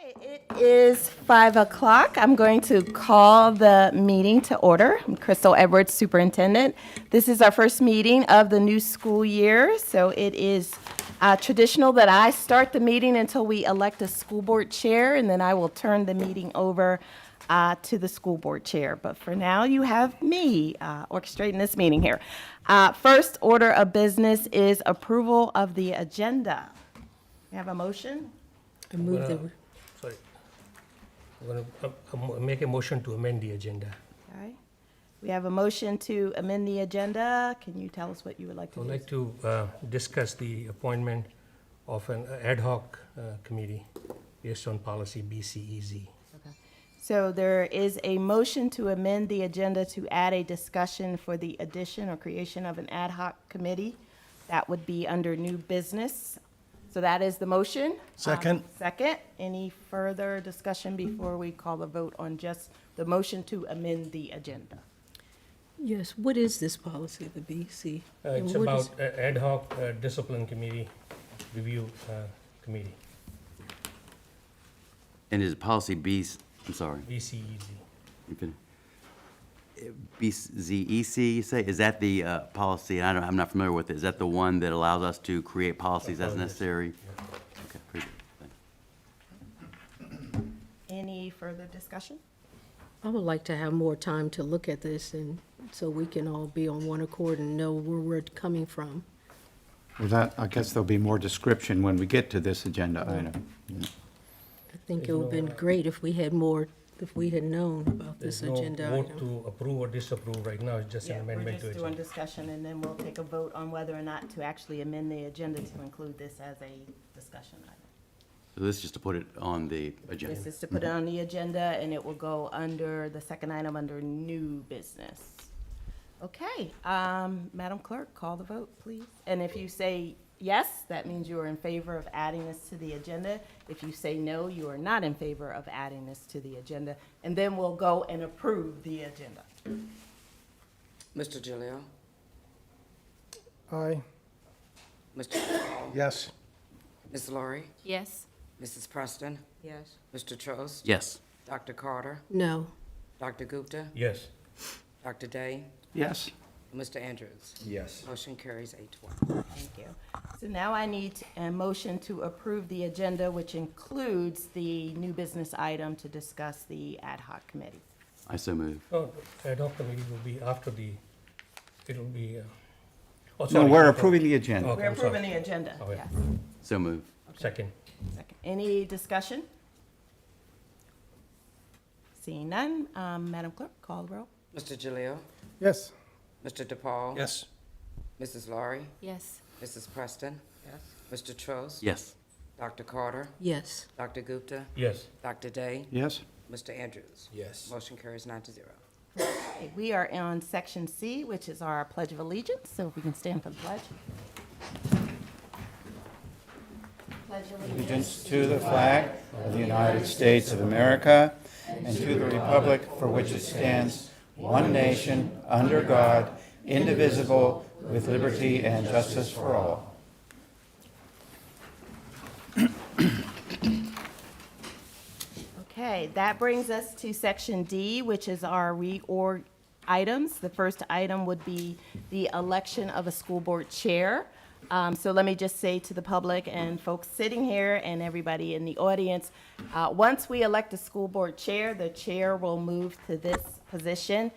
It is 5 o'clock. I'm going to call the meeting to order. I'm Crystal Edwards, Superintendent. This is our first meeting of the new school year, so it is traditional that I start the meeting until we elect a school board chair, and then I will turn the meeting over to the school board chair. But for now, you have me orchestrating this meeting here. First order of business is approval of the agenda. We have a motion? I move that. Sorry. I'm going to make a motion to amend the agenda. Okay. We have a motion to amend the agenda. Can you tell us what you would like to I'd do? like to discuss the appointment of an ad hoc committee based on policy BCEZ. Okay. So there is a motion to amend the agenda to add a discussion for the addition or creation of an ad hoc committee. That would be under new business. So that is the motion. Second. Second. Any further discussion before we call the vote on just the motion to amend the agenda? Yes, what is this policy, the BC? And It's what about is- ad hoc discipline committee, review committee, And is it policy I'm sorry, BCEZ. you fin- BZEC, you say? Is that the policy, I'm not familiar with it, is that the one that allows us to create policies as necessary? Okay, pretty good, thanks. Any further discussion? I would like to have more time to look at this and so we can all be on one accord and know where we're coming from. Well, I guess there'll be more description when we get to this agenda item. I think it would have been great if we had more, if we had known about this There's no agenda vote item. to approve or disapprove right now, it's just an Yeah, we're amendment to just doing agenda. discussion, and then we'll take a vote on whether or not to actually amend the agenda to include this as a discussion item. So this is just to put it on the agenda. This is to put it on the agenda, and it will go under the second item under new business. Okay, Madam Clerk, call the vote, please. And if you say yes, that means you are in favor of adding this to the agenda. If you say no, you are not in favor of adding this to the agenda. And then we'll go and approve the agenda. Mr. Gilio, Aye. Mr. Paul, Yes. Ms. Laurie, Yes. Mrs. Preston, Yes. Mr. Trost, Yes. Dr. Carter, No, Dr. Gupta, Yes. Dr. Day, Yes. Mr. Andrews. Yes. Motion carries 8-1. Thank you. So now I need a motion to approve the agenda, which includes the new business item to discuss the ad hoc committee. I so move. No, ad hoc committee will be after it'll be, oh, No, sorry. we're approving the agenda. Okay, We're I'm sorry. approving the agenda, Okay. yes. So move. Second. Second. Any discussion? Seeing none, Madam Clerk, call the roll. Mr. Gilio, Yes. Mr. DePaul. Yes. Mrs. Laurie, Yes. Mrs. Preston. Yes. Mr. Trost. Yes. Dr. Carter, yes. Dr. Gupta, Yes. Dr. Day, Yes. Mr. Andrews. Yes. Motion carries 9-0. Okay, we are on section C, which is our Pledge of Allegiance, so if we can stand for the pledge. Pledge of Allegiance to the flag of the United States of America and to the republic for which it stands, one nation, under God, indivisible, with liberty and justice for all. Okay, that brings us to section D, which is our reorg items. The first item would be the election of a school board chair. So let me just say to the public and folks sitting here and everybody in the audience, once we elect a school board chair, the chair will move to this position,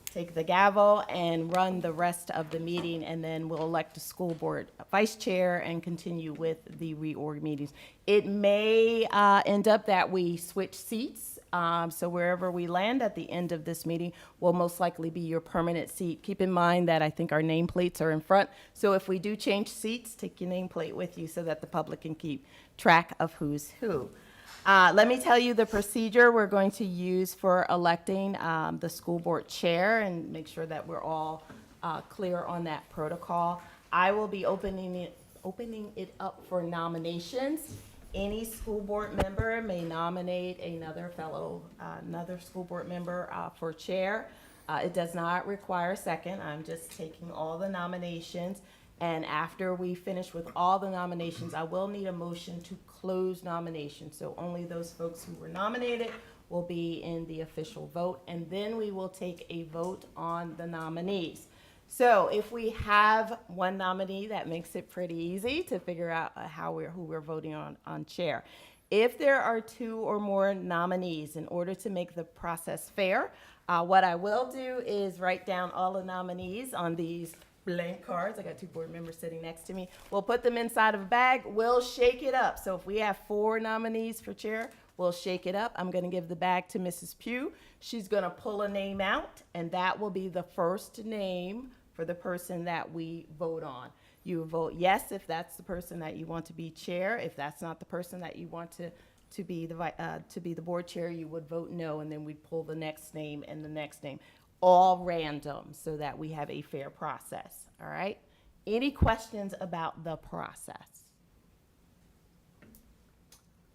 take the gavel and run the rest of the meeting, and then we'll elect a school board vice chair and continue with the reorg meetings. It may end up that we switch seats, so wherever we land at the end of this meeting will most likely be your permanent seat. Keep in mind that I think our nameplates are in front, so if we do change seats, take your nameplate with you so that the public can keep track of who's who. Let me tell you the procedure we're going to use for electing the school board chair and make sure that we're all clear on that protocol. I will be opening it up for nominations. Any school board member may nominate another school board member for chair. It does not require a second. I'm just taking all the nominations. And after we finish with all the nominations, I will need a motion to close nominations. So only those folks who were nominated will be in the official vote, and then we will take a vote on the nominees. So if we have one nominee, that makes it pretty easy to figure out who we're voting on chair. If there are two or more nominees, in order to make the process fair, what I will do is write down all the nominees on these blank cards. I got two board members sitting next to me. We'll put them inside of a bag. We'll shake it up. So if we have 4 nominees for chair, we'll shake it up. I'm going to give the bag to Mrs. Pugh. She's going to pull a name out, and that will be the first name for the person that we vote on. You vote yes if that's the person that you want to be chair. If that's not the person that you want to be the board chair, you would vote no, and then we'd pull the next name and the next name, all random, so that we have a fair process. All right? Any questions about the process?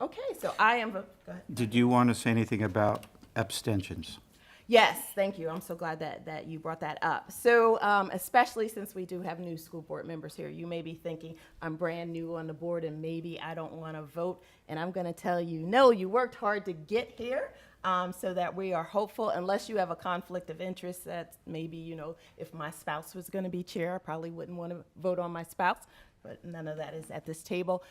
Okay, so I am, go ahead. Did you want to say anything about abstentions? Yes, thank you. I'm so glad that you brought that up. So especially since we do have new school board members here, you may be thinking, I'm brand new on the board and maybe I don't want to vote. And I'm going to tell you, no, you worked hard to get here, so that we are hopeful, unless you have a conflict of interest that maybe, if my spouse was going to be chair, I probably wouldn't want to vote on my spouse, but none of that is at this table.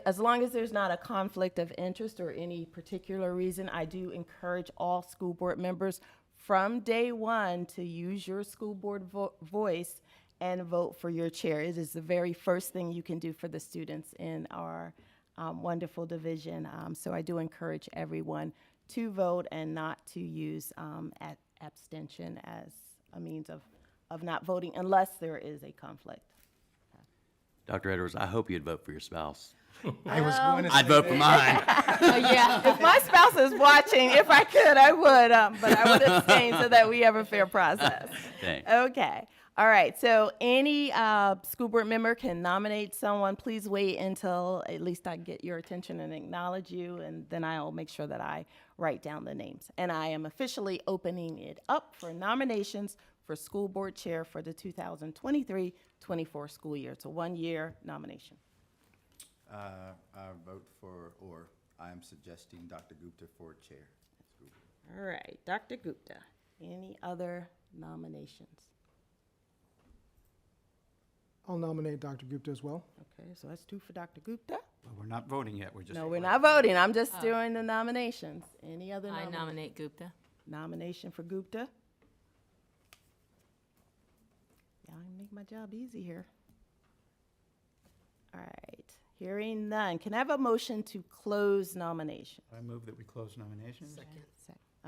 As long as there's not a conflict of interest or any particular reason, I do encourage all school board members from day one to use your school board voice and vote for your chair. It is the very first thing you can do for the students in our wonderful division. So I do encourage everyone to vote and not to use abstention as a means of not voting unless there is a conflict. Dr. Edwards, I hope you'd vote for your spouse. I was going to I'd vote for mine. Yeah, if my spouse is watching, if I could, I would, but I would abstain so that we have a fair process. Thanks. Okay. All right. So any school board member can nominate someone. Please wait until at least I get your attention and acknowledge you, and then I'll make sure that I write down the names. And I am officially opening it up for nominations for school board chair for the 2023-24 school year. It's a one-year nomination. I vote for, or I am suggesting Dr. Gupta for chair. All right, Dr. Gupta. Any other nominations? I'll nominate Dr. Gupta as well. Okay, so that's 2 for Dr. Gupta. Well, we're not voting yet, we're just. No, we're not voting. I'm just doing the nominations. Any other I nominations? nominate Gupta. Nomination for Gupta. Y'all make my job easy here. All right, hearing none. Can I have a motion to close nominations? I move that we close nominations.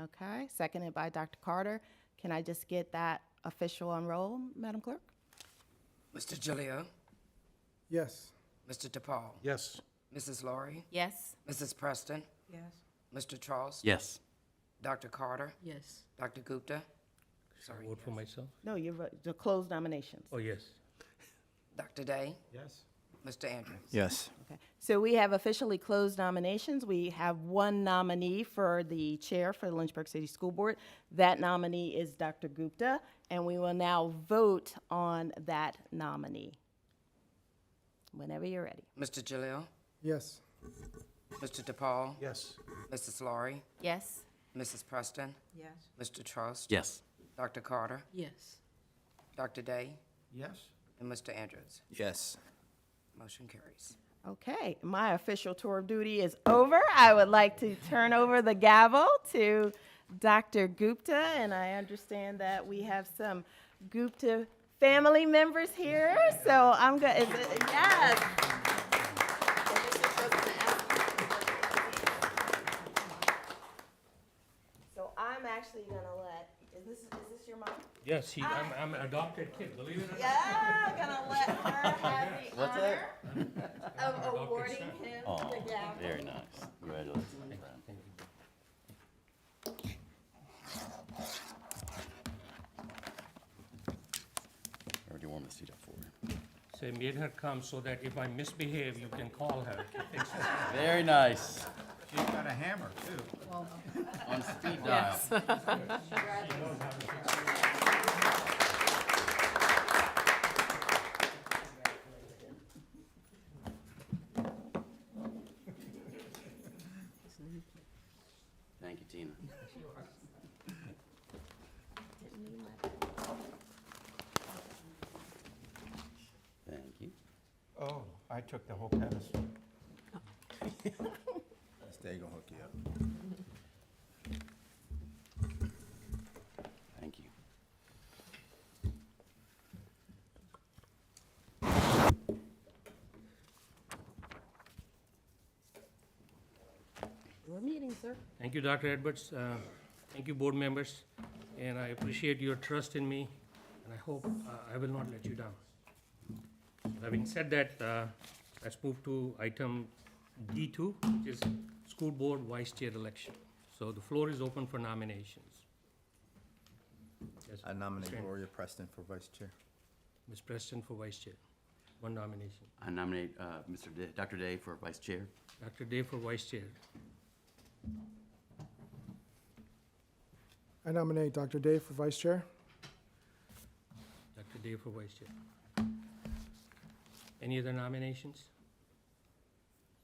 Okay, seconded by Dr. Carter. Can I just get that official on roll, Madam Clerk? Mr. Gilio, Yes. Mr. DePaul, Yes. Mrs. Laurie, Yes. Mrs. Preston, Yes. Mr. Charles, Yes. Dr. Carter, Yes. Dr. Gupta, sorry, Vote for myself? No, you're to close nominations. Oh, yes. Dr. Day, Yes. Mr. Andrews. Yes. Okay, so we have officially closed nominations. We have one nominee for the chair for the Lynchburg City School Board. That nominee is Dr. Gupta, and we will now vote on that nominee. Whenever you're ready. Mr. Gilio, Yes. Mr. DePaul, Yes. Mrs. Laurie, Yes. Mrs. Preston, Yes. Mr. Trust, Yes. Dr. Carter, Yes. Dr. Day, Yes. and Mr. Andrews. Yes. Motion carries. Okay, my official tour of duty is over. I would like to turn over the gavel to Dr. Gupta, and I understand that we have some Gupta family members here, so I'm going, yes. So I'm actually gonna let, is this your mom? Yes, I'm an adopted kid, believe it or not. Yeah, I'm gonna let her have the What's honor that? of awarding him Oh, the gavel. very nice. Congratulations, my friend. Or do you want me to see that for you? So I made her come so that if I misbehave, you can call her to fix it. Very nice. She's got a hammer, too. On speed dial. took the whole pedestal. Stay gonna hook you up. Thank you. Your meeting, sir. Thank you, Dr. Edwards. Thank you, board members, and I appreciate your trust in me, and I hope I will not let you down. Having said that, let's move to item D2, which is school board vice chair election. So the floor is open for nominations. Yes, I nominate Mr. Gloria Preston for vice chair. Ms. Preston for vice chair. One nomination. I nominate Dr. Day for vice chair. Dr. Day for vice chair. I nominate Dr. Day for vice chair. Dr. Day for vice chair. Any other nominations?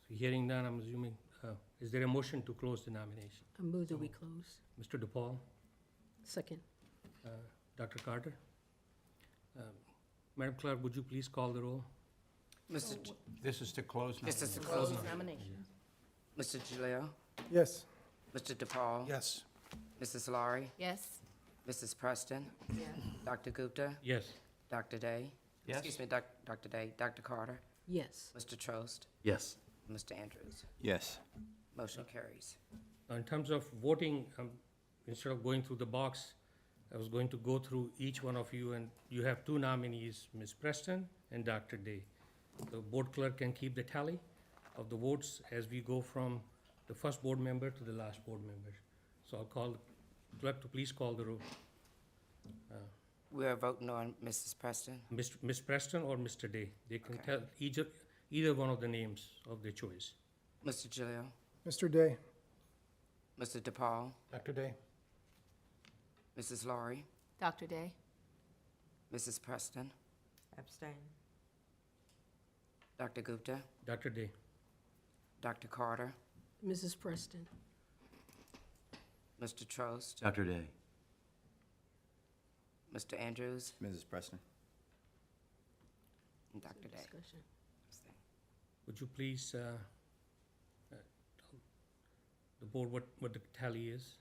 So hearing none, I'm assuming, is there a motion to close the nomination? I move that we close. Mr. DePaul, Second. Dr. Carter? Madam Clerk, would you please call the roll? Mr. G- This is to close now. This is to close. Nominations. Mr. Jaleo, Yes. Mr. DePaul. Yes. Mrs. Laurie, Yes. Mrs. Preston, Dr. Gupta, Yes. Dr. Day. Yes. Excuse me, Dr. Day, Dr. Carter, Yes. Mr. Trost, Yes. Mr. Andrews. Yes. Motion carries. Now, in terms of voting, instead of going through the box, I was going to go through each one of you, and you have two nominees, Ms. Preston and Dr. Day. The board clerk can keep the tally of the votes as we go from the first board member to the last board member. So I'll call the clerk to please call the roll. We are voting on Mrs. Preston. Ms. Preston or Mr. Day. They can Okay. tell either one of the names of their choice. Mr. Jaleo, Mr. Day. Mr. DePaul, Dr. Day? Mrs. Laurie, Dr. Day? Mrs. Preston, Abstain. Dr. Gupta, Dr. Day. Dr. Carter, Mrs. Preston. Mr. Trost, Dr. Day. Mr. Andrews, Mrs. Preston? and Dr. Day. Discussion. Would you please tell the board what the tally is?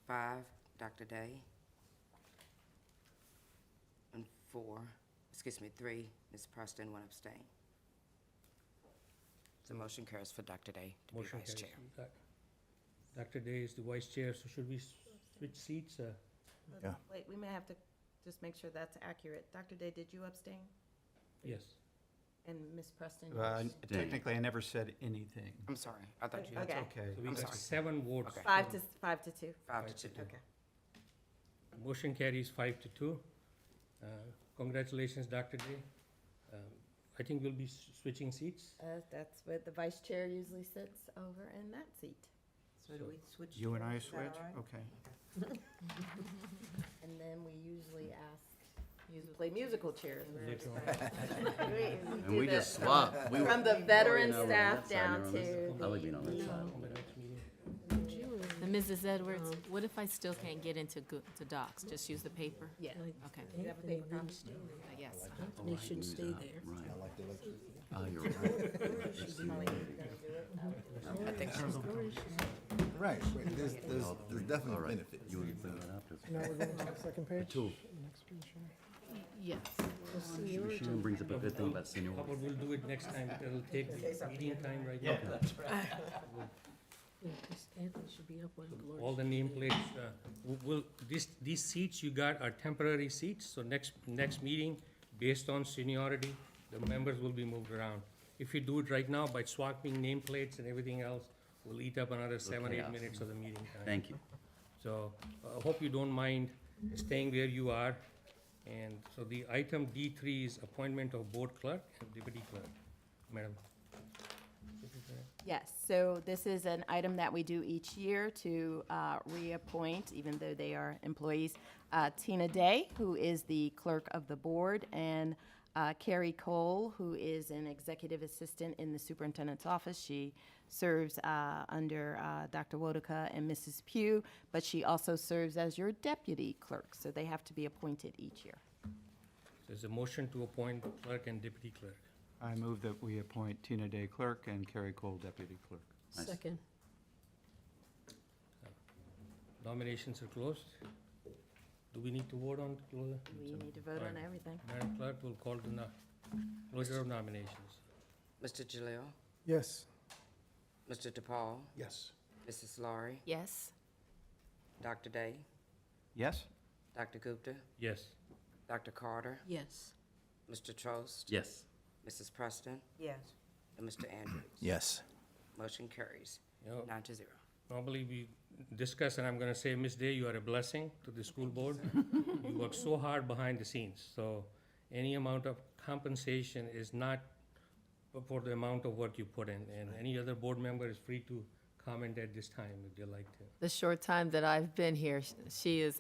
5, Dr. Day. And 3, Ms. Preston, 1 abstain. The motion carries for Dr. Day to be Motion vice carries. chair. Dr. Day is the vice chair, so should we switch seats? Yeah. Wait, we may have to just make sure that's accurate. Dr. Day, did you abstain? Yes. And Ms. Preston? Technically, I never said anything. I'm sorry, I thought you Okay. had Okay. So we I'm got sorry. 7 votes. Okay. 5 to 2. 5 to 2. Okay. Motion carries 5 to 2. Congratulations, Dr. Day. I think we'll be switching seats. That's where the vice chair usually sits, over in that seat. So do we switch? You and I chairs? Is that switch? all right? Okay. And then we usually play musical chairs. Later on. And we just swap. We From the were- veteran Gloria and I were on staff that side, down and you're on this to side. I like being on this side. On the next meeting. And Mrs. Edwards, what if I still can't get into docs? Just use the paper? Yeah. Okay, You have a paper copy? yes. They shouldn't stay there. Right. I like the electricity. Oh, you're right. I think so. Right, there's definitely right. benefit. You want to bring that up? Now we're going to the second page. tool. Next page here. Yes. Sharon brings up a good thing about How seniority. about we'll do it next time? It'll take the meeting time right now. Yeah, 'cause Anthony should be up when Gloria. All the nameplates, these seats you got are temporary seats, so next meeting, based on seniority, the members will be moved around. If you do it right now by swapping nameplates and everything else, we'll eat up another 7, 8 chaos. minutes of the meeting time. Thank you. So I hope you don't mind staying where you are. And so the item D3 is appointment of board clerk and deputy clerk. Madam. Yes, so this is an item that we do each year to reappoint, even though they are employees, Tina Day, who is the clerk of the board, and Carrie Cole, who is an executive assistant in the superintendent's office. She serves under Dr. Wodaka and Mrs. Pugh, but she also serves as your deputy clerk, so they have to be appointed each year. There's a motion to appoint clerk and deputy clerk. I move that we appoint Tina Day clerk and Carrie Cole deputy clerk. Nice. Second. Nominations are closed. Do we need to vote on close? We need to vote on everything. Madam Clerk will call the closure of nominations. Mr. Jalil, Yes. Mr. DePaul, Yes. Mrs. Laurie, Yes. Dr. Day, Yes? Dr. Gupta, Yes. Dr. Carter, Yes. Mr. Trost, Yes. Mrs. Preston, Yes. and Mr. Andrews. Yes. Motion carries, You know, 9-0. normally we discuss, and I'm gonna say, Ms. Day, you are a blessing to the school board. You work so hard behind the scenes, so any amount of compensation is not for the amount of work you put in. And any other board member is free to comment at this time if they like to. The short time that I've been here,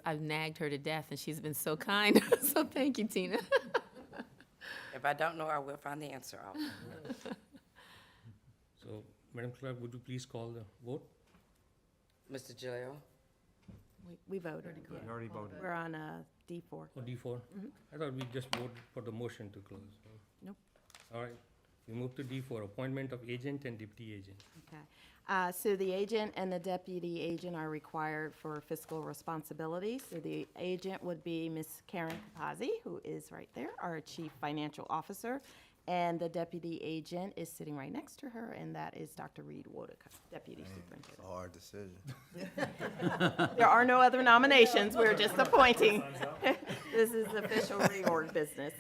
I've nagged her to death, and she's been so kind. So thank you, Tina. If I don't know, I will find the answer out. So, Madam Clerk, would you please call the vote? Mr. Jalil, We voted. yeah. We already voted. We're on D4. Or D4? I thought we just voted for the motion to close. Nope. All right, we move to D4, appointment of agent and deputy agent. Okay. So the agent and the deputy agent are required for fiscal responsibilities. So the agent would be Ms. Karen Capazzi, who is right there, our Chief Financial Officer. And the deputy agent is sitting right next to her, and that is Dr. Reed Woodica, Deputy Superintendent. Hard decision. There are no other nominations, we're just appointing. This is official reorg business.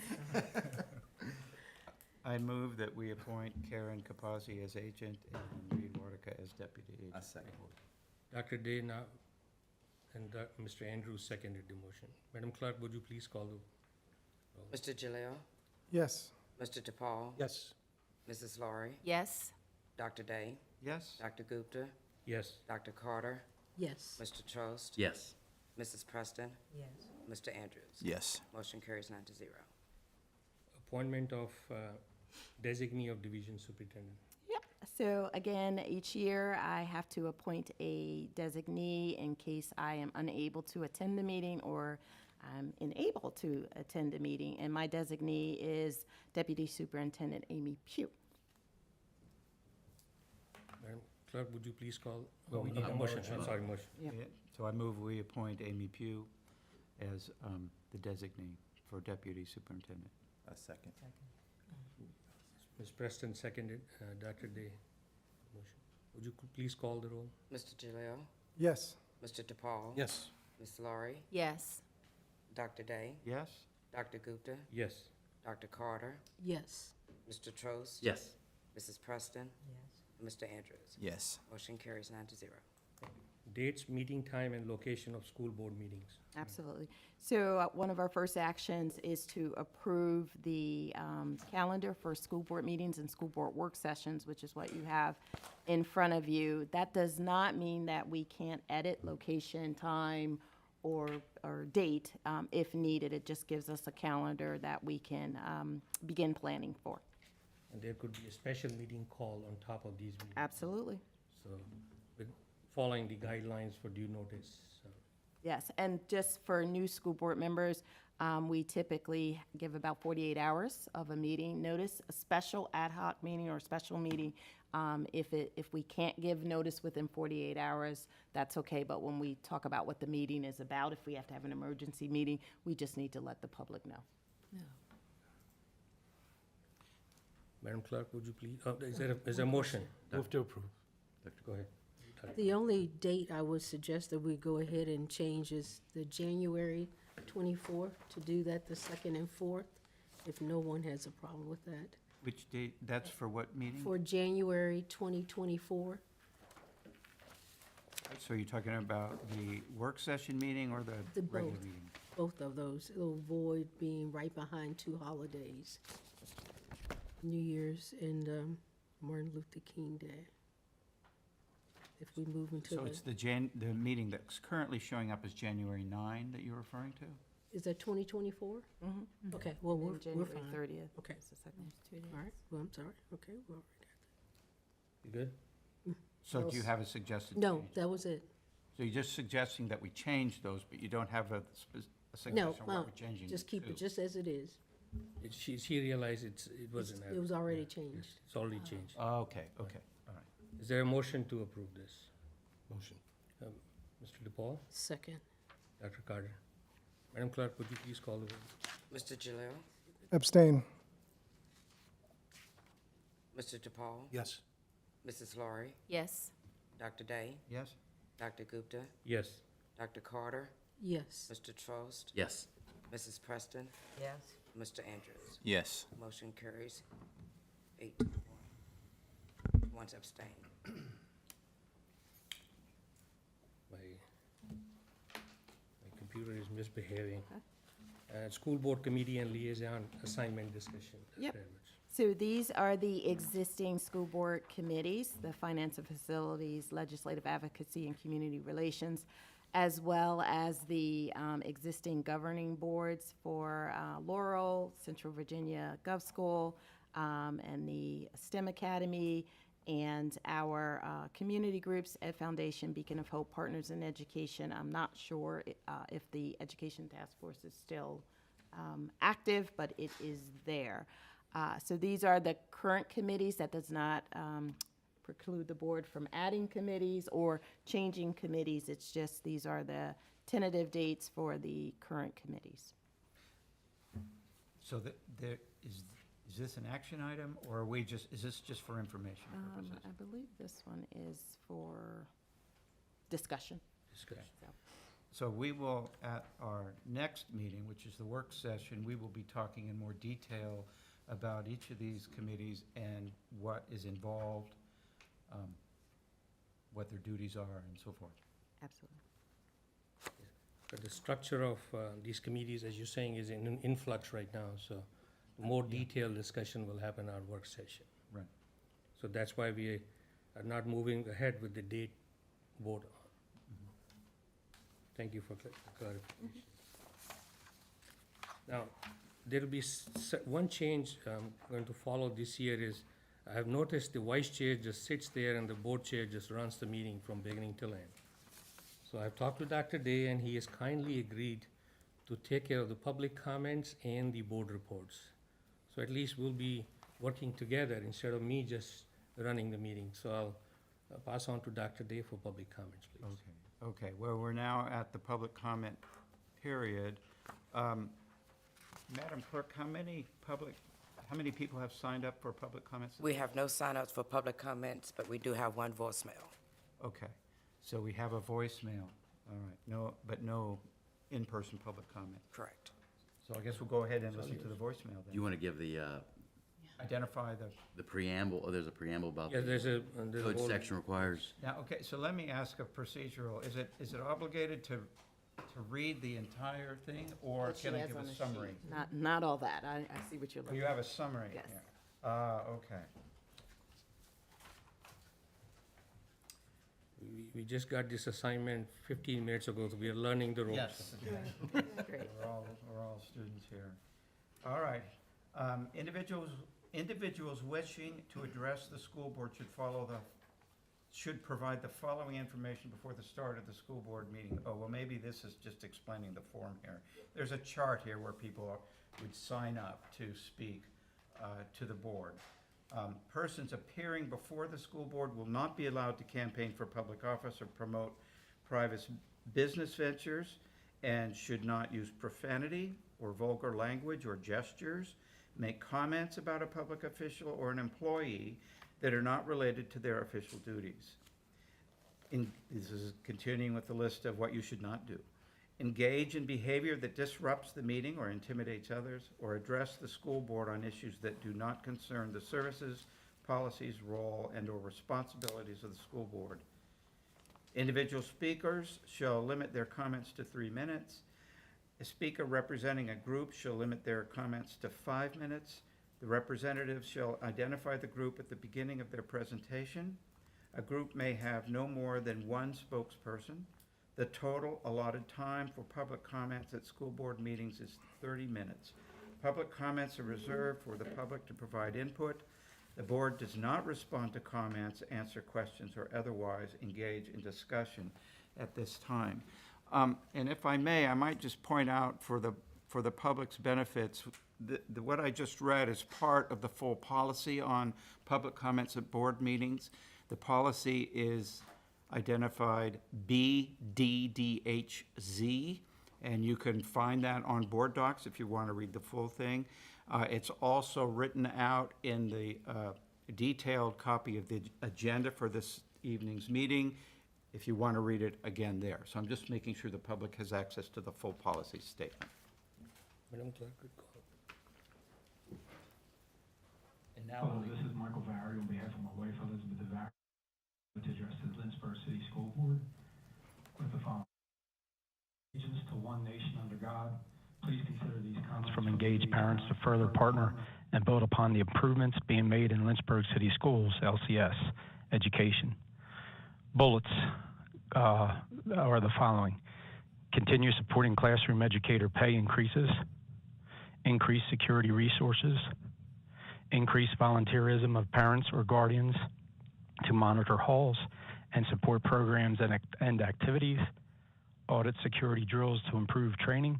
I move that we appoint Karen Capazzi as agent and Reed Wartica as deputy I agent. second. Dr. Day now, and Mr. Andrews seconded the motion. Madam Clerk, would you please call the Mr. Jalil, Yes. Mr. DePaul, Yes. Mrs. Laurie, Yes. Dr. Day, Yes? Dr. Gupta, Yes. Dr. Carter, Yes. Mr. Trost, Yes. Mrs. Preston, Yes. Mr. Andrews. Yes. Motion carries 9-0. Appointment of designee of division superintendent. Yep, so again, each year I have to appoint a designee in case I am unable to attend the meeting or I'm unable to attend a meeting, and my designee is Deputy Superintendent Amy Pugh. Madam Clerk, would you please call, oh, we need a motion, I'm sorry, motion. Yep. Yeah, so I move we appoint Amy Pugh as the designee for deputy superintendent. I second. Ms. Preston seconded, Dr. Day. Motion. Would you please call the roll? Mr. Jalil, Yes. Mr. DePaul. Yes. Ms. Laurie, Yes. Dr. Day, Yes? Dr. Gupta, Yes. Dr. Carter, Yes. Mr. Trost. Yes. Mrs. Preston, Yes. and Mr. Andrews. Yes. Motion carries 9-0. Dates, meeting time, and location of school board meetings. Absolutely. So one of our first actions is to approve the calendar for school board meetings and school board work sessions, which is what you have in front of you. That does not mean that we can't edit location, time, or date if needed. It just gives us a calendar that we can begin planning for. And there could be a special meeting call on top of these meetings. Absolutely. So, with following the guidelines for due notice. So, Yes, and just for new school board members, we typically give about 48 hours of a meeting notice, a special ad hoc meeting or a special meeting. If we can't give notice within 48 hours, that's okay, but when we talk about what the meeting is about, if we have to have an emergency meeting, we just need to let the public know. Madam Clerk, would you please, is there a motion? Move to approve. Go ahead. The only date I would suggest that we go ahead and change is the January 24th, to do that the 2nd and 4th, if no one has a problem with that. Which date, that's for what meeting? For January 2024, So you're talking about the work session meeting or the The regular both. meeting? both of those. It'll avoid being right behind two holidays, New Year's and Martin Luther King Day. If we move into So it's the meeting that's currently showing up as January 9 that you're referring to? is that 2024? Mhm. Okay, well, And we're January fine. 30th. Okay. is the second. All right, well, I'm sorry, okay, well, You good? So do you have a suggested no, change? that was it. So you're just suggesting that we change those, but you don't have a No, suggestion on well, what we're changing just keep to? it just as it is. She realized it was an error. It was already Yes, changed. it's already changed. Okay, okay, all right. Is there a motion to approve this? Motion. Mr. DePaul, Second. Dr. Carter. Madam Clerk, would you please call the roll? Mr. Jalil, Abstain. Mr. DePaul, Yes. Mrs. Laurie, Yes. Dr. Day, Yes? Dr. Gupta, Yes. Dr. Carter, Yes. Mr. Trost, Yes. Mrs. Preston, Yes. Mr. Andrews. Yes. Motion carries 8-1. One's abstained. My computer is misbehaving. School Board Committee and Liaison Assignment Discussion. Dr. Yep. Edwards. So these are the existing school board committees, the Finance and Facilities, Legislative Advocacy, and Community Relations, as well as the existing governing boards for Laurel, Central Virginia Gov School, and the STEM Academy, and our community groups, Ed Foundation, Beacon of Hope, Partners in Education. I'm not sure if the Education Task Force is still active, but it is there. So these are the current committees. That does not preclude the board from adding committees or changing committees. It's just these are the tentative dates for the current committees. So is this an action item, or are we just, is this just for information purposes? I believe this one is for discussion. Discussion. So we will, at our next meeting, which is the work session, we will be talking in more detail about each of these committees and what is involved, what their duties are, and so forth. Absolutely. But the structure of these committees, as you're saying, is in influx right now, so more detailed discussion will happen in our work session. Right. So that's why we are not moving ahead with the date vote on. Thank you for clarification. Now, there will be one change going to follow this year is, I have noticed the vice chair just sits there and the board chair just runs the meeting from beginning till end. So I've talked to Dr. Day, and he has kindly agreed to take care of the public comments and the board reports. So at least we'll be working together instead of me just running the meeting. So I'll pass on to Dr. Day for public comments, please. Okay, well, we're now at the public comment period. Madam Clerk, how many people have signed up for public comments? We have no sign-ups for public comments, but we do have one voicemail. Okay, so we have a voicemail, all right, no in-person public comment. Correct. So I guess we'll go ahead and listen to the voicemail You then. want to give the Identify the preamble, oh, there's a preamble about Yeah, the there's a code whole- section requires. now, okay, so let me ask a procedural, is it obligated to read the entire thing, or What she can I has give on a the summary? sheet. Not all that. I see what you're Oh, looking you for. have a summary Yes. here. Okay. We just got this assignment 15 minutes ago, so we are learning the ropes. Yes. Great. We're all students here. All right. Individuals wishing to address the school board should provide the following information before the start of the school board meeting. Oh, well, maybe this is just explaining the form here. There's a chart here where people would sign up to speak to the board. Persons appearing before the school board will not be allowed to campaign for public office or promote private business ventures, and should not use profanity or vulgar language or gestures, make comments about a public official or an employee that are not related to their official duties. This is continuing with the list of what you should not do. Engage in behavior that disrupts the meeting or intimidates others, or address the school board on issues that do not concern the services, policies, role, and/or responsibilities of the school board. Individual speakers shall limit their comments to 3 minutes. A speaker representing a group shall limit their comments to 5 minutes. The representative shall identify the group at the beginning of their presentation. A group may have no more than one spokesperson. The total allotted time for public comments at school board meetings is 30 minutes. Public comments are reserved for the public to provide input. The board does not respond to comments, answer questions, or otherwise engage in discussion at this time. And if I may, I might just point out for the for the public's benefits, what I just read is part of the full policy on public comments at board meetings. The policy is identified BDDHZ, and you can find that on board docs if you want to read the full thing. It's also written out in the detailed copy of the agenda for this evening's meeting, if you want to read it again there. So I'm just making sure the public has access to the full policy statement. Madam Clerk, good call. And now, Hello, this is Michael Vary on behalf of my wife Elizabeth Vary to address the Lynchburg City School Board with the following. Allegiance to one nation under God. Please consider these comments from engaged parents to further partner and build upon the improvements being made in Lynchburg City Schools, LCS, education. Bullets are the following. Continue supporting classroom educator pay increases, increase security resources, increase volunteerism of parents or guardians to monitor halls and support programs and activities, audit security drills to improve training,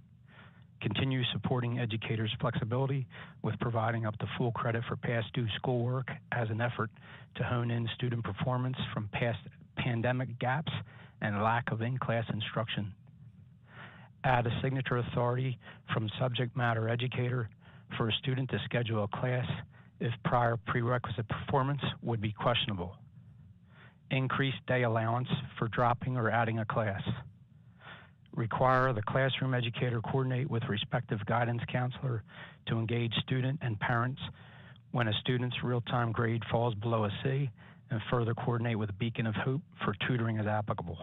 continue supporting educators' flexibility with providing up to full credit for past due schoolwork as an effort to hone in student performance from past pandemic gaps and lack of in-class instruction. Add a signature authority from subject matter educator for a student to schedule a class if prior prerequisite performance would be questionable. Increase day allowance for dropping or adding a class. Require the classroom educator coordinate with respective guidance counselor to engage student and parents when a student's real-time grade falls below a C, and further coordinate with a Beacon of Hope for tutoring as applicable.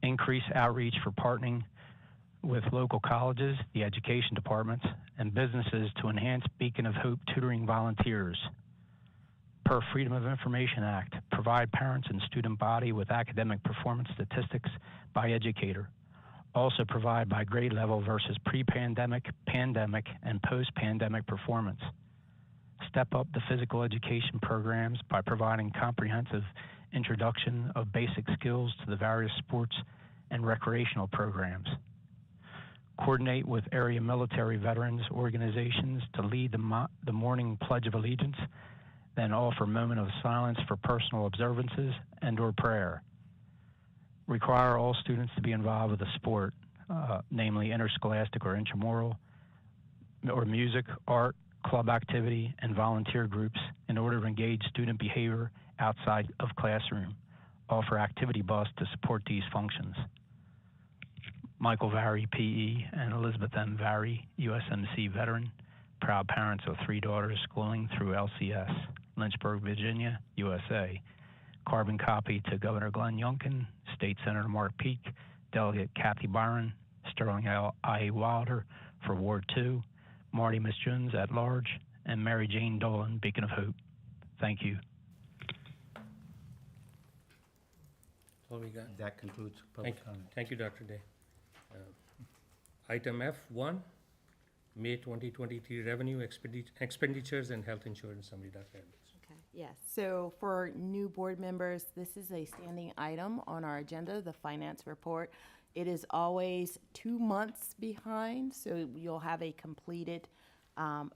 Increase outreach for partnering with local colleges, the education departments, and businesses to enhance Beacon of Hope tutoring volunteers. Per Freedom of Information Act, provide parents and student body with academic performance statistics by educator. Also provide by grade level versus pre-pandemic, pandemic, and post-pandemic performance. Step up the physical education programs by providing comprehensive introduction of basic skills to the various sports and recreational programs. Coordinate with area military veterans organizations to lead the morning Pledge of Allegiance, then offer a moment of silence for personal observances and/or prayer. Require all students to be involved with a sport, namely interscholastic or intramural, or music, art, club activity, and volunteer groups in order to engage student behavior outside of classroom. Offer activity bus to support these functions. Michael Vary, PE, and Elizabeth M. Vary, USMC veteran, proud parents of 3 daughters schooling through LCS, Lynchburg, Virginia, USA. Carbon copy to Governor Glenn Youngkin, State Senator Mark Peake, Delegate Kathy Byron, Sterling I. Wilder for Ward 2, Marty Misjuns at large, and Mary Jane Dolan, Beacon of Hope. Thank you. That's all we got. that concludes public comment. Thank you, Dr. Day. Item F1, May 2023 revenue expenditures and health insurance summary, Dr. Edwards. Okay, yes. So for new board members, this is a standing item on our agenda, the finance report. It is always 2 months behind, so you'll have a completed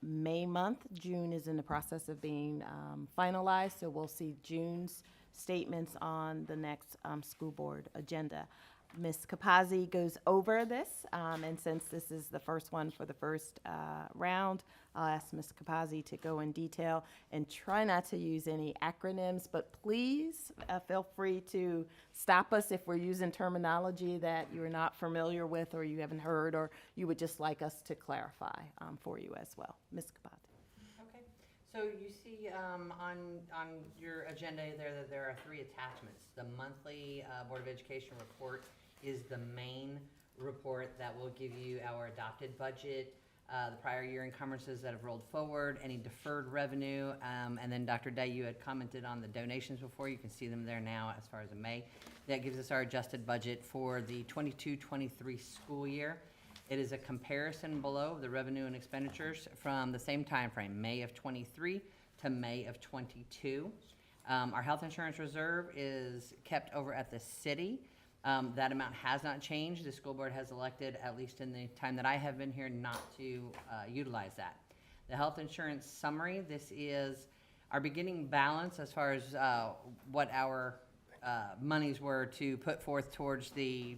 May month. June is in the process of being finalized, so we'll see June's statements on the next school board agenda. Ms. Capazzi goes over this, and since this is the first one for the first round, I'll ask Ms. Capazzi to go in detail and try not to use any acronyms, but please feel free to stop us if we're using terminology that you're not familiar with or you haven't heard or you would just like us to clarify for you as well. Ms. Capazzi. Okay, so you see on your agenda there that there are 3 attachments. The monthly Board of Education report is the main report that will give you our adopted budget, the prior year encumbrances that have rolled forward, any deferred revenue, and then Dr. Day, you had commented on the donations before. You can see them there now as far as in May. That gives us our adjusted budget for the 22-23 school year. It is a comparison below of the revenue and expenditures from the same time frame, May of 23 to May of 22. Our health insurance reserve is kept over at the city. That amount has not changed. The school board has elected, at least in the time that I have been here, not to utilize that. The health insurance summary, this is our beginning balance as far as what our monies were to put forth towards the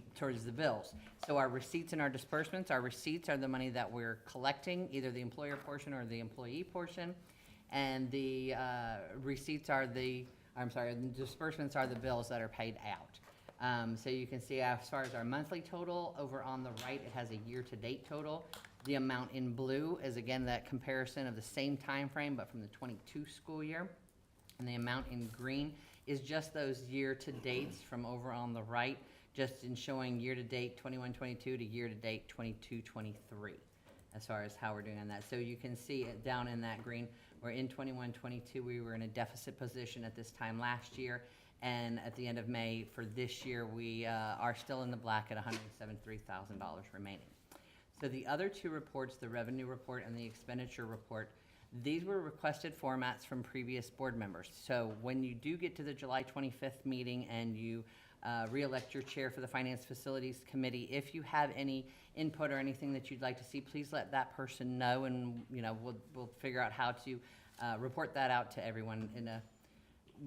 bills. So our receipts and our disbursements, our receipts are the money that we're collecting, either the employer portion or the employee portion, and the the disbursements are the bills that are paid out. So you can see as far as our monthly total, over on the right, it has a year-to-date total. The amount in blue is, again, that comparison of the same time frame, but from the 22 school year. And the amount in green is just those year-to-dates from over on the right, just in showing year-to-date 21-22 to year-to-date 22-23, as far as how we're doing on that. So you can see it down in that green, where in 21-22, we were in a deficit position at this time last year, and at the end of May for this year, we are still in the black at $173,000 remaining. So the other two reports, the revenue report and the expenditure report, these were requested formats from previous board members. So when you do get to the July 25th meeting and you re-elect your chair for the Finance Facilities Committee, if you have any input or anything that you'd like to see, please let that person know, and we'll figure out how to report that out to everyone in a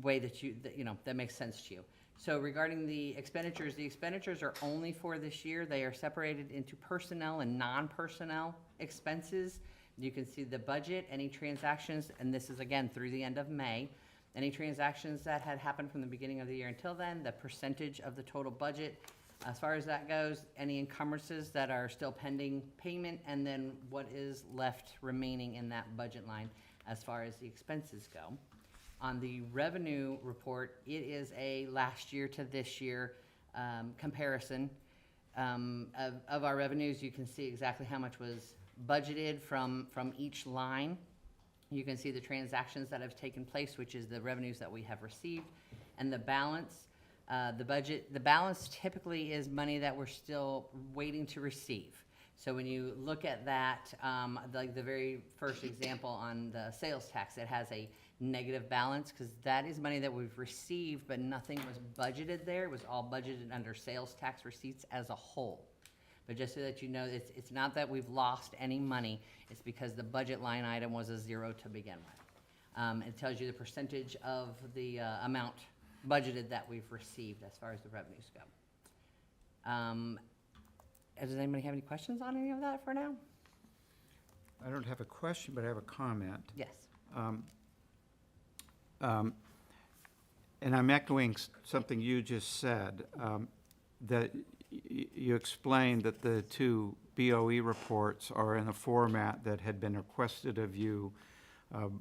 way that makes sense to you. So regarding the expenditures are only for this year. They are separated into personnel and non-personnel expenses. You can see the budget, any transactions, and this is again through the end of May, any transactions that had happened from the beginning of the year until then, the percentage of the total budget, as far as that goes, any encumbrances that are still pending payment, and then what is left remaining in that budget line as far as the expenses go. On the revenue report, it is a last year to this year comparison of our revenues. You can see exactly how much was budgeted from each line. You can see the transactions that have taken place, which is the revenues that we have received, and the balance. The balance typically is money that we're still waiting to receive. So when you look at that, like the very first example on the sales tax, it has a negative balance because that is money that we've received, but nothing was budgeted there. It was all budgeted under sales tax receipts as a whole. But just so that you know, it's not that we've lost any money. It's because the budget line item was a zero to begin with. It tells you the percentage of the amount budgeted that we've received as far as the revenues go. Does anybody have any questions on any of that for now? I don't have a question, but I have a comment. Yes. And I'm echoing something you just said, that you explained that the two BOE reports are in a format that had been requested of you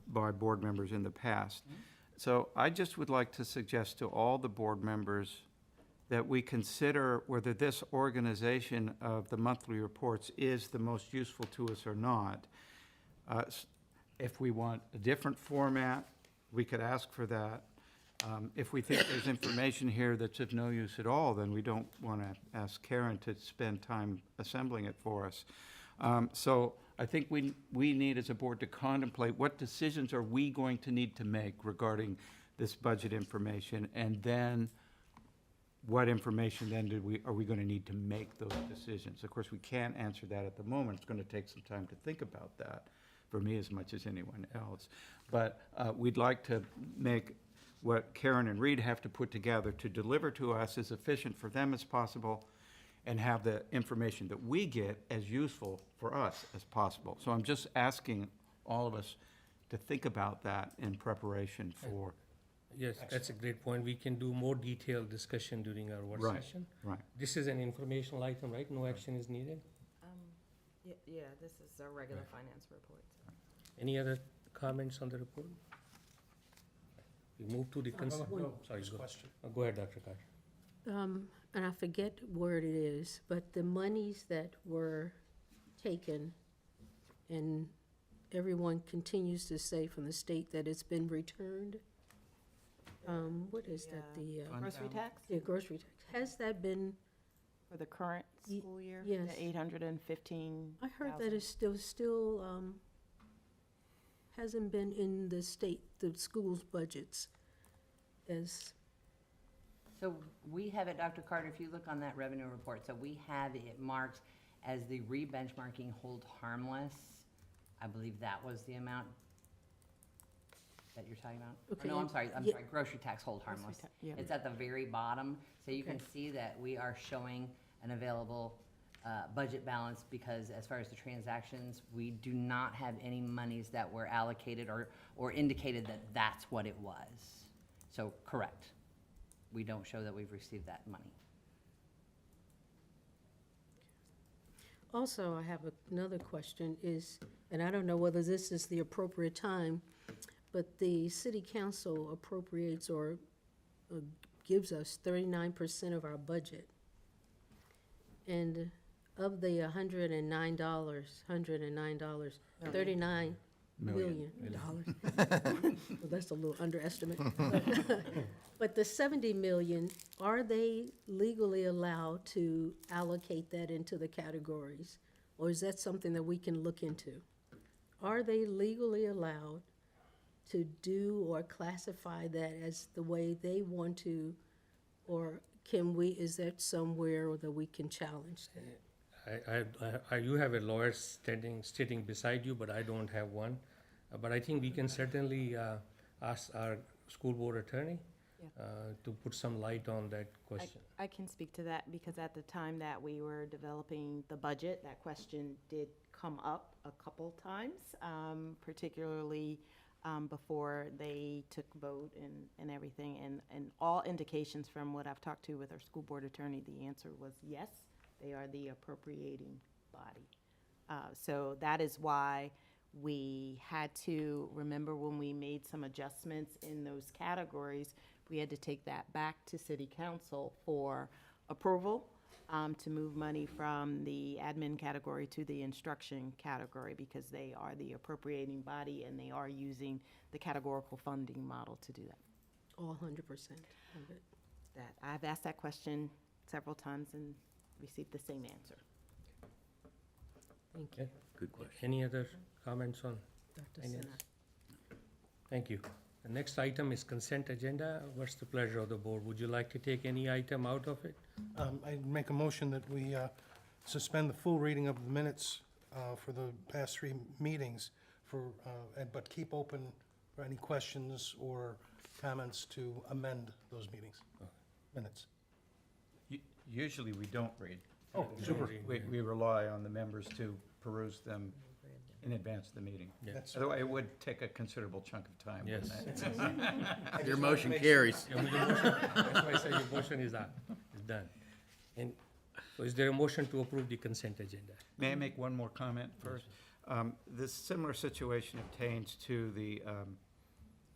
by board members in the past. Mm-hmm. So I just would like to suggest to all the board members that we consider whether this organization of the monthly reports is the most useful to us or not. If we want a different format, we could ask for that. If we think there's information here that's of no use at all, then we don't want to ask Karen to spend time assembling it for us. So I think we need as a board to contemplate what decisions are we going to need to make regarding this budget information, and then what information then are we going to need to make those decisions. Of course, we can't answer that at the moment. It's going to take some time to think about that, for me as much as anyone else. But we'd like to make what Karen and Reed have to put together to deliver to us as efficient for them as possible, and have the information that we get as useful for us as possible. So I'm just asking all of us to think about that in preparation for. Yes, that's a great point. We can do more detailed discussion during our work Right, session. right. This is an informational item, right? No action is needed? Yeah, this is a regular finance report. Any other comments on the report? We move to the sorry, go ahead, Dr. Kash. And I forget where it is, but the monies that were taken, and everyone continues to say from the state that it's been returned. What is that, the? Grocery tax The grocery tax. Has that been? for the current school year? yes. The 815. I heard that it's still hasn't been in the school's budgets as So we have it, Dr. Carter, if you look on that revenue report, so we have it marked as the re-benchmarking hold harmless. I believe that was the amount that you're talking about? Or Okay, no, I'm sorry, yeah. grocery tax hold harmless. yeah. It's at the very bottom, so you can Okay. see that we are showing an available budget balance because as far as the transactions, we do not have any monies that were allocated or indicated that that's what it was. So, correct. We don't show that we've received that money. Also, I have another question is, and I don't know whether this is the appropriate time, but the city council appropriates or gives us 39% of our budget. And of the $109, $39 million dollars. Well, that's a little underestimate. But the 70 million, are they legally allowed to allocate that into the categories? Or is that something that we can look into? Are they legally allowed to do or classify that as the way they want to? Or can we, is that somewhere that we can challenge that? You have a lawyer sitting beside you, but I don't have one. But I think we can certainly ask our school board attorney to put some light on that question. I can speak to that because at the time that we were developing the budget, that question did come up a couple times, particularly before they took vote and everything. And all indications from what I've talked to with our school board attorney, the answer was yes, they are the appropriating body. So that is why we had to, remember when we made some adjustments in those categories, we had to take that back to city council for approval to move money from the admin category to the instruction category because they are the appropriating body and they are using the categorical funding model to do that. All 100% of it? That I've asked that question several times and received the same answer. Thank you, Okay. Good question. Any other comments on? Dr. Any Sinha. Thank you. The next item is consent agenda. What's the pleasure of the board? Would you like to take any item out of it? I make a motion that we suspend the full reading of the minutes for the past 3 meetings but keep open for any questions or comments to amend those minutes. Usually we don't read. Oh, super. We rely on the members to peruse them in advance of the meeting. Yeah. That's- Although it would take a considerable chunk of time. Yes. Your motion carries. Yeah, with the motion- That's why I say your motion is done. And so is there a motion to approve the consent agenda? May I make one more comment first? This similar situation obtains to the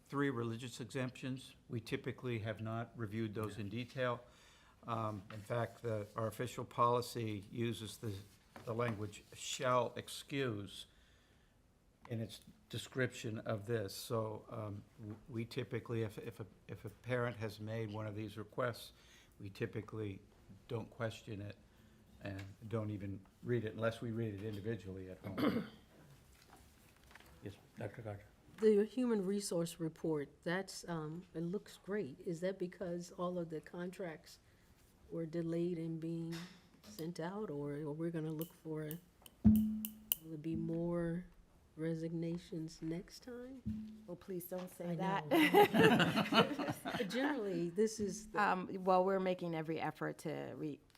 3 religious exemptions. We typically have not reviewed those in detail. In fact, our official policy uses the language "shall excuse" in its description of this. So we typically, if a parent has made one of these requests, we typically don't question it and don't even read it unless we read it individually at home. Yes, Dr. Carter. The human resource report, that's, it looks great. Is that because all of the contracts were delayed in being sent out, or we're gonna look for, will it be more resignations next time? Well, please don't say I that. But generally, this is, Well, we're making every effort to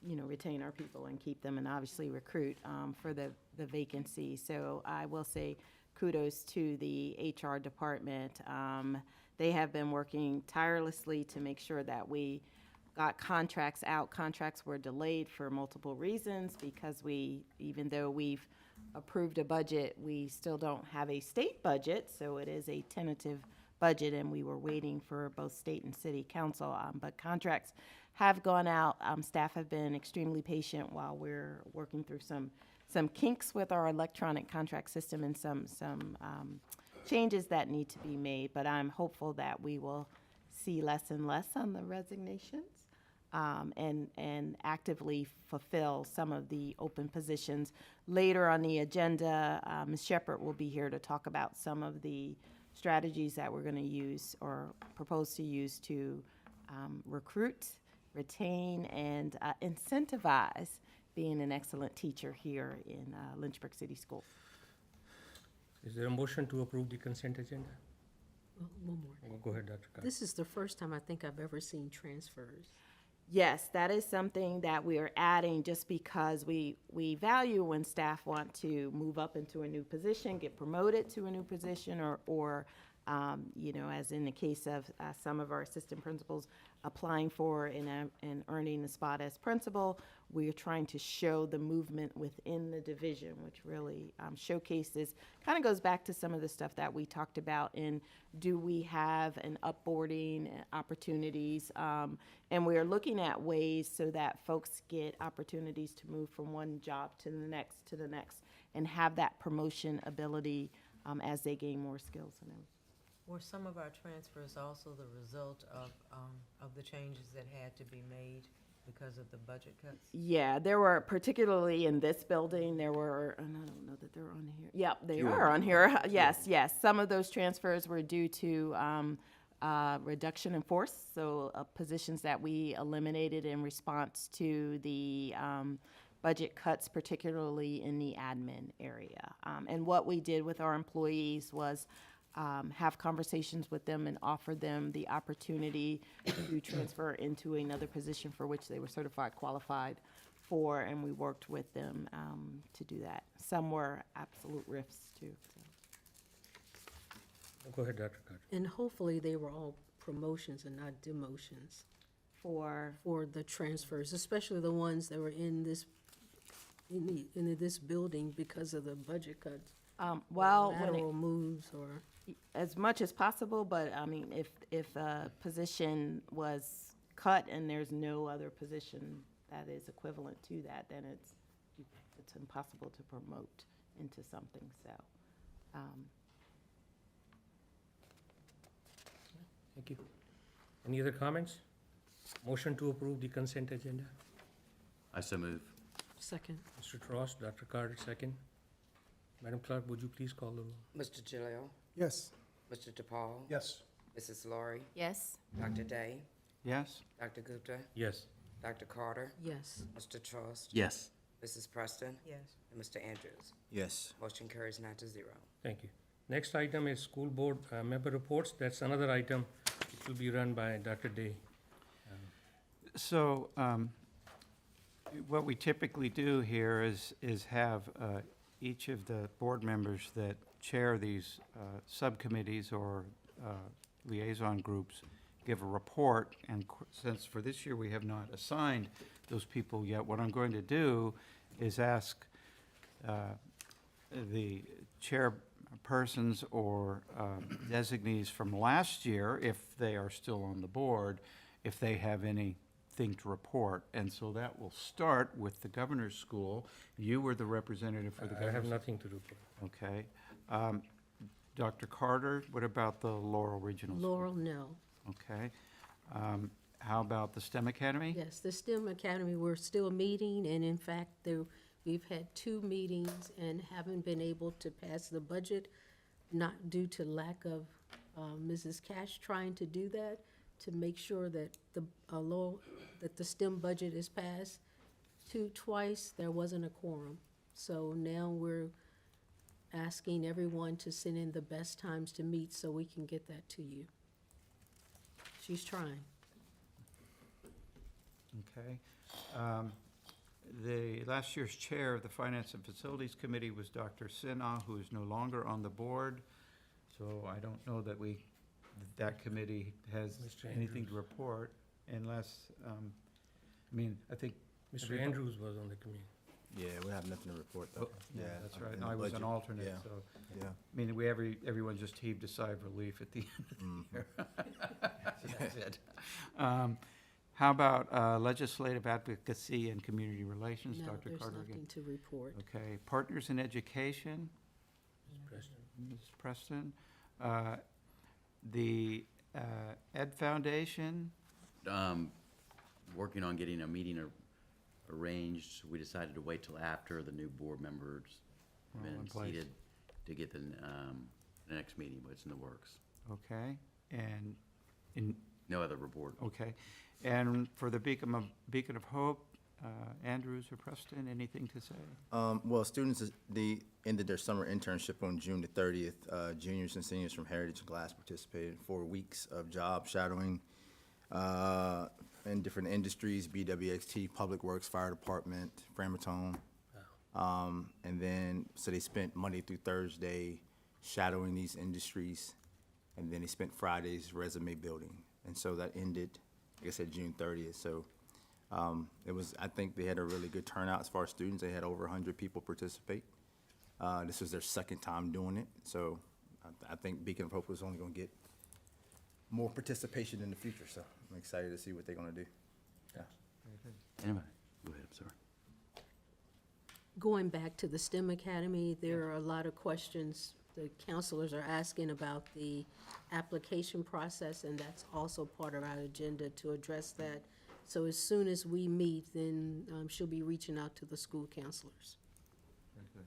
retain our people and keep them and obviously recruit for the vacancy. So I will say kudos to the HR department. They have been working tirelessly to make sure that we got contracts out. Contracts were delayed for multiple reasons because even though we've approved a budget, we still don't have a state budget, so it is a tentative budget, and we were waiting for both state and city council. But contracts have gone out. Staff have been extremely patient while we're working through some kinks with our electronic contract system and some changes that need to be made. But I'm hopeful that we will see less and less on the resignations. And actively fulfill some of the open positions. Later on the agenda, Ms. Shepherd will be here to talk about some of the strategies that we're going to use or propose to use to recruit retain and incentivize being an excellent teacher here in Lynchburg City Schools. Is there a motion to approve the consent agenda? Well, one more. Go ahead, Dr. Carter. This is the first time I think I've ever seen transfers. Yes, that is something that we are adding just because we value when staff want to move up into a new position, get promoted to a new position, or you know, as in the case of some of our assistant principals applying for and earning the spot as principal, we are trying to show the movement within the division, which really showcases, kind of goes back to some of the stuff that we talked about in do we have an upboarding opportunities, and we are looking at ways so that folks get opportunities to move from one job to the next, and have that promotion ability as they gain more skills and everything. Were some of our transfers also the result of the changes that had to be made because of the budget cuts? Yeah, there were, particularly in this building, there were, and I don't know that they're on here. Yep, they are on here. Yes. Some of those transfers were due to reduction in force, so positions that we eliminated in response to the budget cuts, particularly in the admin area. And what we did with our employees was have conversations with them and offer them the opportunity to transfer into another position for which they were certified qualified for, and we worked with them to do that. Some were absolute rifts too. So. Go ahead, Dr. Carter. And hopefully they were all promotions and not demotions For the transfers, especially the ones that were in this building because of the budget cuts. well, when it, Lateral moves or. as much as possible, but I mean, if a position was cut and there's no other position that is equivalent to that, then it's impossible to promote into something, so. Thank you. Any other comments? Motion to approve the consent agenda? I so move. Second. Mr. Trost, Dr. Carter, second. Madam Clerk, would you please call the roll? Mr. Gilio, Yes. Mr. DePaul, Yes. Mrs. Laurie, Yes? Dr. Day, Yes? Dr. Gupta, Yes. Dr. Carter, Yes. Mr. Trost, Yes. Mrs. Preston, Yes. and Mr. Andrews. Yes. Motion carries 9-0. Thank you. Next item is school board member reports. That's another item which will be run by Dr. Day. So, what we typically do here is have each of the board members that chair these subcommittees or liaison groups give a report, and since for this year we have not assigned those people yet, what I'm going to do is ask the chairpersons or designees from last year, if they are still on the board, if they have anything to report. And so that will start with the governor's school. You were the representative for the I governor's. have nothing to report. Okay. Dr. Carter, what about the Laurel Regional School? Laurel, no. Okay. How about the STEM Academy? Yes, the STEM Academy, we're still meeting, and in fact, we've had 2 meetings and haven't been able to pass the budget, not due to lack of Mrs. Cash trying to do that, to make sure that the STEM budget is passed. Twice, there wasn't a quorum. So now we're asking everyone to send in the best times to meet so we can get that to you. She's trying. Okay. The last year's chair of the Finance and Facilities Committee was Dr. Sinha, who is no longer on the board. So I don't know that that committee has Mr. anything to Andrews. report unless, I think. Mr. Andrews was on the committee. Yeah, we have nothing to report though. Yeah, that's right. in And the I was an budget. alternate, Yeah. so, Yeah. everyone just heaved a sigh of relief at the end of the year. So that's it. How about legislative advocacy and community relations, No, Dr. there's Carter again? nothing to report. Okay, Partners in Education, Mr. Preston. Ms. Preston. The Ed Foundation, Working on getting a meeting arranged. We decided to wait till after the new board members have All in been place. seated to get the next meeting, but it's in the works. okay, and No other report. Okay. And for the Beacon of Hope, Andrews or Preston, anything to say? Well, students, ended their summer internship on June the 30th. Juniors and seniors from Heritage and Glass participated in 4 weeks of job shadowing in different industries, BWXT, Public Works, Fire Department, Framatome. And then, so they spent Monday through Thursday shadowing these industries, and then they spent Fridays resume building. And so that ended, like I said, June 30th. So I think they had a really good turnout as far as students. They had over 100 people participate. This was their second time doing it. So I think Beacon of Hope was only going to get more participation in the future. So I'm excited to see what they're going to do. Yeah. Anybody? Go ahead, I'm sorry. Going back to the STEM Academy, there are a lot of questions the counselors are asking about the application process, and that's also part of our agenda to address that. So as soon as we meet, then she'll be reaching out to the school counselors. Very good.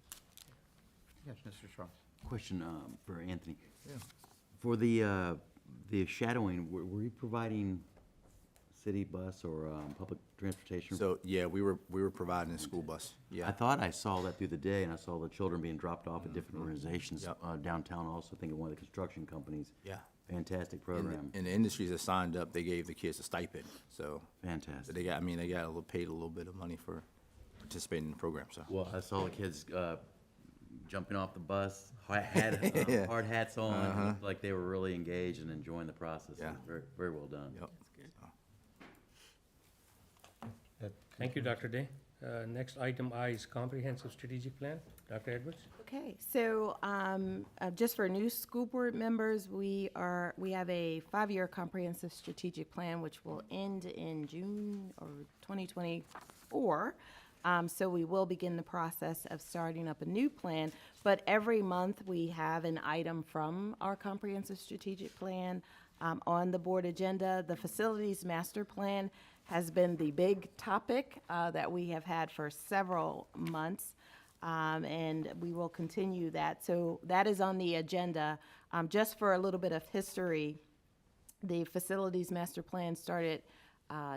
Yes, Mr. Strauss. Question for Anthony. Yeah. For the shadowing, were you providing city bus or public transportation? So, yeah, we were providing a school bus. Yeah. I thought I saw that through the day, and I saw the children being dropped off at different organizations Yep. downtown. Also, I think of one of the construction companies. Yeah. Fantastic program. And the industries that signed up, they gave the kids a stipend. So Fantastic. they got paid a little bit of money for participating in the program. So Well, I saw the kids jumping off the bus, hard hats on, and looked like they were really engaged and enjoying the process. It Yeah. was very, very well done. Yep. Thank you, Dr. Day. Next item I is comprehensive strategic plan. Dr. Edwards? Okay, so just for new school board members, we have a 5-year comprehensive strategic plan, which will end in June or 2024. So we will begin the process of starting up a new plan, but every month we have an item from our comprehensive strategic plan on the board agenda. The facilities master plan has been the big topic that we have had for several months. And we will continue that. So that is on the agenda. Just for a little bit of history, the facilities master plan started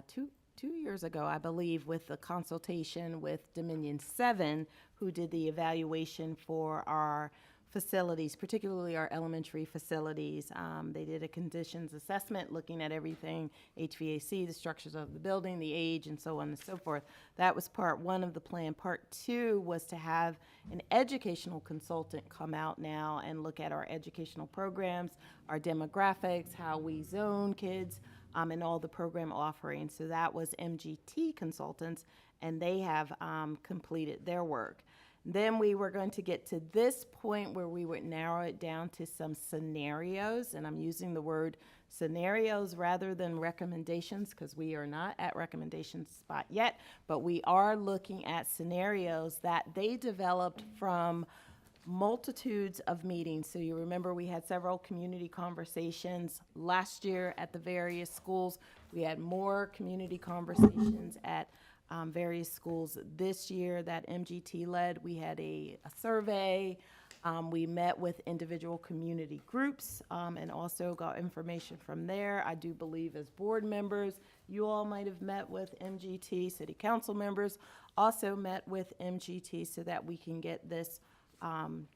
two years ago, I believe, with the consultation with Dominion 7, who did the evaluation for our facilities, particularly our elementary facilities. They did a conditions assessment looking at everything, HVAC, the structures of the building, the age, and so on and so forth. That was part one of the plan. Part two was to have an educational consultant come out now and look at our educational programs, our demographics, how we zone kids, and all the program offerings. So that was MGT Consultants, and they have completed their work. Then we were going to get to this point where we would narrow it down to some scenarios, and I'm using the word scenarios rather than recommendations because we are not at recommendation spot yet, but we are looking at scenarios that they developed from multitudes of meetings. So you remember we had several community conversations last year at the various schools. We had more community conversations at various schools this year that MGT led. We had a survey. We met with individual community groups and also got information from there. I do believe as board members, you all might have met with MGT. City council members also met with MGT so that we can get this,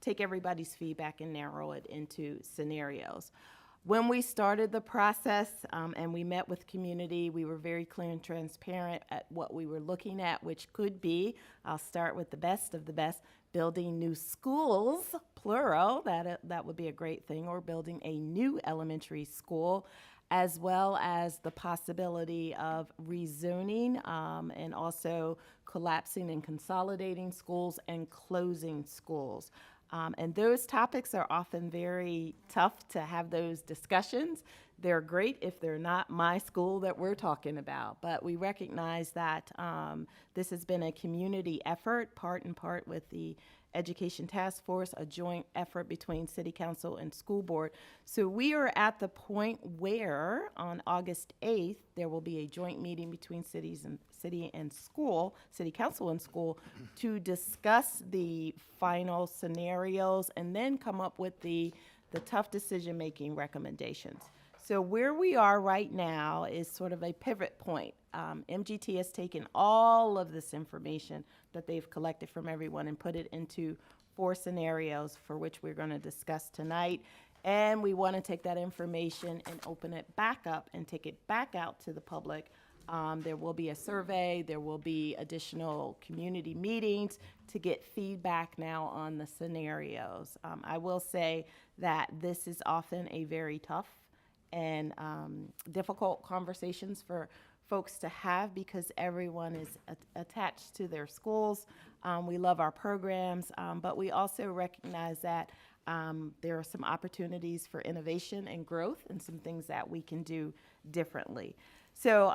take everybody's feedback and narrow it into scenarios. When we started the process and we met with community, we were very clear and transparent at what we were looking at, which could be, I'll start with the best of the best, building new schools, plural, that would be a great thing, or building a new elementary school, as well as the possibility of rezoning and also collapsing and consolidating schools and closing schools. And those topics are often very tough to have those discussions. They're great if they're not my school that we're talking about, but we recognize that this has been a community effort, part and part with the Education Task Force, a joint effort between City Council and School Board. So we are at the point where on August 8th, there will be a joint meeting between City Council and school to discuss the final scenarios and then come up with the tough decision-making recommendations. So where we are right now is sort of a pivot point. MGT has taken all of this information that they've collected from everyone and put it into 4 scenarios for which we're going to discuss tonight. And we want to take that information and open it back up and take it back out to the public. There will be a survey, there will be additional community meetings to get feedback now on the scenarios. I will say that this is often a very tough and difficult conversations for folks to have because everyone is attached to their schools. We love our programs, but we also recognize that there are some opportunities for innovation and growth and some things that we can do differently. So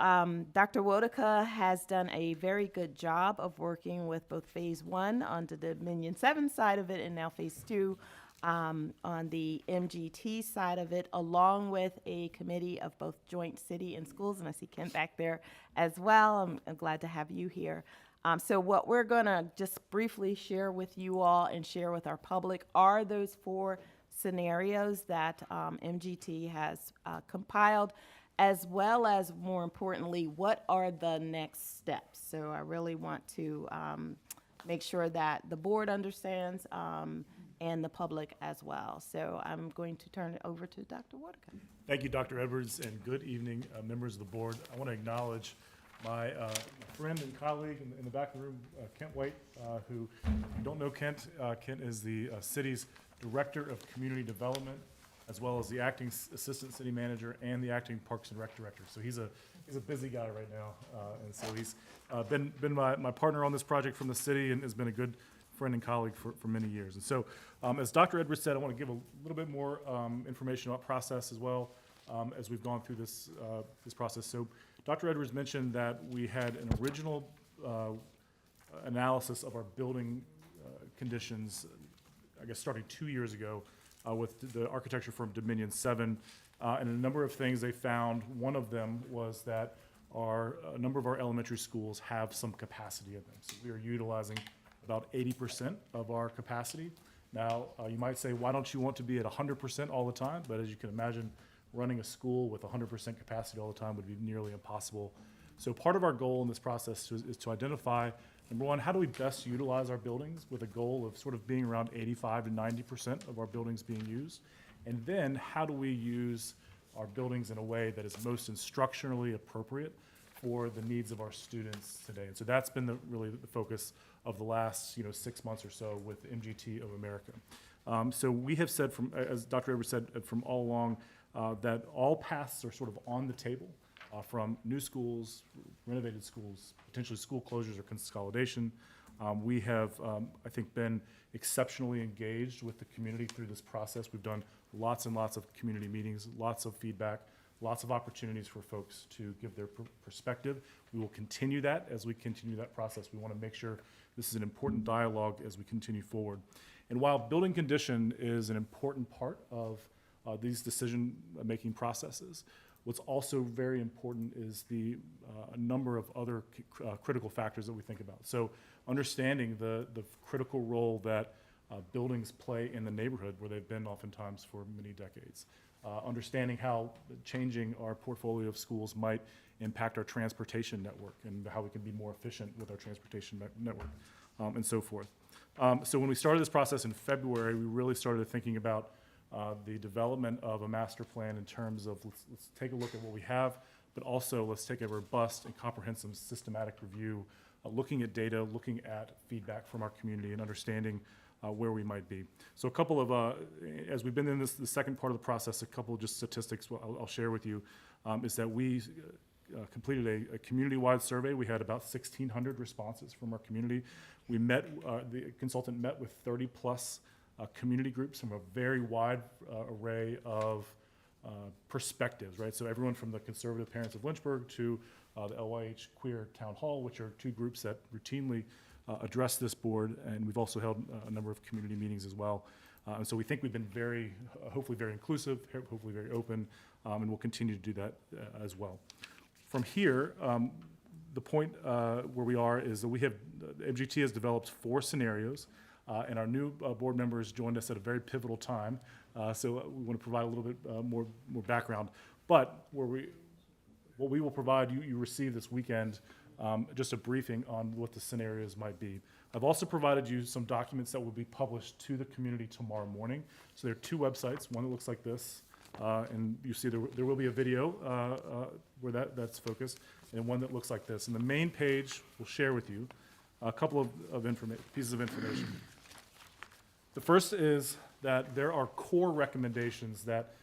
Dr. Wotica has done a very good job of working with both Phase 1 on the Dominion 7 side of it and now Phase 2 on the MGT side of it, along with a committee of both joint city and schools. And I see Ken back there as well. I'm glad to have you here. So what we're going to just briefly share with you all and share with our public are those 4 scenarios that MGT has compiled, as well as, more importantly, what are the next steps. So I really want to make sure that the board understands and the public as well. So I'm going to turn it over to Dr. Wotica. Thank you, Dr. Edwards, and good evening, members of the board. I want to acknowledge my friend and colleague in the back of the room, Kent White, who, if you don't know Kent, Kent is the city's Director of Community Development, as well as the acting assistant city manager and the acting Parks and Rec director. So he's a busy guy right now, and so he's been my partner on this project from the city and has been a good friend and colleague for many years. And so, as Dr. Edwards said, I want to give a little bit more information about process as well as we've gone through this process. So, Dr. Edwards mentioned that we had an original analysis of our building conditions, I guess starting 2 years ago, with the architecture firm Dominion 7, and a number of things they found. One of them was that a number of our elementary schools have some capacity in them. So we are utilizing about 80% of our capacity. Now, you might say, why don't you want to be at 100% all the time? But as you can imagine, running a school with 100% capacity all the time would be nearly impossible. So part of our goal in this process is to identify, number one, how do we best utilize our buildings with a goal of sort of being around 85 to 90% of our buildings being used? And then how do we use our buildings in a way that is most instructionally appropriate for the needs of our students today? And so that's been really the focus of the last 6 months or so with MGT of America. So we have said, as Dr. Edwards said from all along, that all paths are sort of on the table. From new schools, renovated schools, potentially school closures or consolidation. We have, I think, been exceptionally engaged with the community through this process. We've done lots and lots of community meetings, lots of feedback, lots of opportunities for folks to give their perspective. We will continue that as we continue that process. We want to make sure this is an important dialogue as we continue forward. And while building condition is an important part of these decision-making processes, what's also very important is a number of other critical factors that we think about. So understanding the critical role that buildings play in the neighborhood where they've been oftentimes for many decades. Understanding how changing our portfolio of schools might impact our transportation network and how we can be more efficient with our transportation network, and so forth. So when we started this process in February, we really started thinking about the development of a master plan in terms of let's take a look at what we have, but also let's take a robust and comprehensive systematic review, looking at data, looking at feedback from our community and understanding where we might be. So a couple of, as we've been in the second part of the process, a couple of just statistics I'll share with you, is that we completed a community-wide survey. We had about 1,600 responses from our community. We met, the consultant met with 30 plus community groups from a very wide array of perspectives, right? So everyone from the Conservative Parents of Lynchburg to the LYH Queer Town Hall, which are 2 groups that routinely address this board, and we've also held a number of community meetings as well. And so we think we've been hopefully very inclusive, hopefully very open, and we'll continue to do that as well. From here, the point where we are is that MGT has developed 4 scenarios. And our new board members joined us at a very pivotal time, so we want to provide a little bit more background. But what we will provide, you receive this weekend, just a briefing on what the scenarios might be. I've also provided you some documents that will be published to the community tomorrow morning. So there are two websites, one that looks like this, and you see there will be a video where that's focused, and one that looks like this. And the main page will share with you a couple of pieces of information. The first is that there are core recommendations that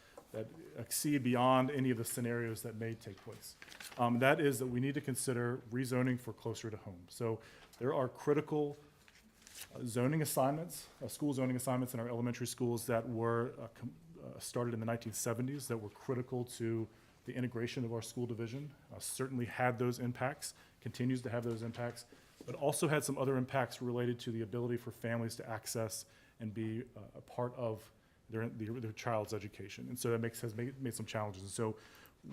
exceed beyond any of the scenarios that may take place. That is that we need to consider rezoning for closer to home. So there are critical zoning assignments, school zoning assignments in our elementary schools that were started in the 1970s that were critical to the integration of our school division. Certainly had those impacts, continues to have those impacts, but also had some other impacts related to the ability for families to access and be a part of their child's education. And so that has made some challenges. And so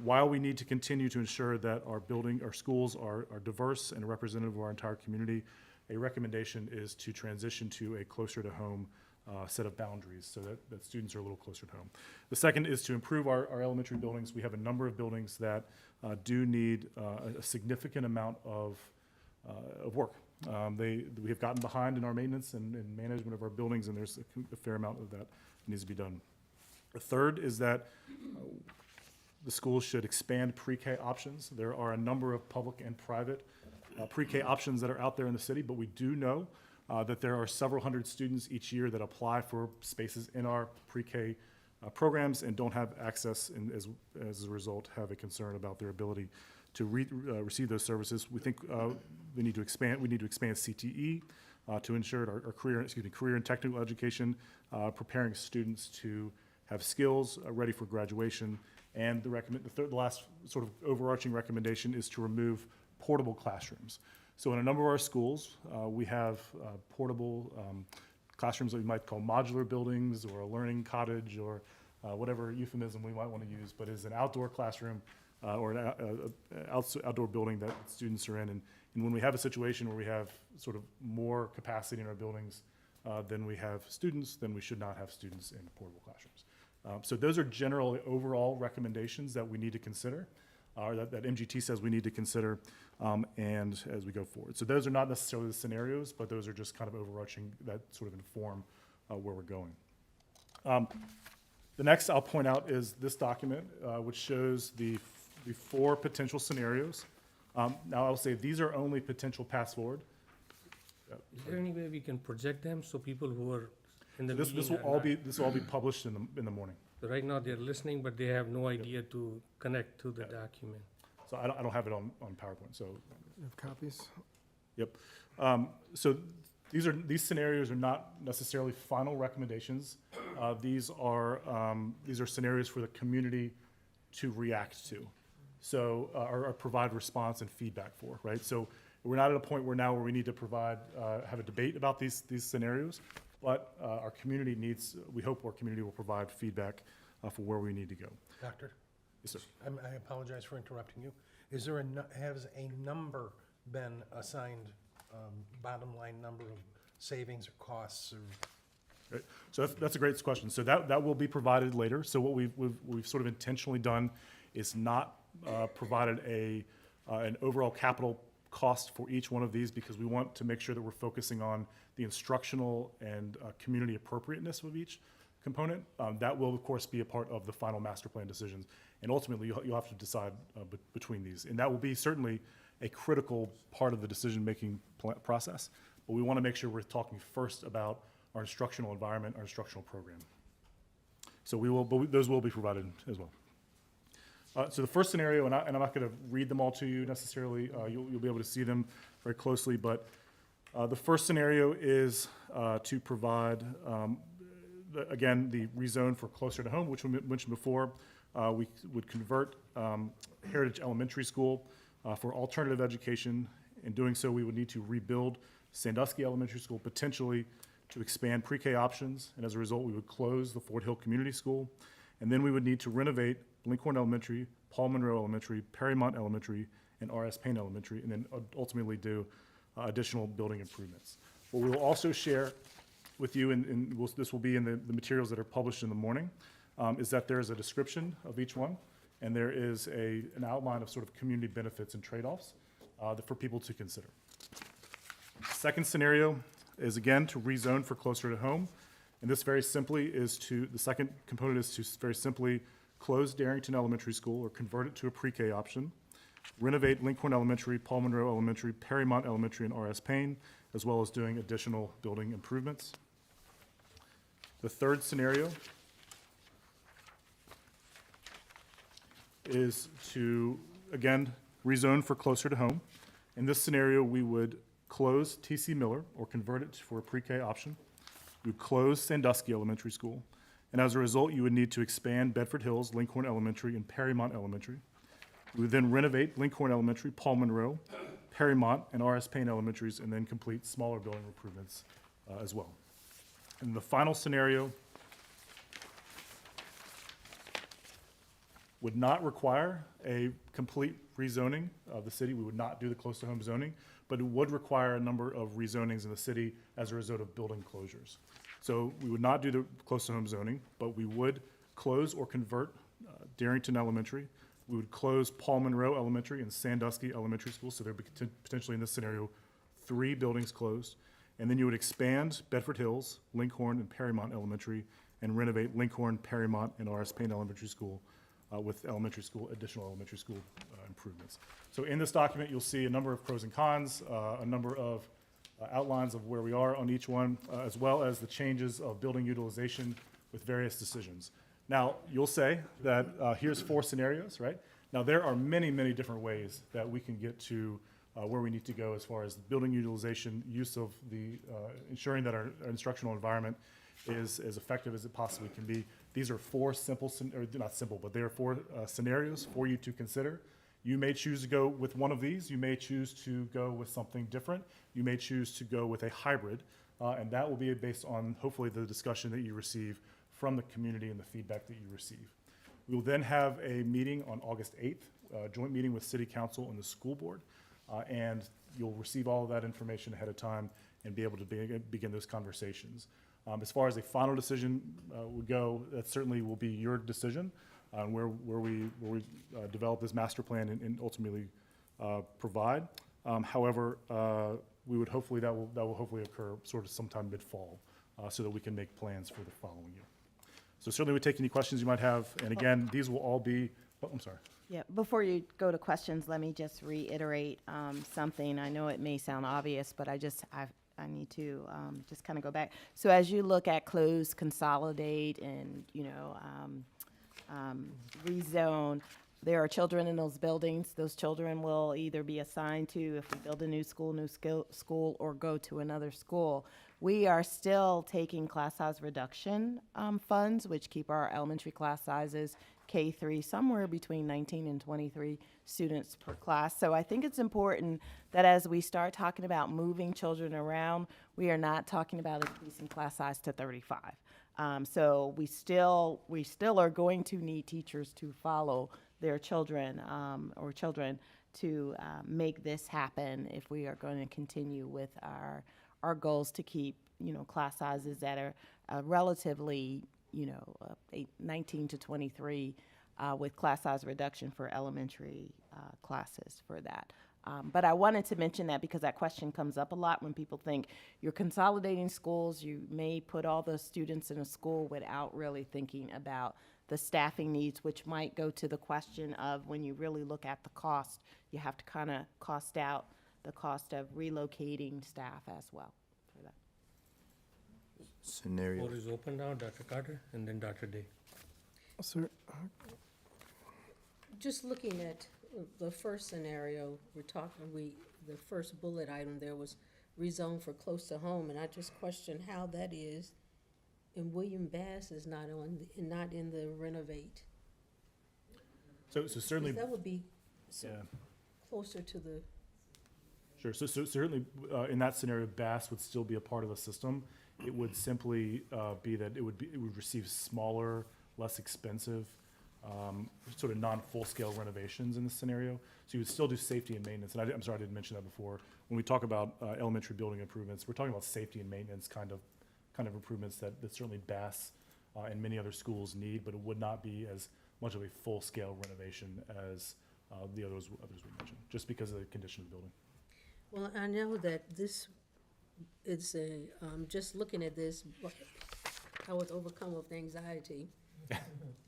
while we need to continue to ensure that our schools are diverse and representative of our entire community, a recommendation is to transition to a closer to home set of boundaries so that students are a little closer to home. The second is to improve our elementary buildings. We have a number of buildings that do need a significant amount of work. We have gotten behind in our maintenance and management of our buildings, and there's a fair amount of that needs to be done. The third is that the schools should expand pre-K options. There are a number of public and private pre-K options that are out there in the city, but we do know that there are several hundred students each year that apply for spaces in our pre-K programs and don't have access, and as a result have a concern about their ability to receive those services. We think we need to expand CTE to ensure our career and technical education, preparing students to have skills ready for graduation. And the last sort of overarching recommendation is to remove portable classrooms. So in a number of our schools, we have portable classrooms that we might call modular buildings or a learning cottage or whatever euphemism we might want to use, but is an outdoor classroom or an outdoor building that students are in. And when we have a situation where we have sort of more capacity in our buildings than we have students, then we should not have students in portable classrooms. So those are general overall recommendations that we need to consider, or that MGT says we need to consider, and as we go forward. So those are not necessarily the scenarios, but those are just kind of overarching that sort of inform where we're going. The next I'll point out is this document, which shows the 4 potential scenarios. Now I'll say these are only potential paths forward. Is there any way we can project them so people who are in the This meeting will all be published in the morning. So right now they're listening, but they have no idea to connect to the document. So I don't have it on PowerPoint. So You have copies? yep. So these scenarios are not necessarily final recommendations. These are scenarios for the community to react to. So or provide response and feedback for, right? So we're not at a point where we need to have a debate about these scenarios, but our community we hope our community will provide feedback for where we need to go. Doctor? Yes, sir. I apologize for interrupting you. Has a number been assigned, bottom line number of savings or costs or? Right. So that's a great question. So that will be provided later. So what we've sort of intentionally done is not provided an overall capital cost for each one of these, because we want to make sure that we're focusing on the instructional and community appropriateness of each component. That will, of course, be a part of the final master plan decisions. And ultimately, you'll have to decide between these. And that will be certainly a critical part of the decision-making process. But we want to make sure we're talking first about our instructional environment, our instructional program. So those will be provided as well. So the first scenario, and I'm not going to read them all to you necessarily. You'll be able to see them very closely. But the first scenario is to provide, again, the rezone for closer to home, which we mentioned before. We would convert Heritage Elementary School for alternative education. In doing so, we would need to rebuild Sandusky Elementary School, potentially to expand pre-K options. And as a result, we would close the Fort Hill Community School. And then we would need to renovate Lincoln Elementary, Paul Monroe Elementary, Perrymont Elementary, and R.S. Payne Elementary, and then ultimately do additional building improvements. What we will also share with you, this will be in the materials that are published in the morning, is that there is a description of each one. and there is an outline of sort of community benefits and trade-offs for people to consider. Second scenario is, again, to rezone for closer to home. And this very simply is the second component is to very simply close Darrington Elementary School or convert it to a pre-K option, renovate Lincoln Elementary, Paul Monroe Elementary, Perrymont Elementary, and R.S. Payne, as well as doing additional building improvements. The third scenario is to, again, rezone for closer to home. In this scenario, we would close T.C. Miller or convert it for a pre-K option. You would close Sandusky Elementary School, and as a result, you would need to expand Bedford Hills, Lincoln Elementary, and Perrymont Elementary. We would then renovate Lincoln Elementary, Paul Monroe, Perrymont, and R.S. Payne Elementaries, and then complete smaller building improvements as well. And the final scenario would not require a complete rezoning of the city. We would not do the close-to-home zoning, but it would require a number of rezonings in the city as a result of building closures. So we would not do the close-to-home zoning, but we would close or convert Darrington Elementary. We would close Paul Monroe Elementary and Sandusky Elementary School, so there would be potentially in this scenario 3 buildings closed. And then you would expand Bedford Hills, Lincoln, and Perrymont Elementary, and renovate Lincoln, Perrymont, and R.S. Payne Elementary School with additional elementary school improvements. So in this document, you'll see a number of pros and cons, a number of outlines of where we are on each one, as well as the changes of building utilization with various decisions. Now, you'll say that here's 4 scenarios, right? Now, there are many, many different ways that we can get to where we need to go as far as building utilization, use of the, ensuring that our instructional environment is as effective as it possibly can be. These are 4 simple, or not simple, but they are 4 scenarios for you to consider. You may choose to go with one of these. You may choose to go with something different. You may choose to go with a hybrid, and that will be based on, hopefully, the discussion that you receive from the community and the feedback that you receive. We will then have a meeting on August 8th, a joint meeting with City Council and the school board, and you'll receive all of that information ahead of time and be able to begin those conversations. As far as a final decision would go, that certainly will be your decision on where we develop this master plan and ultimately provide. However, we would hopefully that will hopefully occur sort of sometime mid-fall, so that we can make plans for the following year. So certainly we take any questions you might have, and again, these will all be. Oh, I'm sorry. Yeah, before you go to questions, let me just reiterate something. I know it may sound obvious, but I need to just kind of go back. So as you look at close, consolidate, and rezone, there are children in those buildings. Those children will either be assigned to, if we build a new school, or go to another school. We are still taking class size reduction funds, which keep our elementary class sizes K-3 somewhere between 19 and 23 students per class. So I think it's important that as we start talking about moving children around, we are not talking about increasing class size to 35. So we still are going to need teachers to follow their children to make this happen if we are going to continue with our goals to keep, class sizes that are relatively, 19 to 23 with class size reduction for elementary classes for that. But I wanted to mention that because that question comes up a lot when people think you're consolidating schools. You may put all the students in a school without really thinking about the staffing needs, which might go to the question of when you really look at the cost, you have to kind of cost out the cost of relocating staff as well for that. Scenario. Floor is open now, Dr. Carter, and then Dr. Day. Sir, Just looking at the first scenario, the first bullet item there was rezone for close to home, and I just question how that is, and William Bass is not in the renovate. So certainly. That would be Yeah. closer to the. Sure. So certainly, in that scenario, Bass would still be a part of the system. It would simply be that it would receive smaller, less expensive, sort of non-full-scale renovations in this scenario. So you would still do safety and maintenance. And I'm sorry I didn't mention that before. When we talk about elementary building improvements, we're talking about safety and maintenance kind of improvements that certainly Bass and many other schools need, but it would not be as much of a full-scale renovation as the others we mentioned, just because of the condition of the building. Well, I know that this, it's a, just looking at this, I was overcome with anxiety.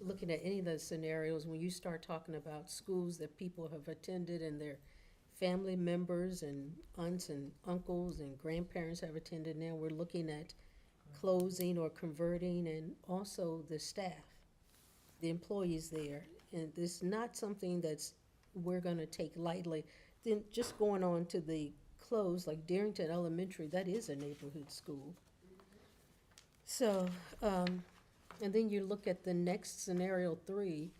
Looking at any of those scenarios, when you start talking about schools that people have attended and their family members and aunts and uncles and grandparents have attended, now we're looking at closing or converting, and also the staff, the employees there. And it's not something that's, we're gonna take lightly. Then just going on to the close, like Darrington Elementary, that is a neighborhood school. So, and then you look at the next scenario 3,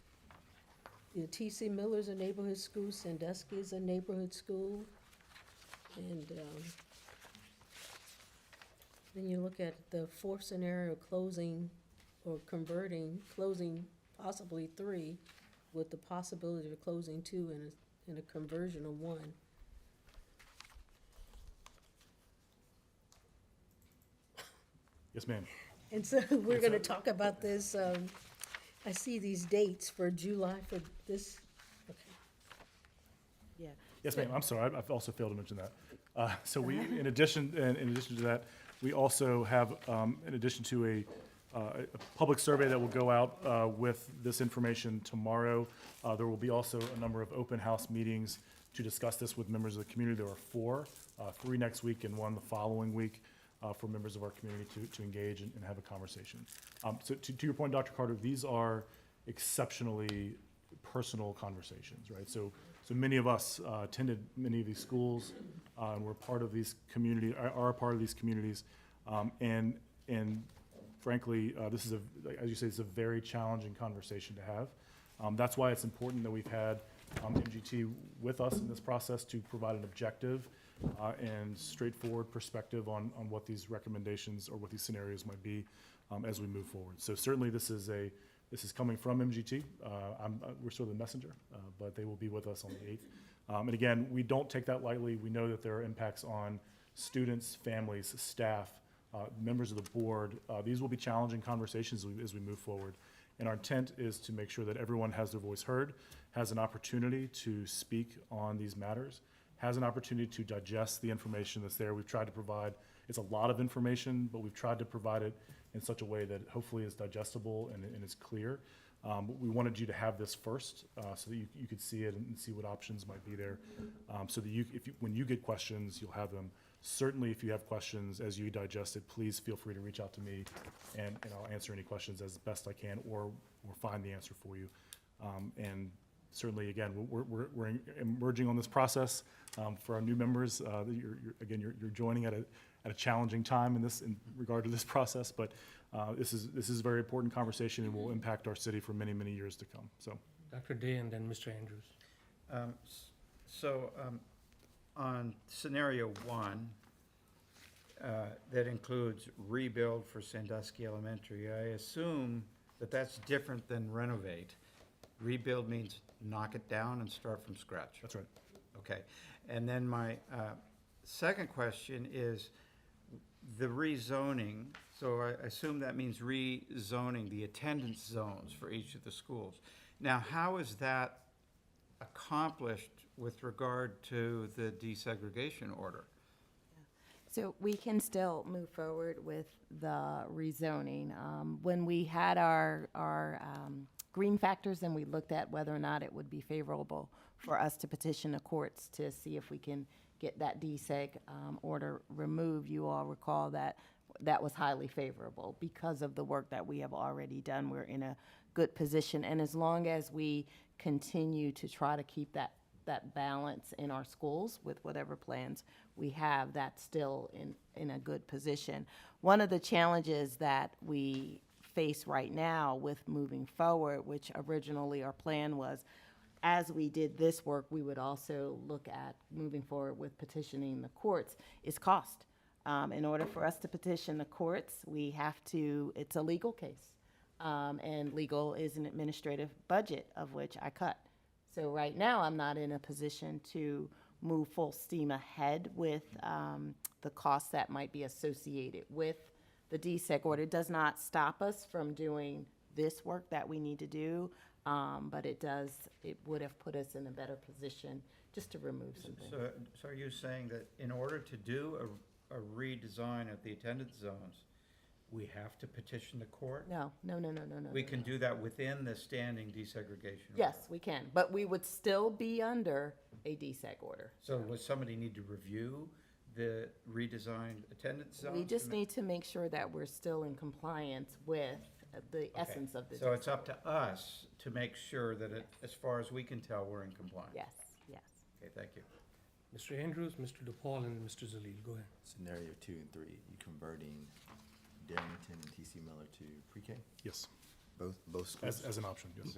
T.C. Miller's a neighborhood school, Sandusky is a neighborhood school. And, then you look at the 4th scenario, closing or converting, closing possibly 3, with the possibility of closing 2 and a conversion of 1. Yes, ma'am. And so we're gonna talk about this, I see these dates for July for this, okay. Yeah. Yes, ma'am, I'm sorry, I've also failed to mention that. So we, in addition to that, we also have, in addition to a public survey that will go out with this information tomorrow, there will be also a number of open house meetings to discuss this with members of the community. There are 4, 3 next week and 1 the following week, for members of our community to engage and have a conversation. So to your point, Dr. Carter, these are exceptionally personal conversations, right? So many of us attended many of these schools, and we're part of these community, are a part of these communities, and frankly, this is as you say, it's a very challenging conversation to have. That's why it's important that we've had MGT with us in this process to provide an objective and straightforward perspective on what these recommendations or what these scenarios might be as we move forward. So certainly this is coming from MGT. We're sort of the messenger, but they will be with us on the 8th. And again, we don't take that lightly. We know that there are impacts on students, families, staff, members of the board. These will be challenging conversations as we move forward. And our intent is to make sure that everyone has their voice heard, has an opportunity to speak on these matters, has an opportunity to digest the information that's there. We've tried to provide, it's a lot of information, but we've tried to provide it in such a way that hopefully is digestible and is clear. We wanted you to have this first so that you could see it and see what options might be there. So that when you get questions, you'll have them. Certainly, if you have questions as you digest it, please feel free to reach out to me and I'll answer any questions as best I can or find the answer for you. And certainly, again, we're emerging on this process for our new members. You're joining at a challenging time in regard to this process, but this is a very important conversation and will impact our city for many, many years to come. So, Dr. Day and then Mr. Andrews. On scenario 1, that includes rebuild for Sandusky Elementary, I assume that that's different than renovate. Rebuild means knock it down and start from scratch. That's right. Okay. And then my second question is the rezoning. So I assume that means rezoning the attendance zones for each of the schools. Now, how is that accomplished with regard to the desegregation order? So we can still move forward with the rezoning. When we had our green factors and we looked at whether or not it would be favorable for us to petition the courts to see if we can get that deseg order removed, you all recall that that was highly favorable because of the work that we have already done. We're in a good position, and as long as we continue to try to keep that balance in our schools with whatever plans we have, that's still in a good position. One of the challenges that we face right now with moving forward, which originally our plan was, as we did this work, we would also look at moving forward with petitioning the courts, is cost. In order for us to petition the courts, we have to, it's a legal case. And legal is an administrative budget of which I cut. So right now, I'm not in a position to move full steam ahead with the costs that might be associated with the DSEC order. It does not stop us from doing this work that we need to do. But it would have put us in a better position just to remove some things. So are you saying that in order to do a redesign of the attendance zones, we have to petition the court? No. We can do that within the standing desegregation order? Yes, we can, but we would still be under a DSEG order. So would somebody need to review the redesigned attendance zones? We just need to make sure that we're still in compliance with the essence of the. So it's up to us to make sure that as far as we can tell, we're in compliance? Yes. Okay, thank you. Mr. Andrews, Mr. DePaul, and Mr. Zalil, go ahead. Scenario 2 and 3, you converting Darrington and TC Miller to pre-K? Yes, Both schools? as an option, yes.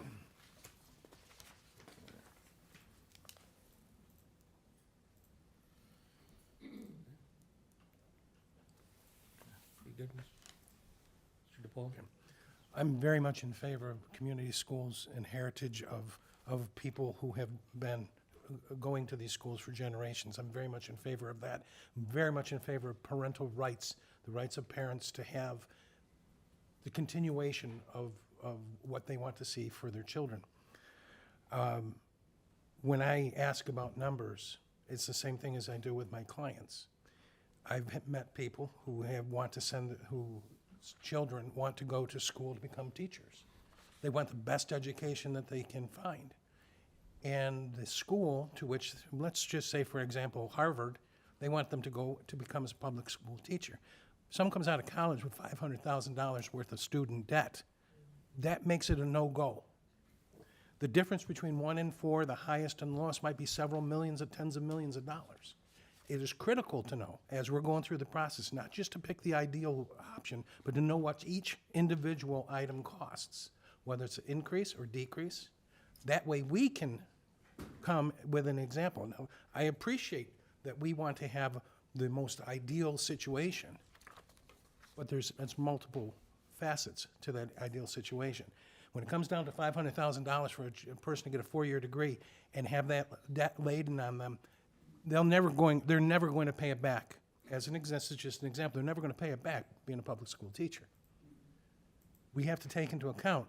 You good, Mr. DePaul? I'm very much in favor of community schools and heritage of people who have been going to these schools for generations. I'm very much in favor of that. I'm very much in favor of parental rights, the rights of parents to have the continuation of what they want to see for their children. When I ask about numbers, it's the same thing as I do with my clients. I've met people whose children want to go to school to become teachers. They want the best education that they can find. And the school to which, let's just say, for example, Harvard, they want them to go to become a public school teacher. Someone comes out of college with $500,000 worth of student debt. That makes it a no-go. The difference between 1 and 4, the highest and lowest, might be several millions or tens of millions of dollars. It is critical to know, as we're going through the process, not just to pick the ideal option, but to know what each individual item costs, whether it's an increase or decrease. That way we can come with an example. Now, I appreciate that we want to have the most ideal situation, but there's multiple facets to that ideal situation. When it comes down to $500,000 for a person to get a 4-year degree and have that debt laden on them, they're never going to pay it back. This is just an example. They're never going to pay it back being a public school teacher. We have to take into account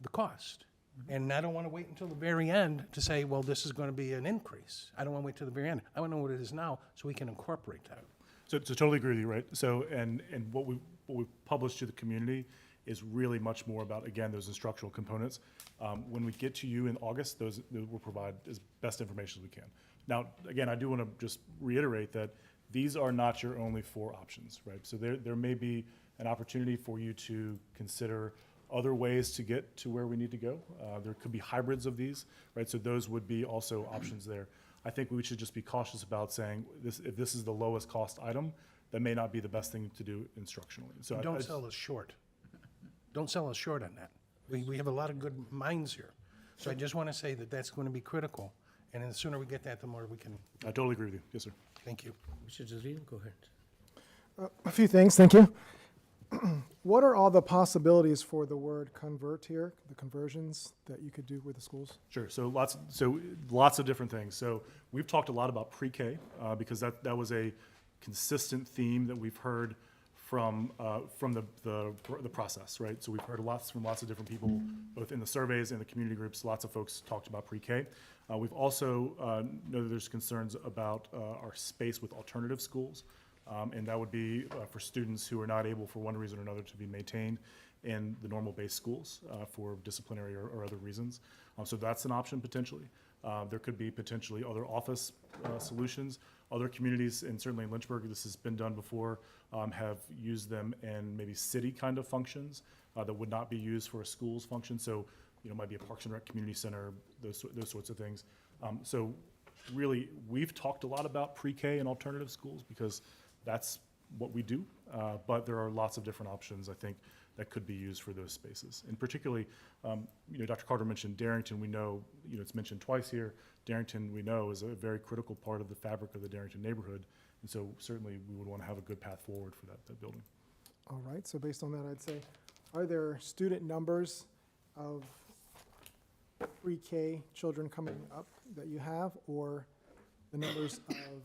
the cost. And I don't want to wait until the very end to say, well, this is going to be an increase. I don't want to wait till the very end. I want to know what it is now so we can incorporate that. So totally agree with you, right? So, and what we published to the community is really much more about, again, those instructional components. When we get to you in August, those will provide as best information as we can. Now, again, I do want to just reiterate that these are not your only 4 options, right? So there may be an opportunity for you to consider other ways to get to where we need to go. There could be hybrids of these, right? So those would be also options there. I think we should just be cautious about saying if this is the lowest cost item, that may not be the best thing to do instructionally. So Don't sell us short. Don't sell us short on that. We have a lot of good minds here. So I just want to say that that's going to be critical. And the sooner we get that, the more we can. I totally agree with you. Yes, sir. Thank you. Mr. Zalil, go ahead. A few things, thank you. What are all the possibilities for the word convert here, the conversions that you could do with the schools? Sure. So lots of different things. So we've talked a lot about pre-K because that was a consistent theme that we've heard from the process, right? So we've heard from lots of different people, both in the surveys and the community groups. Lots of folks talked about pre-K. We've also know that there's concerns about our space with alternative schools. And that would be for students who are not able, for one reason or another, to be maintained in the normal-based schools for disciplinary or other reasons. So that's an option potentially. There could be potentially other office solutions. Other communities, and certainly in Lynchburg, this has been done before, have used them in maybe city kind of functions that would not be used for a school's function. So, it might be a Parks and Rec community center, those sorts of things. So really, we've talked a lot about pre-K and alternative schools because that's what we do, but there are lots of different options, I think, that could be used for those spaces. And particularly, Dr. Carter mentioned Darrington. We know, it's mentioned twice here. Darrington, we know, is a very critical part of the fabric of the Darrington neighborhood. And so certainly we would want to have a good path forward for that building. All right, so based on that, I'd say, are there student numbers of pre-K children coming up that you have, or the numbers of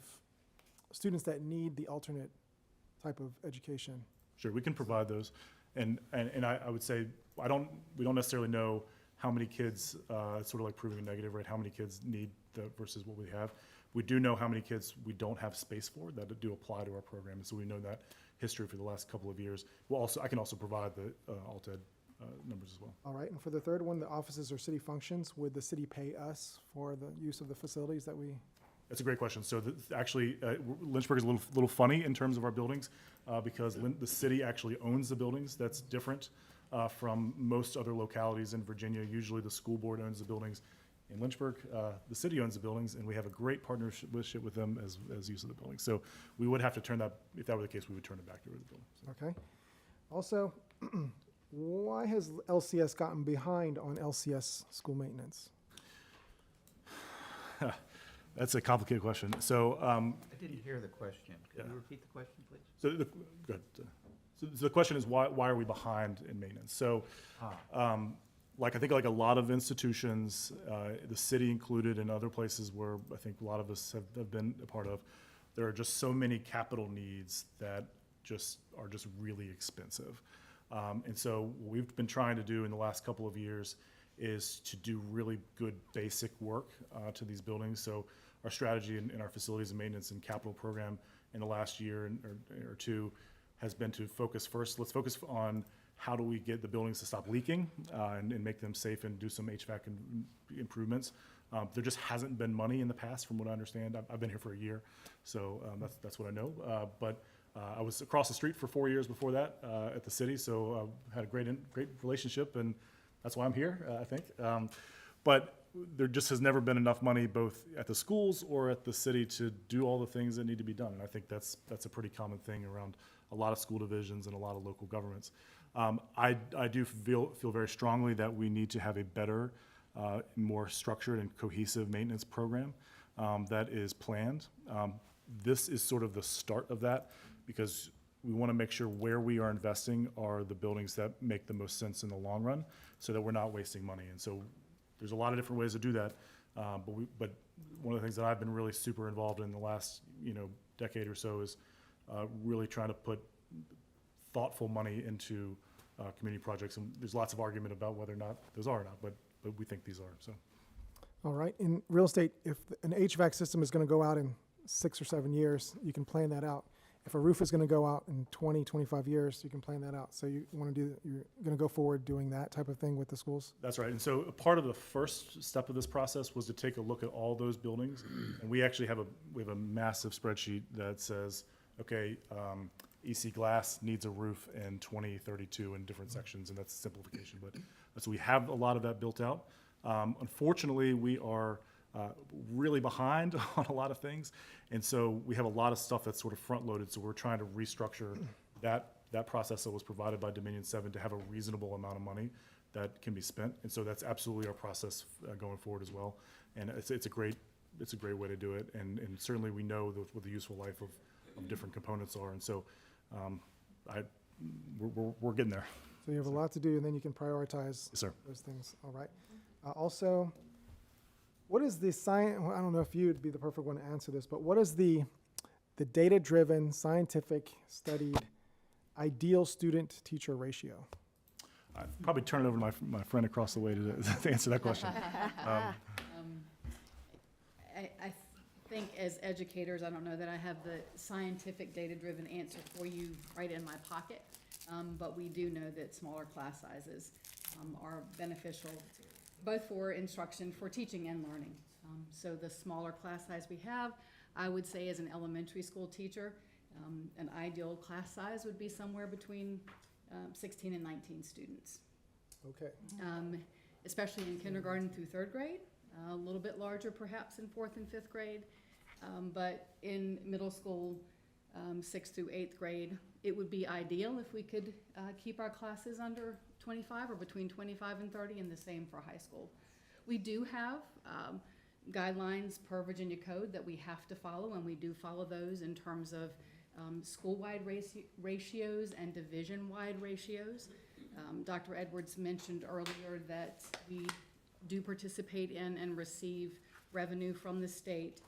students that need the alternate type of education? Sure, we can provide those. And I would say, we don't necessarily know how many kids, it's sort of like proving a negative, right? How many kids need versus what we have. We do know how many kids we don't have space for that do apply to our program, and so we know that history for the last couple of years. I can also provide the alt-ed numbers as well. All right, and for the third one, the offices or city functions, would the city pay us for the use of the facilities that we? That's a great question. So actually, Lynchburg is a little funny in terms of our buildings because the city actually owns the buildings. That's different from most other localities in Virginia. Usually the school board owns the buildings. In Lynchburg, the city owns the buildings, and we have a great partnership with them as use of the building. So we would have to turn that, if that were the case, we would turn it back to the building. So. Okay. Also, why has LCS gotten behind on LCS school maintenance? That's a complicated question. So I didn't hear the question. Could you repeat the question, please? So go ahead. So the question is why are we behind in maintenance? So, I think like a lot of institutions, the city included, and other places where I think a lot of us have been a part of, there are just so many capital needs that are just really expensive. And so what we've been trying to do in the last couple of years is to do really good basic work to these buildings. So our strategy in our facilities and maintenance and capital program in the last year or two has been to focus first. Let's focus on how do we get the buildings to stop leaking and make them safe and do some HVAC improvements. There just hasn't been money in the past, from what I understand. I've been here for a year, so that's what I know. But I was across the street for 4 years before that at the city, so had a great relationship, and that's why I'm here, I think. But there just has never been enough money, both at the schools or at the city, to do all the things that need to be done. And I think that's a pretty common thing around a lot of school divisions and a lot of local governments. I do feel very strongly that we need to have a better, more structured and cohesive maintenance program that is planned. This is sort of the start of that, because we want to make sure where we are investing are the buildings that make the most sense in the long run, so that we're not wasting money. And so there's a lot of different ways to do that. But one of the things that I've been really super involved in the last decade or so is really trying to put thoughtful money into community projects. And there's lots of argument about whether or not those are or not, but we think these are. So. All right. In real estate, if an HVAC system is going to go out in 6 or 7 years, you can plan that out. If a roof is going to go out in 20, 25 years, you can plan that out. So you're going to go forward doing that type of thing with the schools? That's right. And so a part of the first step of this process was to take a look at all those buildings. And we actually have a massive spreadsheet that says, okay, EC Glass needs a roof in 2032 in different sections, and that's a simplification. But so we have a lot of that built out. Unfortunately, we are really behind on a lot of things, and so we have a lot of stuff that's sort of front-loaded. So we're trying to restructure that process that was provided by Dominion 7 to have a reasonable amount of money that can be spent. And so that's absolutely our process going forward as well. And it's a great way to do it. And certainly we know what the useful life of different components are. And so we're getting there. So you have a lot to do, and then you can prioritize those things. All right. Also, what is the science? Well, I don't know if you'd be the perfect one to answer this, but what is the data-driven, scientific, studied, ideal student-teacher ratio? I'd probably turn it over to my friend across the way to answer that question. I think as educators, I don't know that I have the scientific data-driven answer for you right in my pocket, but we do know that smaller class sizes are beneficial both for instruction, for teaching and learning. So the smaller class size we have, I would say as an elementary school teacher, an ideal class size would be somewhere between 16 and 19 students. Okay. Especially in kindergarten through third grade, a little bit larger perhaps in fourth and fifth grade. But in middle school, 6th through 8th grade, it would be ideal if we could keep our classes under 25 or between 25 and 30, and the same for high school. We do have guidelines per Virginia code that we have to follow, and we do follow those in terms of school-wide ratios and division-wide ratios. Dr. Edwards mentioned earlier that we do participate in and receive revenue from the state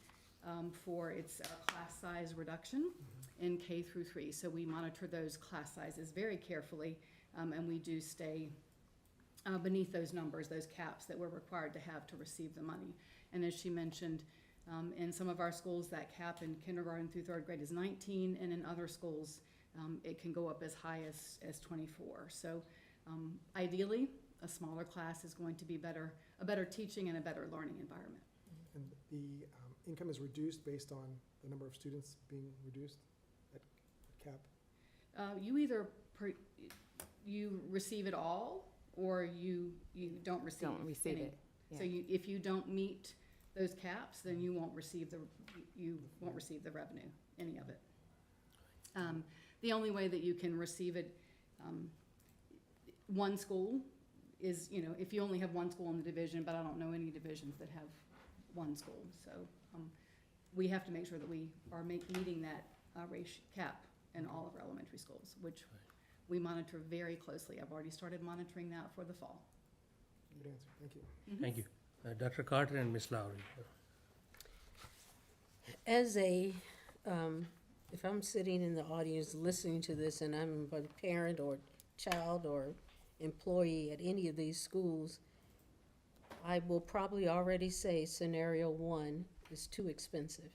for its class size reduction in K through 3. So we monitor those class sizes very carefully, and we do stay beneath those numbers, those caps that we're required to have to receive the money. And as she mentioned, in some of our schools, that cap in kindergarten through third grade is 19, and in other schools, it can go up as high as 24. So ideally, a smaller class is going to be a better teaching and a better learning environment. And the income is reduced based on the number of students being reduced at cap? You either you receive it all, or you don't receive any. it. So if you don't meet those caps, then you won't receive the revenue, any of it. The only way that you can receive it, one school is, if you only have one school in the division, but I don't know any divisions that have one school. So we have to make sure that we are meeting that ratio cap in all of our elementary schools, which we monitor very closely. I've already started monitoring that for the fall. Good answer, thank you. Thank you. Dr. Carter and Ms. Lowry. As if I'm sitting in the audience listening to this and I'm a parent or child or employee at any of these schools, I will probably already say scenario one is too expensive.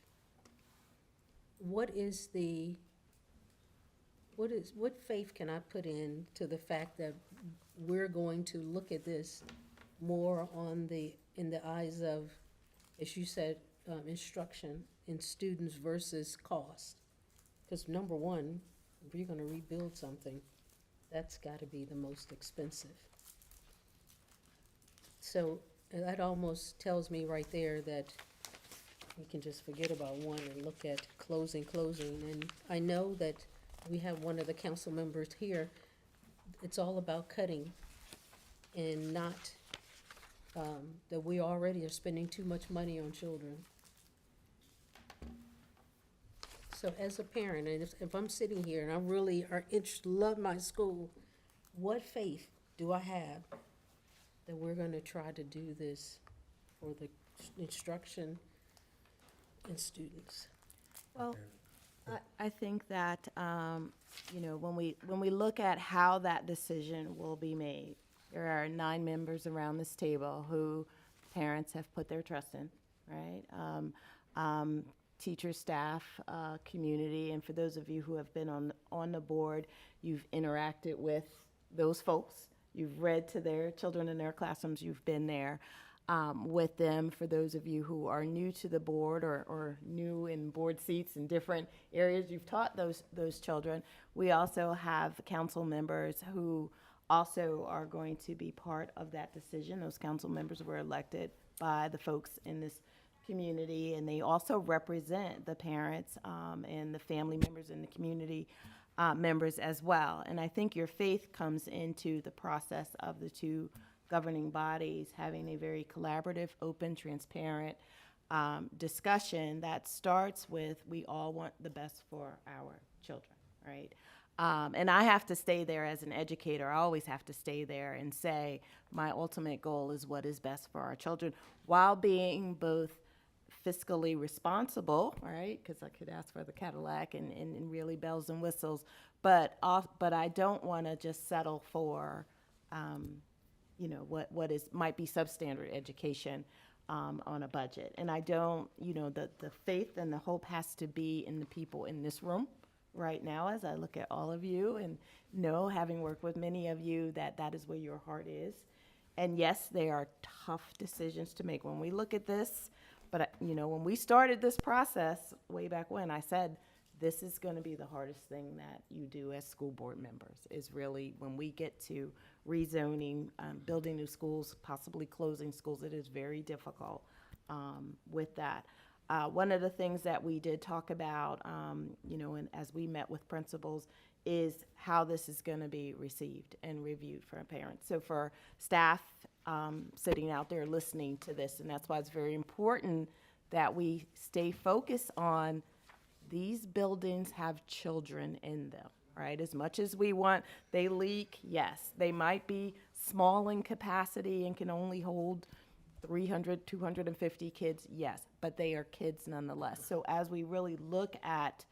What faith can I put in to the fact that we're going to look at this more in the eyes of, as you said, instruction in students versus cost? Because number one, if you're gonna rebuild something, that's gotta be the most expensive. So that almost tells me right there that we can just forget about one and look at closing. And I know that we have one of the council members here. It's all about cutting and not, that we already are spending too much money on children. So as a parent, and if I'm sitting here and I really love my school, what faith do I have that we're gonna try to do this for the instruction and students? Well, I think that, when we look at how that decision will be made, there are 9 members around this table who parents have put their trust in, right? Teachers, staff, community, and for those of you who have been on the board, you've interacted with those folks. You've read to their children in their classrooms. You've been there with them. For those of you who are new to the board or new in board seats in different areas, you've taught those children. We also have council members who also are going to be part of that decision. Those council members were elected by the folks in this community, and they also represent the parents and the family members in the community members as well. And I think your faith comes into the process of the two governing bodies having a very collaborative, open, transparent discussion that starts with, we all want the best for our children, right? And I have to stay there as an educator. I always have to stay there and say, my ultimate goal is what is best for our children, while being both fiscally responsible, right? Because I could ask for the Cadillac and really bells and whistles, but I don't want to just settle for, what might be substandard education on a budget. And I don't, the faith and the hope has to be in the people in this room right now, as I look at all of you and know, having worked with many of you, that is where your heart is. And yes, they are tough decisions to make. When we look at this, but, when we started this process way back when, I said, this is going to be the hardest thing that you do as school board members, is really when we get to rezoning, building new schools, possibly closing schools. It is very difficult with that. One of the things that we did talk about, and as we met with principals, is how this is going to be received and reviewed for parents. So for staff sitting out there listening to this, and that's why it's very important that we stay focused on these buildings have children in them, right? As much as we want, they leak, yes. They might be small in capacity and can only hold 300, 250 kids, yes, but they are kids nonetheless. So as we really look at,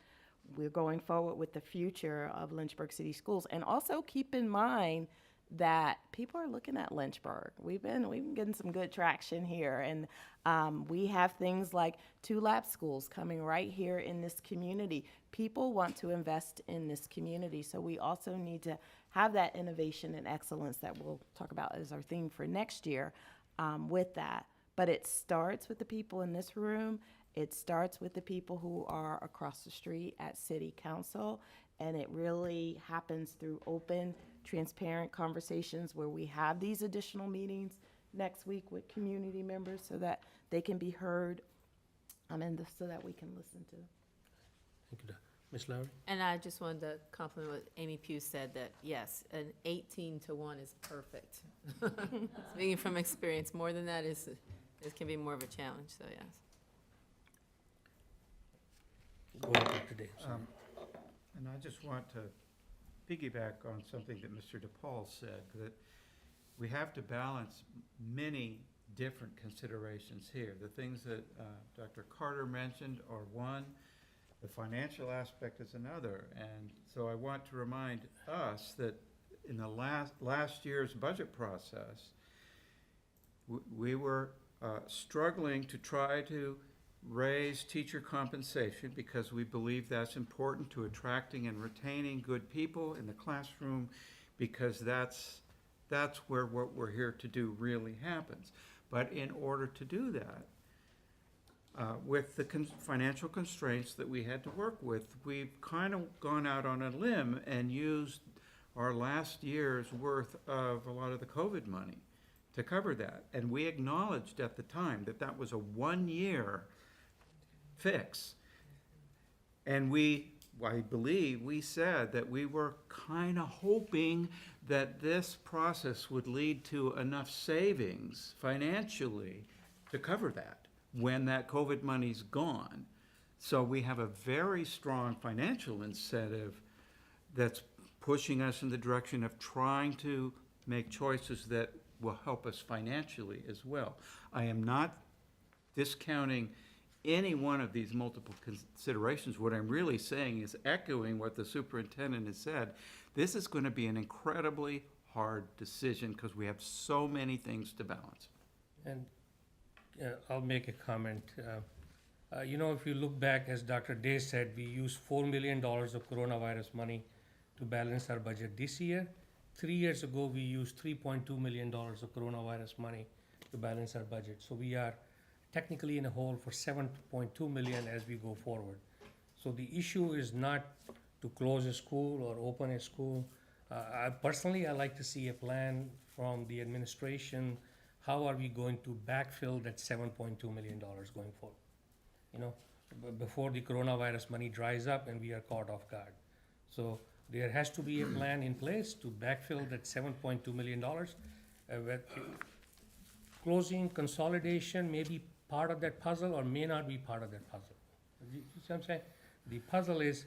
we're going forward with the future of Lynchburg City Schools, and also keep in mind that people are looking at Lynchburg. We've been getting some good traction here, and we have things like 2 lab schools coming right here in this community. People want to invest in this community, so we also need to have that innovation and excellence that we'll talk about as our theme for next year with that. But it starts with the people in this room. It starts with the people who are across the street at City Council, and it really happens through open, transparent conversations where we have these additional meetings next week with community members so that they can be heard and so that we can listen to. Thank you, Ms. Lowry. And I just wanted to compliment what Amy Pugh said, that yes, an 18-to-1 is perfect. Speaking from experience, more than that is, it can be more of a challenge, so yes. Go ahead, Dr. Davis. And I just want to piggyback on something that Mr. DePaul said, that we have to balance many different considerations here. The things that Dr. Carter mentioned are one, the financial aspect is another. And so I want to remind us that in the last year's budget process, we were struggling to try to raise teacher compensation because we believe that's important to attracting and retaining good people in the classroom, because that's where what we're here to do really happens. But in order to do that, with the financial constraints that we had to work with, we've kind of gone out on a limb and used our last year's worth of a lot of the COVID money to cover that. And we acknowledged at the time that that was a 1-year fix. And I believe we said that we were kind of hoping that this process would lead to enough savings financially to cover that when that COVID money's gone. So we have a very strong financial incentive that's pushing us in the direction of trying to make choices that will help us financially as well. I am not discounting any one of these multiple considerations. What I'm really saying is echoing what the superintendent has said. This is going to be an incredibly hard decision because we have so many things to balance. And I'll make a comment. You know, if you look back, as Dr. Day said, we used $4 million of coronavirus money to balance our budget this year. 3 years ago, we used $3.2 million of coronavirus money to balance our budget. So we are technically in a hole for $7.2 million as we go forward. So the issue is not to close a school or open a school. Personally, I like to see a plan from the administration. How are we going to backfill that $7.2 million going forward? You know, before the coronavirus money dries up and we are caught off guard. So there has to be a plan in place to backfill that $7.2 million. With closing, consolidation may be part of that puzzle or may not be part of that puzzle. You see what I'm saying? The puzzle is,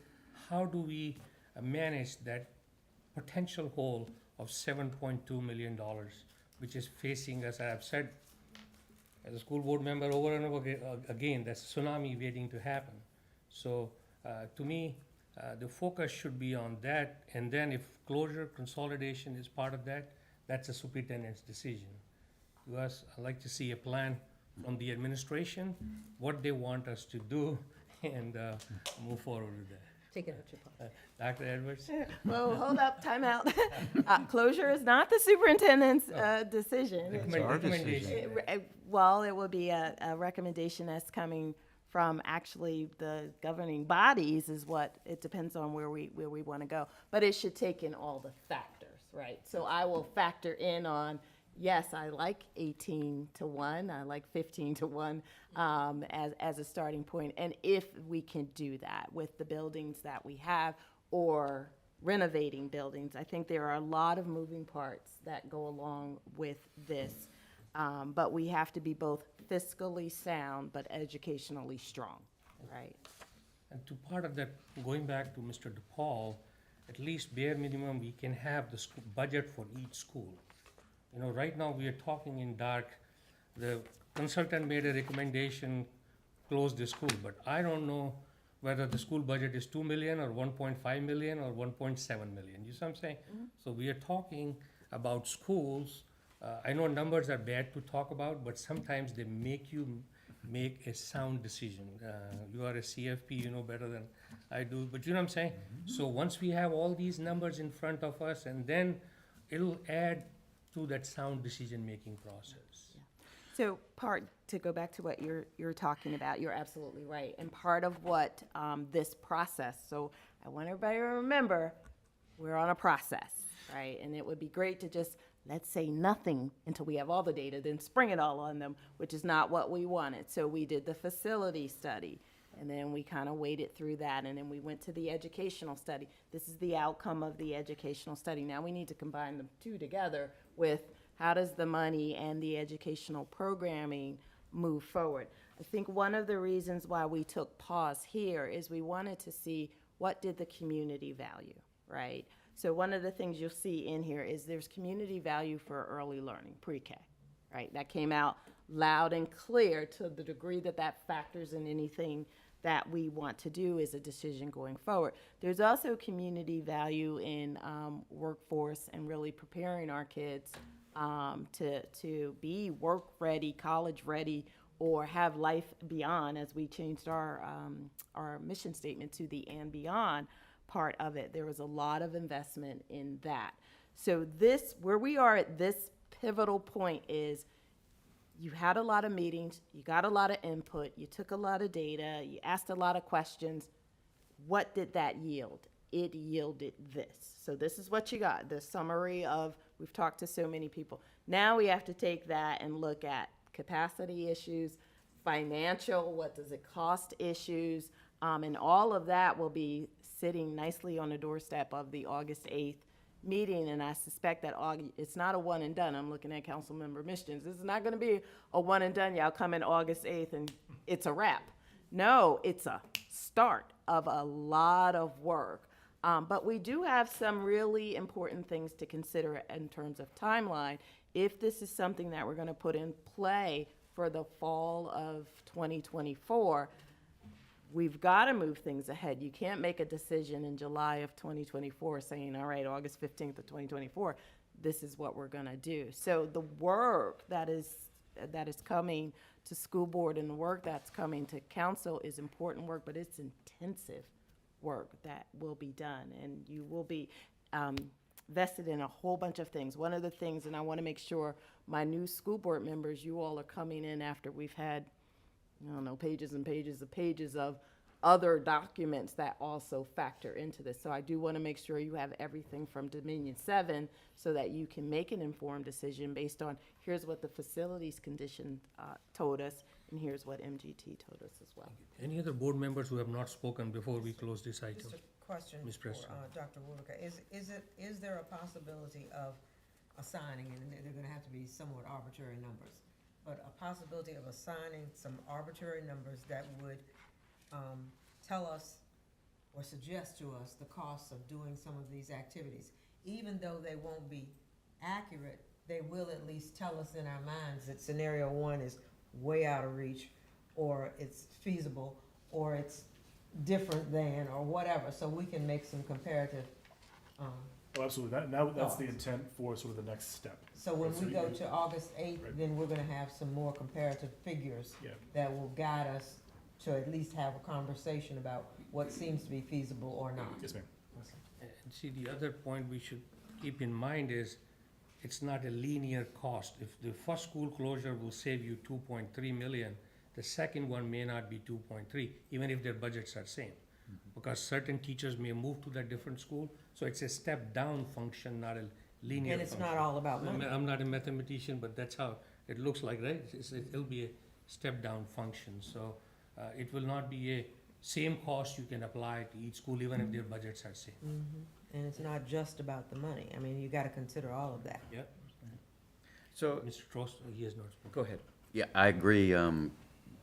how do we manage that potential hole of $7.2 million, which is facing us? I've said as a school board member over and over again, that's a tsunami waiting to happen. So to me, the focus should be on that, and then if closure, consolidation is part of that, that's a superintendent's decision. To us, I'd like to see a plan from the administration, what they want us to do, and move forward with that. Take it out your pocket. Dr. Edwards? Well, hold up, time out. Closure is not the superintendent's decision. Recommendation. Well, it will be a recommendation that's coming from actually the governing bodies is what, it depends on where we want to go. But it should take in all the factors, right? So I will factor in on, yes, I like 18-to-1, I like 15-to-1 as a starting point. And if we can do that with the buildings that we have or renovating buildings, I think there are a lot of moving parts that go along with this. But we have to be both fiscally sound but educationally strong, right? And to part of that, going back to Mr. DePaul, at least bare minimum, we can have the budget for each school. You know, right now we are talking in dark. The consultant made a recommendation, close the school, but I don't know whether the school budget is 2 million or 1.5 million or 1.7 million. You see what I'm saying? Mm-hmm. So we are talking about schools, I know numbers are bad to talk about, but sometimes they make you make a sound decision. You are a CFP, you know better than I do, but you know what I'm saying? So once we have all these numbers in front of us, and then it'll add to that sound decision-making process. So to go back to what you're talking about, you're absolutely right. And part of what this process, so I want everybody to remember, we're on a process, right? And it would be great to just, let's say nothing until we have all the data, then spring it all on them, which is not what we wanted. So we did the facility study, and then we kind of waded through that, and then we went to the educational study. This is the outcome of the educational study. Now we need to combine the two together with how does the money and the educational programming move forward. I think one of the reasons why we took pause here is we wanted to see what did the community value, right? So one of the things you'll see in here is there's community value for early learning, pre-K, right? That came out loud and clear to the degree that that factors in anything that we want to do as a decision going forward. There's also community value in workforce and really preparing our kids to be work-ready, college-ready, or have life beyond, as we changed our mission statement to the and beyond part of it. There was a lot of investment in that. So this, where we are at this pivotal point is you had a lot of meetings, you got a lot of input, you took a lot of data, you asked a lot of questions. What did that yield? It yielded this. So this is what you got, the summary of, we've talked to so many people. Now we have to take that and look at capacity issues, financial, what does it cost issues, and all of that will be sitting nicely on the doorstep of the August 8th meeting, and I suspect that it's not a one and done. I'm looking at Councilmember Mischins. This is not gonna be a one and done, y'all come in August 8th and it's a wrap. No, it's a start of a lot of work. But we do have some really important things to consider in terms of timeline. If this is something that we're gonna put in play for the fall of 2024, we've got to move things ahead. You can't make a decision in July of 2024 saying, all right, August 15th of 2024, this is what we're going to do. So the work that is coming to school board and the work that's coming to council is important work, but it's intensive work that will be done. And you will be vested in a whole bunch of things. One of the things, and I want to make sure my new school board members, you all are coming in after we've had, I don't know, pages and pages of other documents that also factor into this. So I do want to make sure you have everything from Dominion 7 so that you can make an informed decision based on here's what the facilities condition told us, and here's what MGT told us as well. Any other board members who have not spoken before we close this item? Just a question Ms. for Preston. Dr. Woolrica. Is there a possibility of assigning, and they're gonna have to be somewhat arbitrary numbers, but a possibility of assigning some arbitrary numbers that would tell us or suggest to us the costs of doing some of these activities? Even though they won't be accurate, they will at least tell us in our minds that scenario one is way out of reach, or it's feasible, or it's different than, or whatever, so we can make some comparative. Oh, absolutely. That's the intent for sort of the next step. So when So we you go can- to August 8th, Right. then we're gonna have some more comparative figures Yeah. that will guide us to at least have a conversation about what seems to be feasible or not. Yes, ma'am. And see, the other point we should keep in mind is, it's not a linear cost. If the first school closure will save you 2.3 million, the second one may not be 2.3, even if their budgets are same. Because certain teachers may move to that different school, so it's a step-down function, not a linear function. And it's not all about money. I'm not a mathematician, but that's how it looks like, right? It'll be a step-down function, so it will not be a same cost you can apply to each school, even if their budgets are same. And it's not just about the money. I mean, you gotta consider all of that. Yep. So, Mr. Trost, he has not spoken. go ahead. Yeah, I agree,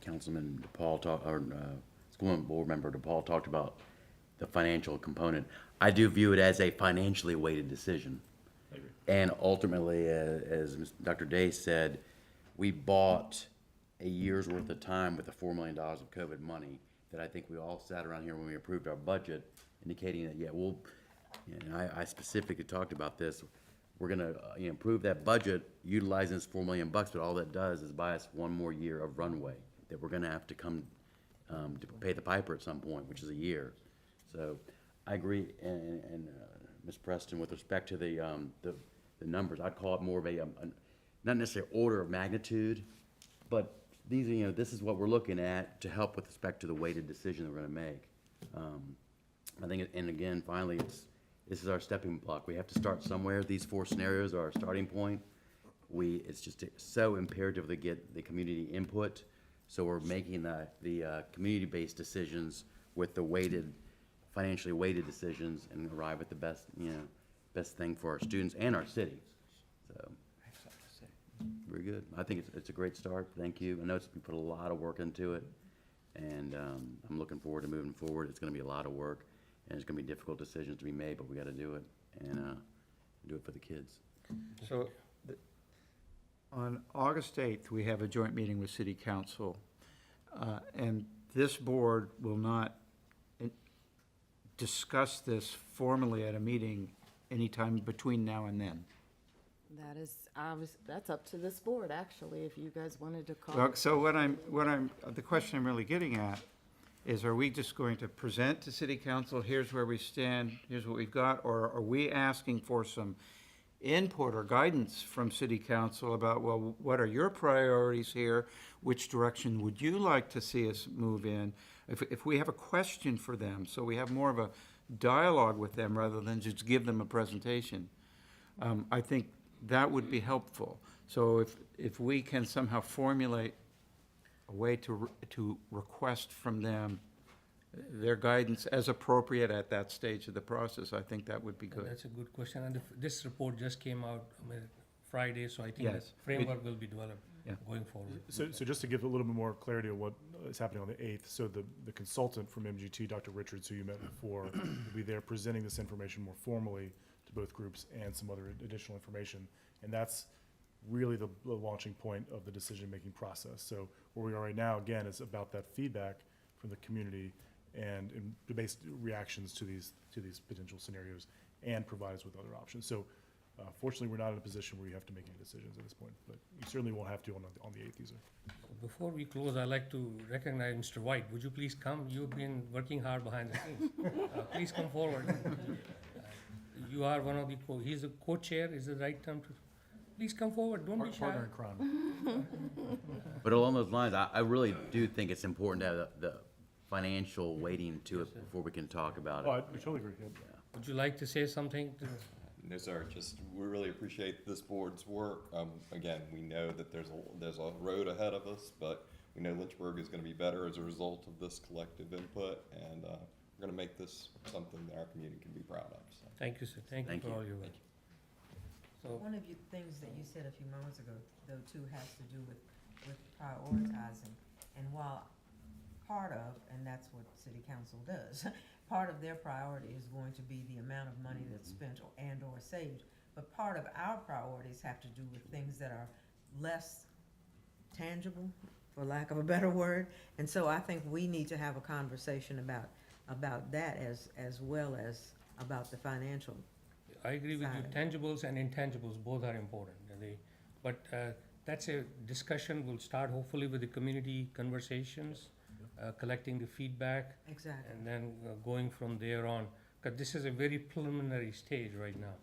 Councilman DePaul School Board Member DePaul talked about the financial component. I do view it as a financially weighted decision. I agree. And ultimately, as Dr. Day said, we bought a year's worth of time with the $4 million of COVID money that I think we all sat around here when we approved our budget, indicating that, yeah, and I specifically talked about this, we're gonna, improve that budget utilizing this $4 million, but all that does is buy us one more year of runway that we're gonna have to come, to pay the piper at some point, which is a year. So I agree, and Ms. Preston, with respect to the numbers, I'd call it more of a not necessarily order of magnitude, but these are, this is what we're looking at to help with respect to the weighted decision that we're gonna make. I think, and again, finally, this is our stepping block. We have to start somewhere. These 4 scenarios are our starting point. It's just so imperative to get the community input. So we're making the community-based decisions with the financially weighted decisions and arrive at the best, best thing for our students and our city. So, very good. I think it's a great start. Thank you. I know we put a lot of work into it, and I'm looking forward to moving forward. It's gonna be a lot of work, and it's gonna be difficult decisions to be made, but we gotta do it, and do it for the kids. So, on August 8th, we have a joint meeting with City Council, and this board will not discuss this formally at a meeting anytime between now and then. That is, that's up to this board, actually, if you guys wanted to call. Well, so the question I'm really getting at is, are we just going to present to City Council, here's where we stand, here's what we've got, or are we asking for some input or guidance from City Council about, well, what are your priorities here? Which direction would you like to see us move in? If we have a question for them, so we have more of a dialogue with them rather than just give them a presentation, I think that would be helpful. So if we can somehow formulate a way to request from them their guidance as appropriate at that stage of the process, I think that would be good. That's a good question, and this report just came out Friday, so I think the Yes. framework will be developed Yeah. going forward. So just to give a little bit more clarity on what is happening on the 8th, so the consultant from MGT, Dr. Richards, who you met before, will be there presenting this information more formally to both groups and some other additional information. And that's really the launching point of the decision-making process. So where we are right now, again, is about that feedback from the community and the base reactions to these potential scenarios, and provide us with other options. So fortunately, we're not in a position where you have to make any decisions at this point, but you certainly won't have to on the 8th either. Before we close, I'd like to recognize Mr. White. Would you please come? You've been working hard behind the scenes. Please come forward. You are one of the he's a co-chair, is the right term to? Please come forward, don't be shy. Partner in crime. But along those lines, I really do think it's important to have the financial weighting to it before we can talk about it. Oh, I totally agree. Yeah. Would you like to say something? No, sir, just, we really appreciate this board's work. Again, we know that there's a road ahead of us, but we know Lynchburg is gonna be better as a result of this collective input, and we're gonna make this something that our community can be proud of, so. Thank you, sir. Thank you for all your work. So, One of the things that you said a few moments ago, though, too, has to do with prioritizing. And while part of, and that's what city council does, part of their priority is going to be the amount of money that's spent or saved. But part of our priorities have to do with things that are less tangible, for lack of a better word. And so I think we need to have a conversation about that as well as about the financial. I agree with you, tangibles and intangibles, both are important. But that's a discussion, we'll start hopefully with the community conversations, collecting the feedback. Exactly. And then going from there on, because this is a very preliminary stage right now.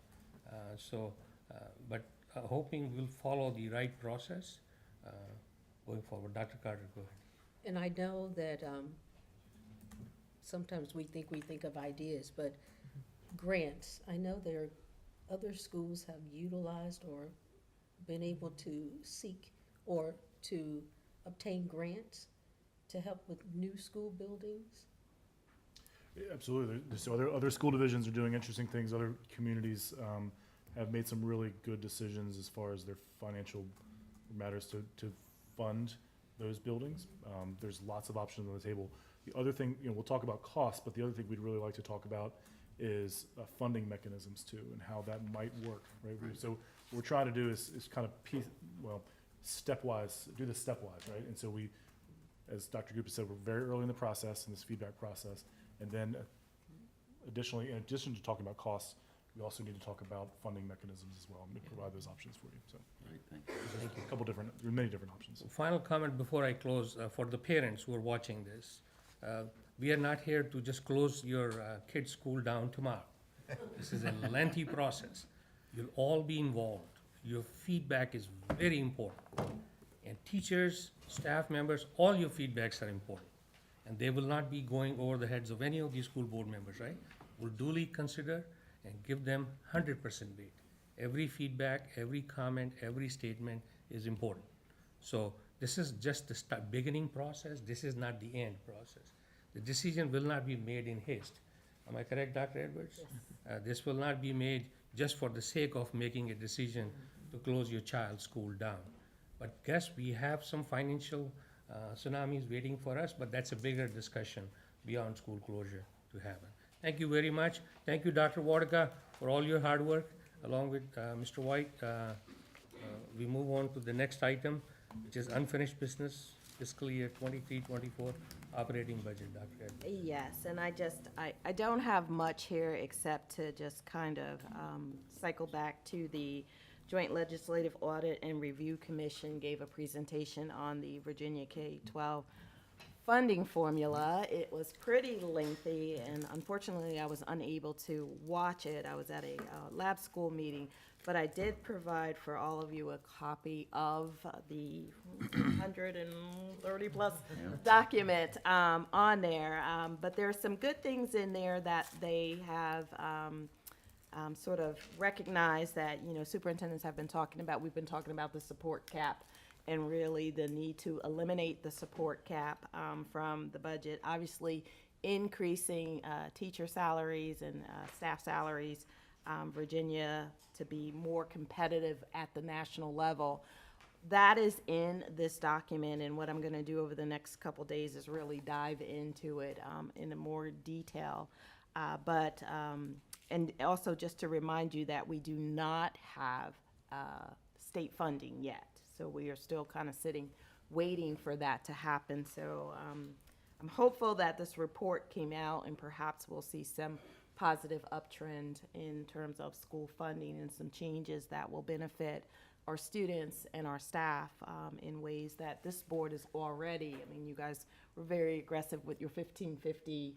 But hoping we'll follow the right process going forward. Dr. Carter, go ahead. And I know that sometimes we think of ideas, but grants, I know there are other schools have utilized or been able to seek or to obtain grants to help with new school buildings. Yeah, absolutely. So other school divisions are doing interesting things. Other communities have made some really good decisions as far as their financial matters to fund those buildings. There's lots of options on the table. The other thing, we'll talk about costs, but the other thing we'd really like to talk about is funding mechanisms too, and how that might work, right? So what we're trying to do is kind of stepwise, do this stepwise, right? And so we, as Dr. Gupta said, we're very early in the process, in this feedback process, and then additionally, in addition to talking about costs, we also need to talk about funding mechanisms as well, and provide those options for you, so. Great, thank you. There's a couple different, there are many different options. Final comment before I close, for the parents who are watching this. We are not here to just close your kid's school down tomorrow. This is a lengthy process. You'll all be involved. Your feedback is very important. And teachers, staff members, all your feedbacks are important. And they will not be going over the heads of any of these school board members, right? We'll duly consider and give them 100% weight. Every feedback, every comment, every statement is important. So this is just the beginning process. This is not the end process. The decision will not be made in haste. Am I correct, Dr. Edwards? Yes. This will not be made just for the sake of making a decision to close your child's school down. But yes, we have some financial tsunamis waiting for us, but that's a bigger discussion beyond school closure to happen. Thank you very much. Thank you, Dr. Wartica, for all your hard work, along with Mr. White. We move on to the next item, which is unfinished business, fiscal year 23-24 operating budget, Dr. Edwards. Yes, and I don't have much here except to just kind of cycle back to the Joint Legislative Audit and Review Commission gave a presentation on the Virginia K-12 funding formula. It was pretty lengthy, and unfortunately, I was unable to watch it. I was at a lab school meeting, but I did provide for all of you a copy of the 130-plus document on there. But there are some good things in there that they have sort of recognized that, you know, superintendents have been talking about. We've been talking about the support cap and really the need to eliminate the support cap from the budget. Obviously, increasing teacher salaries and staff salaries, Virginia to be more competitive at the national level. That is in this document, and what I'm going to do over the next couple days is really dive into it in more detail. And also just to remind you that we do not have state funding yet. So we are still kind of sitting, waiting for that to happen. So I'm hopeful that this report came out and perhaps we'll see some positive uptrend in terms of school funding and some changes that will benefit our students and our staff in ways that this board is already, I mean, you guys were very aggressive with your 1550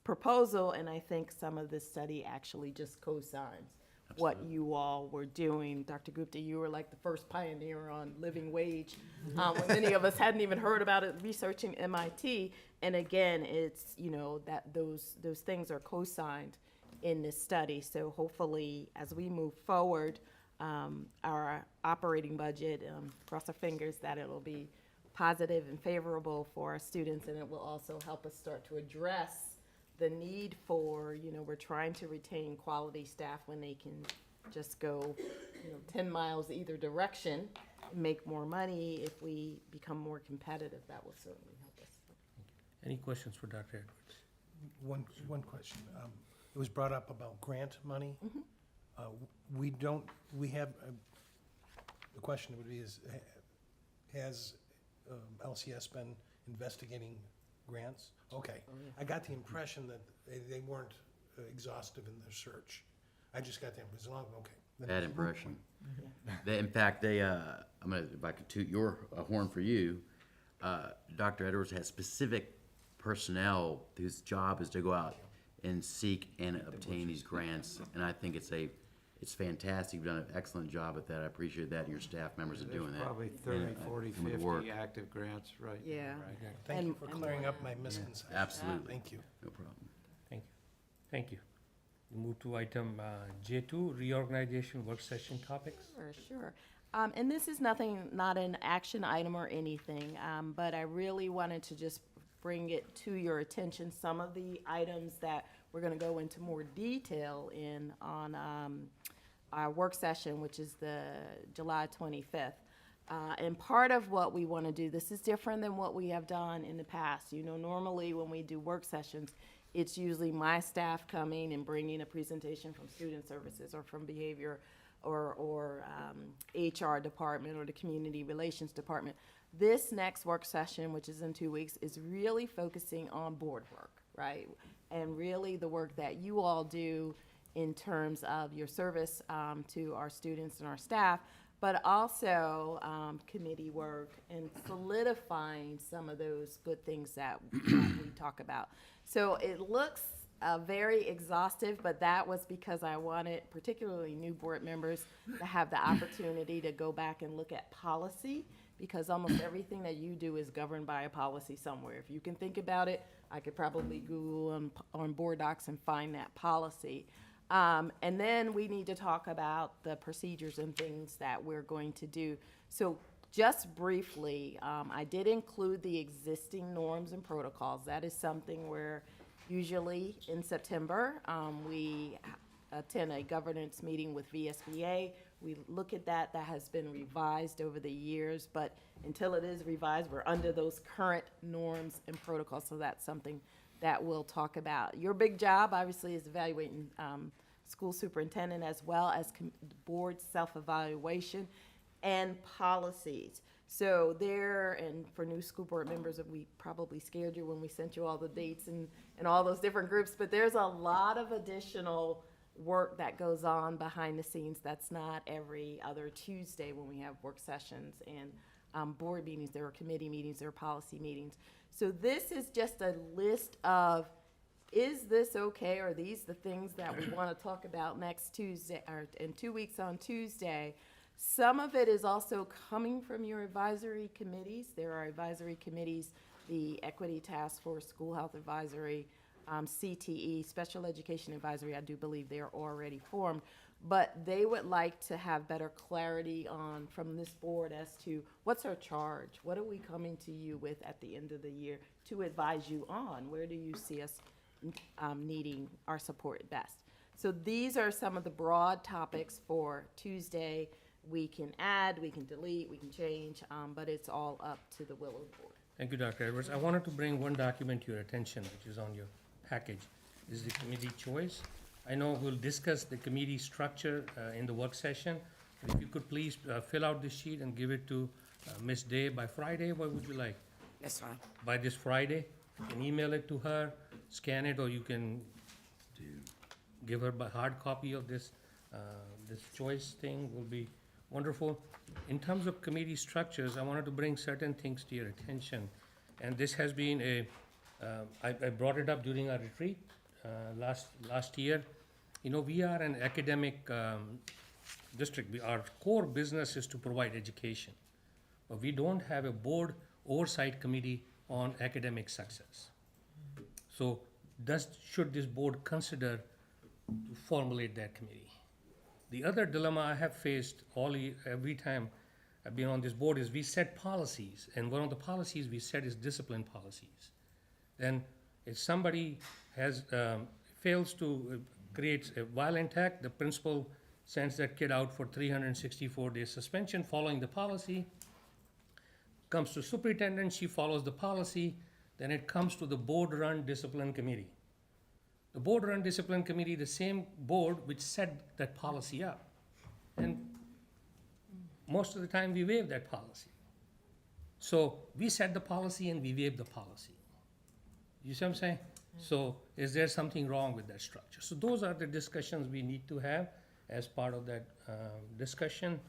proposal, and I think some of this study actually just co-signs what you all were doing. Dr. Gupta, you were like the first pioneer on living wage, when many of us hadn't even heard about it, researching MIT. And again, it's, you know, that those things are co-signed in this study. So hopefully, as we move forward, our operating budget, cross our fingers that it'll be positive and favorable for our students, and it will also help us start to address the need for, you know, we're trying to retain quality staff when they can just go, you know, 10 miles either direction and make more money. If we become more competitive, that will certainly help us. Any questions for Dr. Edwards? One question. It was brought up about grant money. We have, the question would be is, has LCS been investigating grants? Okay. I got the impression that they weren't exhaustive in their search. I just got that, as long, okay. Bad impression. In fact, they, I'm gonna, if I could toot your horn for you, Dr. Edwards has specific personnel whose job is to go out and seek and obtain these grants, and I think it's fantastic. You've done an excellent job at that. I appreciate that, and your staff members are doing that. Probably 30, 40, some of the work. 50 active grants right now, Yeah. right? Thank you for clearing up my misconception. Absolutely. Thank you. No problem. Thank you. We move to item J2, reorganization work session topics. Sure. And this is not an action item or anything, but I really wanted to just bring it to your attention, some of the items that we're going to go into more detail in on our work session, which is the July 25th. And part of what we want to do, this is different than what we have done in the past. You know, normally when we do work sessions, it's usually my staff coming and bringing a presentation from student services or from behavior or HR department or the community relations department. This next work session, which is in 2 weeks, is really focusing on board work, right? And really the work that you all do in terms of your service to our students and our staff, but also committee work and solidifying some of those good things that we talk about. So it looks very exhaustive, but that was because I wanted particularly new board members to have the opportunity to go back and look at policy, because almost everything that you do is governed by a policy somewhere. If you can think about it, I could probably Google on Board Docs and find that policy. And then we need to talk about the procedures and things that we're going to do. So just briefly, I did include the existing norms and protocols. That is something where usually in September, we attend a governance meeting with VSBA. We look at that. That has been revised over the years, but until it is revised, we're under those current norms and protocols. So that's something that we'll talk about. Your big job, obviously, is evaluating school superintendent as well as board self-evaluation and policies. So there, and for new school board members, we probably scared you when we sent you all the dates and all those different groups, but there's a lot of additional work that goes on behind the scenes. That's not every other Tuesday when we have work sessions and board meetings. There are committee meetings, there are policy meetings. So this is just a list of, is this okay? Are these the things that we want to talk about next Tuesday, or in 2 weeks on Tuesday? Some of it is also coming from your advisory committees. There are advisory committees, the Equity Task Force, School Health Advisory, CTE, Special Education Advisory. I do believe they are already formed, but they would like to have better clarity on, from this board, as to what's our charge? What are we coming to you with at the end of the year to advise you on? Where do you see us needing our support best? So these are some of the broad topics for Tuesday. We can add, we can delete, we can change, but it's all up to the will of the board. Thank you, Dr. Edwards. I wanted to bring one document to your attention, which is on your package. This is the committee choice. I know we'll discuss the committee structure in the work session. But if you could please fill out this sheet and give it to Ms. Day by Friday, what would you like? That's fine. By this Friday, you can email it to her, scan it, or you can give her a hard copy of this, this choice thing will be wonderful. In terms of committee structures, I wanted to bring certain things to your attention. And this has been I brought it up during our retreat last year. You know, we are an academic district. Our core business is to provide education. But we don't have a board oversight committee on academic success. So should this board consider to formulate that committee? The other dilemma I have faced every time I've been on this board is we set policies, and one of the policies we set is discipline policies. Then if somebody fails to create a violent act, the principal sends that kid out for 364-day suspension following the policy. Comes to superintendent, she follows the policy, then it comes to the board-run discipline committee. The board-run discipline committee, the same board which set that policy up. And most of the time we waive that policy. So we set the policy and we waive the policy. You see what I'm saying? So is there something wrong with that structure? So those are the discussions we need to have as part of that discussion.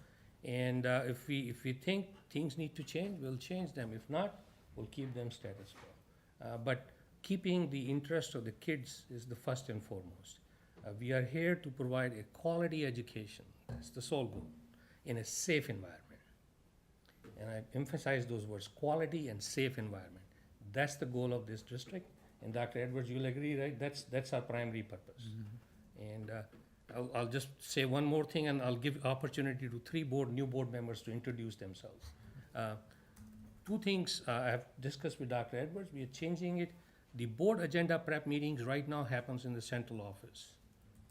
And if we think things need to change, we'll change them. If not, we'll keep them status quo. But keeping the interest of the kids is the first and foremost. We are here to provide a quality education. That's the sole goal, in a safe environment. And I emphasize those words, quality and safe environment. That's the goal of this district. And Dr. Edwards, you'll agree, right? That's our primary purpose. Mm-hmm. And I'll just say one more thing, and I'll give opportunity to 3 new board members to introduce themselves. 2 things I have discussed with Dr. Edwards. We are changing it. The board agenda prep meetings right now happens in the central office.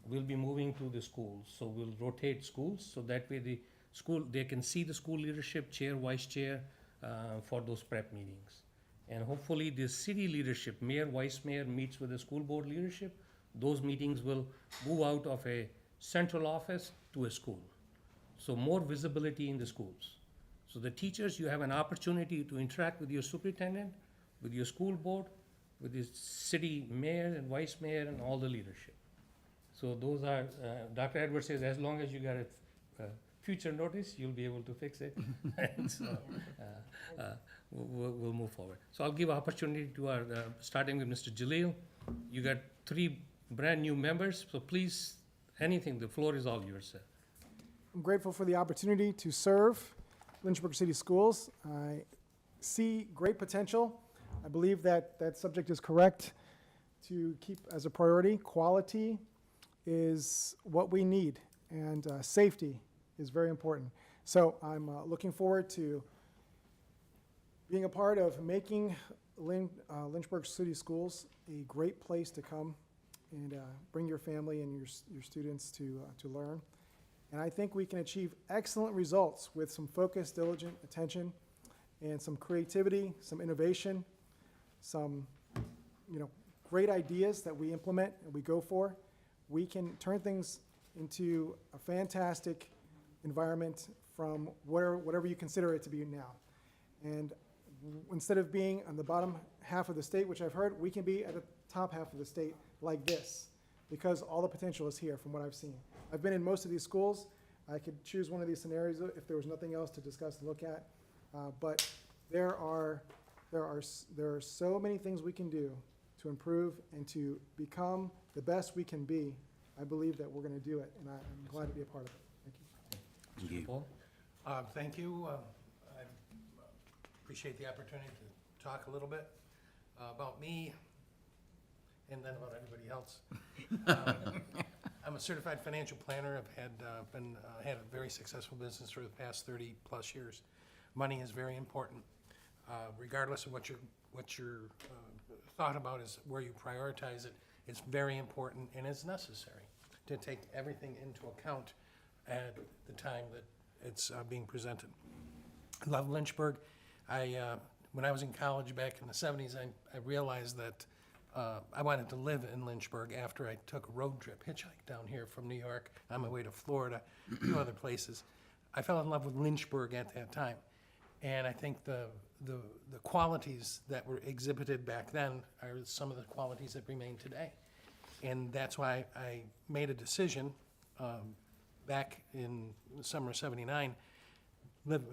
We'll be moving to the schools, so we'll rotate schools, so that way they can see the school leadership, chair, vice chair, for those prep meetings. And hopefully the city leadership, mayor, vice mayor, meets with the school board leadership. Those meetings will move out of a central office to a school. So more visibility in the schools. So the teachers, you have an opportunity to interact with your superintendent, with your school board, with the city mayor and vice mayor and all the leadership. So those are, Dr. Edwards says, as long as you got a future notice, you'll be able to fix it. And so, we'll move forward. So I'll give opportunity to our, starting with Mr. Jalil. You got 3 brand-new members, so please, anything, the floor is all yours, sir. I'm grateful for the opportunity to serve Lynchburg City Schools. I see great potential. I believe that that subject is correct to keep as a priority. Quality is what we need, and safety is very important. So I'm looking forward to being a part of making Lynchburg City Schools a great place to come and bring your family and your students to learn. And I think we can achieve excellent results with some focused, diligent attention and some creativity, some innovation, some great ideas that we implement and we go for. We can turn things into a fantastic environment from whatever you consider it to be now. And instead of being on the bottom half of the state, which I've heard, we can be at the top half of the state like this, because all the potential is here from what I've seen. I've been in most of these schools. I could choose one of these scenarios if there was nothing else to discuss and look at. But there are so many things we can do to improve and to become the best we can be. I believe that we're going to do it, and I'm glad to be a part of it. Thank you. Paul? Thank you. I appreciate the opportunity to talk a little bit about me and then about everybody else. I'm a certified financial planner. I've had a very successful business for the past 30+ years. Money is very important, regardless of what your thought about is where you prioritize it. It's very important and it's necessary to take everything into account at the time that it's being presented. I love Lynchburg. When I was in college back in the 70s, I realized that I wanted to live in Lynchburg after I took a road trip, hitchhike down here from New York on my way to Florida, a few other places. I fell in love with Lynchburg at that time. And I think the qualities that were exhibited back then are some of the qualities that remain today. And that's why I made a decision back in the summer of '79.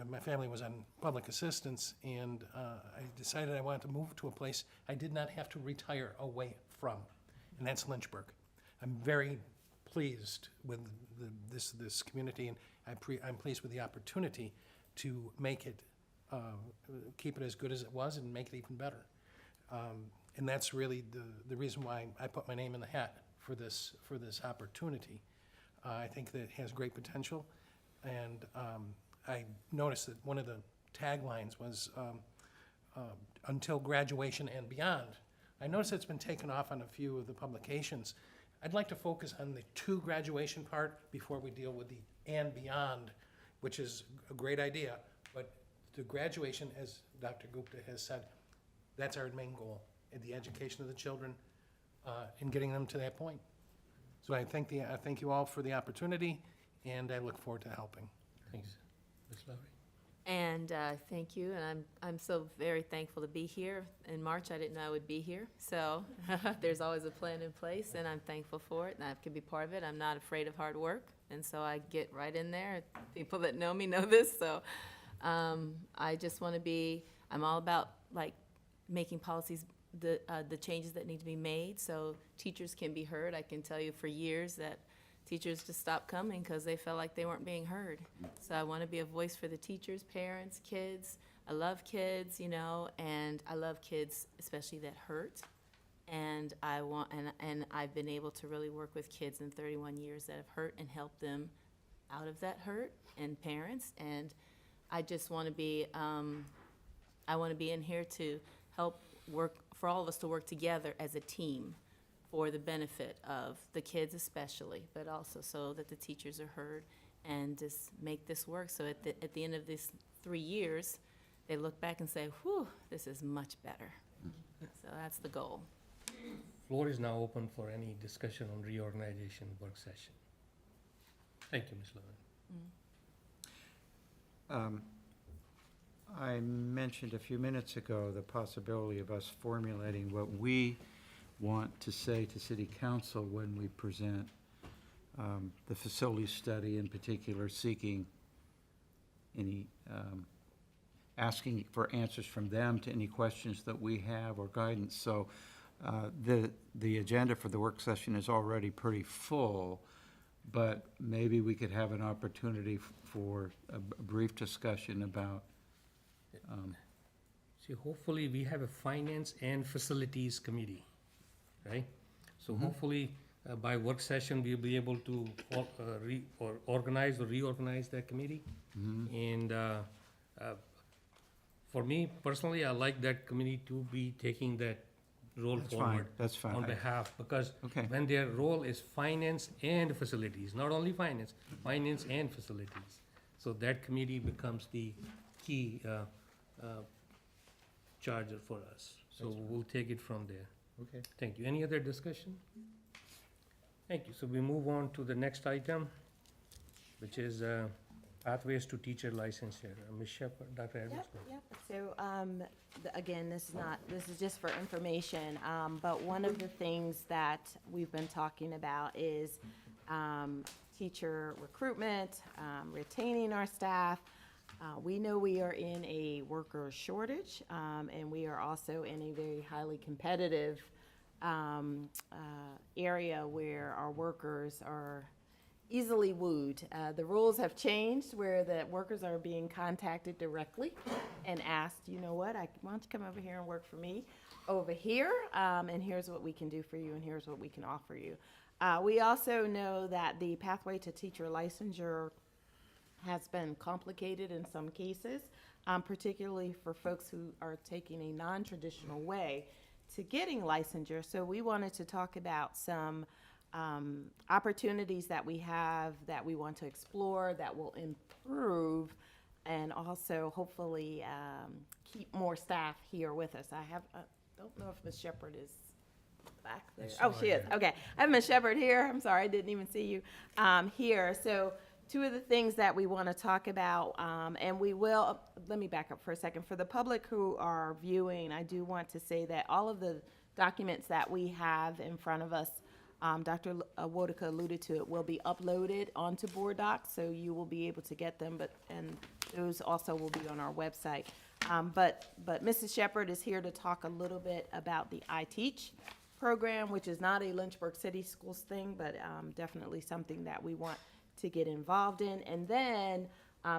My family was on public assistance, and I decided I wanted to move to a place I did not have to retire away from, and that's Lynchburg. I'm very pleased with this community, and I'm pleased with the opportunity to make it, keep it as good as it was and make it even better. And that's really the reason why I put my name in the hat for this opportunity. I think that it has great potential, and I noticed that one of the taglines was until graduation and beyond. I noticed it's been taken off on a few of the publications. I'd like to focus on the to graduation part before we deal with the and beyond, which is a great idea, but the graduation, as Dr. Gupta has said, that's our main goal, in the education of the children and getting them to that point. So I thank you all for the opportunity, and I look forward to helping. Thanks. Ms. Lowry? And thank you, and I'm so very thankful to be here. In March, I didn't know I would be here, so there's always a plan in place, and I'm thankful for it, and I can be part of it. I'm not afraid of hard work, and so I get right in there. People that know me know this, so I just want to be, I'm all about making policies, the changes that need to be made so teachers can be heard. I can tell you for years that teachers just stopped coming because they felt like they weren't being heard. So I want to be a voice for the teachers, parents, kids. I love kids, and I love kids especially that hurt. And I've been able to really work with kids in 31 years that have hurt and help them out of that hurt, and parents. And I just want to be, I want to be in here to help work, for all of us to work together as a team for the benefit of the kids especially, but also so that the teachers are heard, and just make this work. So at the end of these 3 years, they look back and say, whew, this is much better. So that's the goal. Floor is now open for any discussion on reorganization work session. Thank you, Ms. Lewin. I mentioned a few minutes ago the possibility of us formulating what we want to say to City Council when we present the facility study in particular, seeking any, asking for answers from them to any questions that we have or guidance. So the agenda for the work session is already pretty full, but maybe we could have an opportunity for a brief discussion about, See, hopefully, we have a finance and facilities committee, right? So hopefully, by work session, we'll be able to organize or reorganize that committee. And for me personally, I like that committee to be taking that role That's fine, forward. that's fine. On behalf, because Okay. when their role is finance and facilities, not only finance, finance and facilities. So that committee becomes the key charger for us. So we'll take it from there. Okay. Thank you. Any other discussion? Thank you. So we move on to the next item, which is pathways to teacher licensure. Ms. Shepherd, Dr. Edwards. Yep. So, again, this is just for information, but one of the things that we've been talking about is teacher recruitment, retaining our staff. We know we are in a worker shortage, and we are also in a very highly competitive area where our workers are easily wooed. The rules have changed where the workers are being contacted directly and asked, you know what, why don't you come over here and work for me over here, and here's what we can do for you, and here's what we can offer you. We also know that the pathway to teacher licensure has been complicated in some cases, particularly for folks who are taking a non-traditional way to getting licensure. So we wanted to talk about some opportunities that we have that we want to explore that will improve and also hopefully keep more staff here with us. I don't know if Ms. Shepherd is back there. Oh, she is. Okay. I have Ms. Shepherd here. I'm sorry, I didn't even see you here. So two of the things that we want to talk about, and we will, let me back up for a second. For the public who are viewing, I do want to say that all of the documents that we have in front of us, Dr. Wodika alluded to it, will be uploaded onto Board Docs, so you will be able to get them, and those also will be on our website. But Mrs. Shepherd is here to talk a little bit about the iTeach program, which is not a Lynchburg City Schools thing, but definitely something that we want to get involved in. And then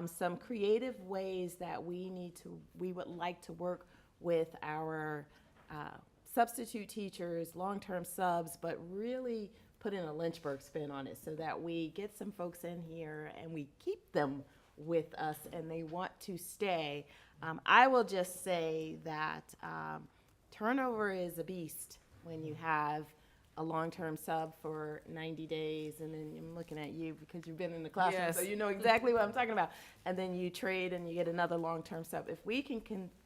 some creative ways that we would like to work with our substitute teachers, long-term subs, but really put in a Lynchburg spin on it so that we get some folks in here and we keep them with us and they want to stay. I will just say that turnover is a beast when you have a long-term sub for 90 days, and then I'm looking at you because you've been in the classroom, Yes. so you know exactly what I'm talking about. And then you trade and you get another long-term sub. If we can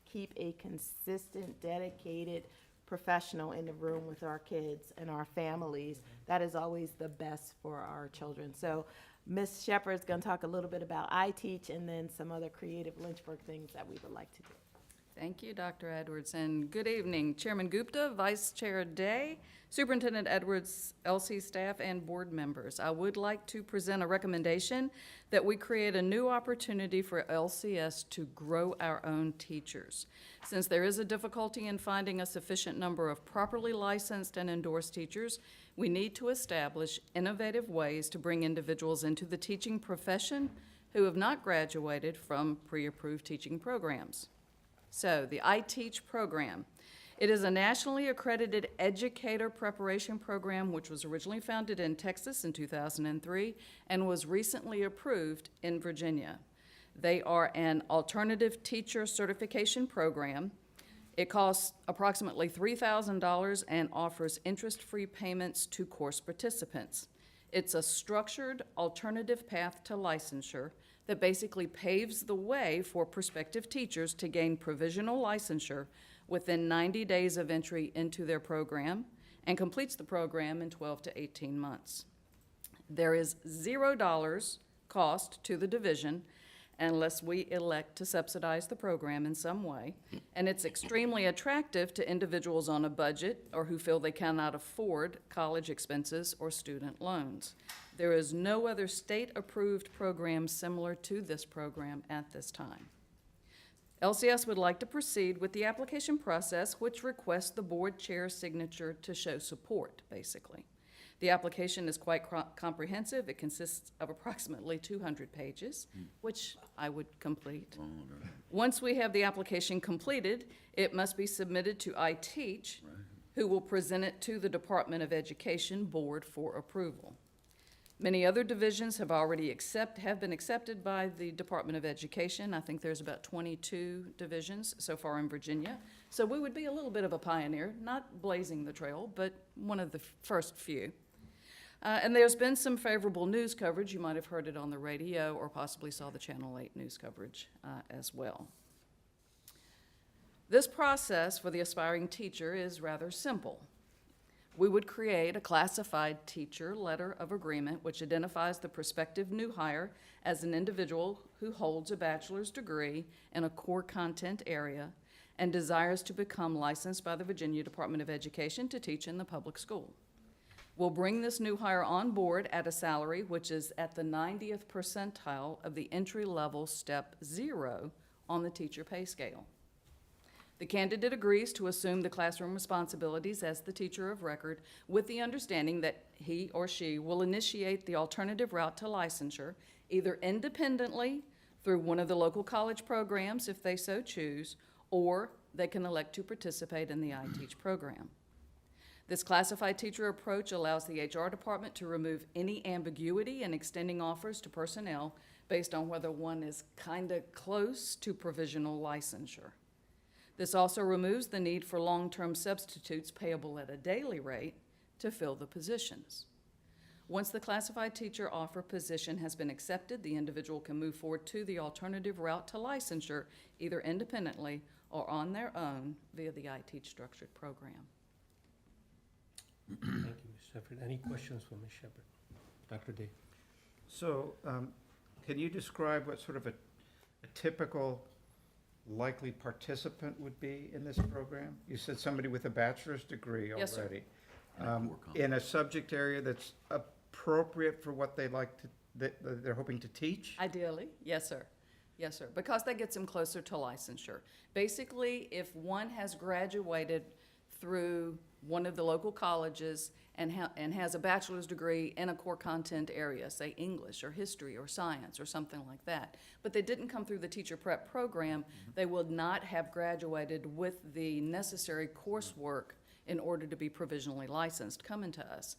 keep a consistent, dedicated professional in the room with our kids and our families, that is always the best for our children. So Ms. Shepherd's going to talk a little bit about iTeach and then some other creative Lynchburg things that we would like to do. Thank you, Dr. Edwards, and good evening. Chairman Gupta, Vice Chair Day, Superintendent Edwards, LC staff, and board members. I would like to present a recommendation that we create a new opportunity for LCS to grow our own teachers. Since there is a difficulty in finding a sufficient number of properly licensed and endorsed teachers, we need to establish innovative ways to bring individuals into the teaching profession who have not graduated from pre-approved teaching programs. So, the iTeach program. It is a nationally accredited educator preparation program which was originally founded in Texas in 2003 and was recently approved in Virginia. They are an alternative teacher certification program. It costs approximately $3,000 and offers interest-free payments to course participants. It's a structured alternative path to licensure that basically paves the way for prospective teachers to gain provisional licensure within 90 days of entry into their program and completes the program in 12 to 18 months. There is $0 cost to the division, unless we elect to subsidize the program in some way, and it's extremely attractive to individuals on a budget or who feel they cannot afford college expenses or student loans. There is no other state-approved program similar to this program at this time. LCS would like to proceed with the application process, which requests the board chair's signature to show support, basically. The application is quite comprehensive. It consists of approximately 200 pages, which I would complete. Once we have the application completed, it must be submitted to iTeach, who will present it to the Department of Education Board for approval. Many other divisions have already been accepted by the Department of Education. I think there's about 22 divisions so far in Virginia. So we would be a little bit of a pioneer, not blazing the trail, but one of the first few. And there's been some favorable news coverage. You might have heard it on the radio or possibly saw the Channel 8 news coverage as well. This process for the aspiring teacher is rather simple. We would create a classified teacher letter of agreement which identifies the prospective new hire as an individual who holds a bachelor's degree in a core content area and desires to become licensed by the Virginia Department of Education to teach in the public school. We'll bring this new hire on board at a salary which is at the 90th percentile of the entry-level step 0 on the teacher pay scale. The candidate agrees to assume the classroom responsibilities as the teacher of record with the understanding that he or she will initiate the alternative route to licensure either independently through one of the local college programs if they so choose, or they can elect to participate in the iTeach program. This classified teacher approach allows the HR department to remove any ambiguity in extending offers to personnel based on whether one is kind of close to provisional licensure. This also removes the need for long-term substitutes payable at a daily rate to fill the positions. Once the classified teacher offer position has been accepted, the individual can move forward to the alternative route to licensure, either independently or on their own via the iTeach structured program. Thank you, Ms. Shepherd. Any questions for Ms. Shepherd? Dr. Day? So, can you describe what sort of a typical likely participant would be in this program? You said somebody with a bachelor's degree Yes, sir. already. In a subject area that's appropriate for what they like to, that they're hoping to teach? Ideally, yes, sir. Yes, sir, because that gets them closer to licensure. Basically, if one has graduated through one of the local colleges and has a bachelor's degree in a core content area, say English or history or science or something like that, but they didn't come through the teacher prep program, they would not have graduated with the necessary coursework in order to be provisionally licensed coming to us.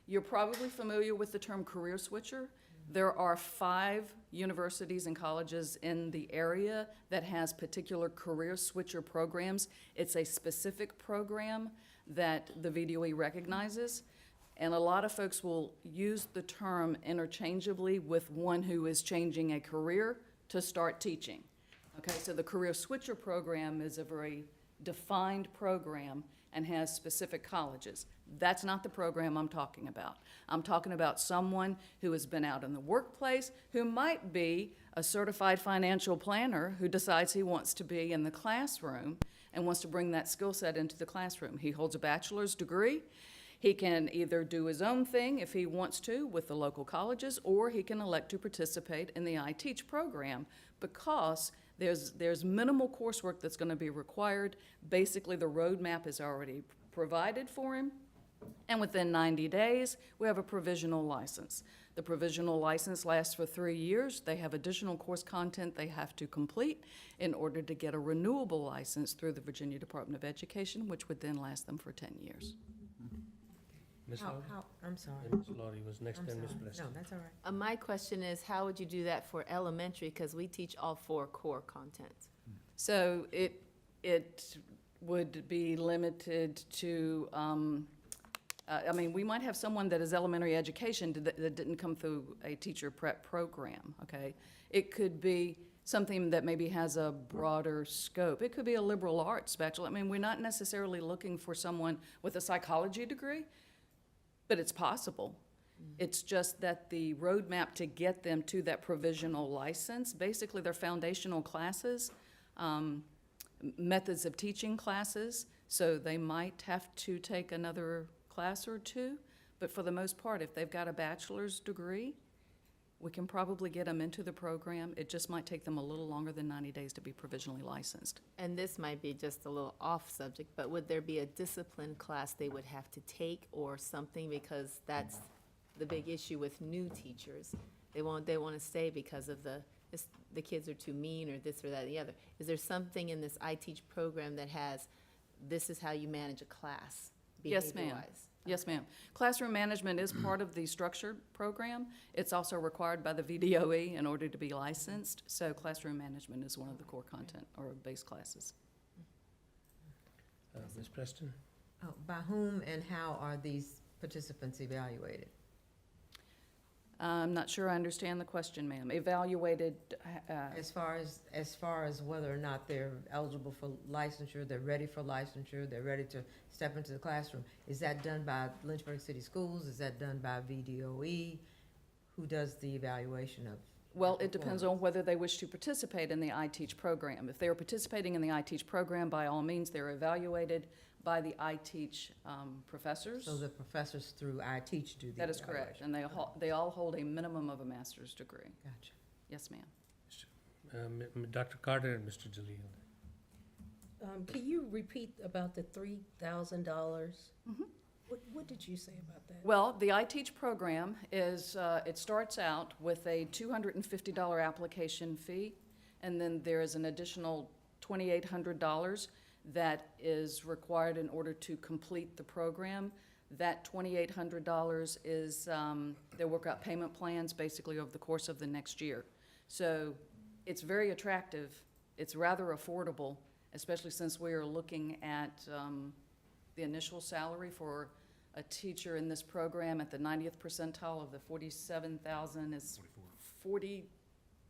You're probably familiar with the term career switcher. There are 5 universities and colleges in the area that has particular career switcher programs. It's a specific program that the VDOE recognizes, and a lot of folks will use the term interchangeably with one who is changing a career to start teaching. Okay, so the career switcher program is a very defined program and has specific colleges. That's not the program I'm talking about. I'm talking about someone who has been out in the workplace, who might be a certified financial planner who decides he wants to be in the classroom and wants to bring that skill set into the classroom. He holds a bachelor's degree. He can either do his own thing if he wants to with the local colleges, or he can elect to participate in the iTeach program because there's minimal coursework that's going to be required. Basically, the roadmap is already provided for him, and within 90 days, we have a provisional license. The provisional license lasts for 3 years. They have additional course content they have to complete in order to get a renewable license through the Virginia Department of Education, which would then last them for 10 years. Ms. Lowry? I'm sorry. And Ms. Lowry was next, I'm then Ms. sorry. Preston. No, that's all right. My question is, how would you do that for elementary? Because we teach all 4 core content. So it would be limited to, I mean, we might have someone that is elementary education that didn't come through a teacher prep program, okay? It could be something that maybe has a broader scope. It could be a liberal arts bachelor. I mean, we're not necessarily looking for someone with a psychology degree, but it's possible. It's just that the roadmap to get them to that provisional license, basically they're foundational classes, methods of teaching classes, so they might have to take another class or two, but for the most part, if they've got a bachelor's degree, we can probably get them into the program. It just might take them a little longer than 90 days to be provisionally licensed. And this might be just a little off subject, but would there be a discipline class they would have to take or something? Because that's the big issue with new teachers. They want to stay because of the kids are too mean or this or that or the other. Is there something in this I Teach program that has, this is how you manage a class, Yes, ma'am. behavior-wise? Yes, ma'am. Classroom management is part of the structured program. It's also required by the VDOE in order to be licensed. So classroom management is one of the core content or base classes. Ms. Preston? Oh, by whom and how are these participants evaluated? I'm not sure I understand the question, ma'am. Evaluated, As far as whether or not they're eligible for licensure, they're ready for licensure, they're ready to step into the classroom, is that done by Lynchburg City Schools? Is that done by VDOE? Who does the evaluation of? well, it depends on whether they wish to participate in the I Teach program. If they are participating in the I Teach program, by all means, they're evaluated by the I Teach professors. So the professors through I Teach do the That is correct, and they all hold a minimum of a master's degree. Gotcha. Yes, ma'am. Dr. Carter and Mr. Jalil. Can you repeat about the $3,000? What did you say about that? Well, the I Teach program is, it starts out with a $250 application fee, and then there is an additional $2,800 that is required in order to complete the program. That $2,800 is, they work out payment plans basically over the course of the next year. So it's very attractive. It's rather affordable, especially since we are looking at the initial salary for a teacher in this program at the 90th percentile of the 47,000 is 40,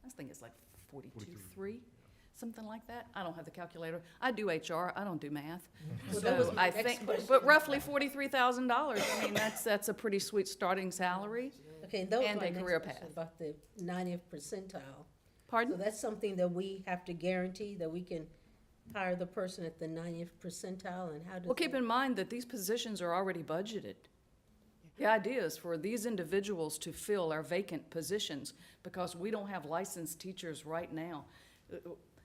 I think it's like 42.3, something like that. I don't have the calculator. I do HR, I don't do math. Well, that was So my I next think, question. but roughly $43,000. I mean, that's a pretty sweet starting salary. Okay, and that was and my a next career question path. about the 90th percentile. Pardon? So that's something that we have to guarantee, that we can hire the person at the 90th percentile, and how does Well, keep that- in mind that these positions are already budgeted. The idea is for these individuals to fill our vacant positions because we don't have licensed teachers right now.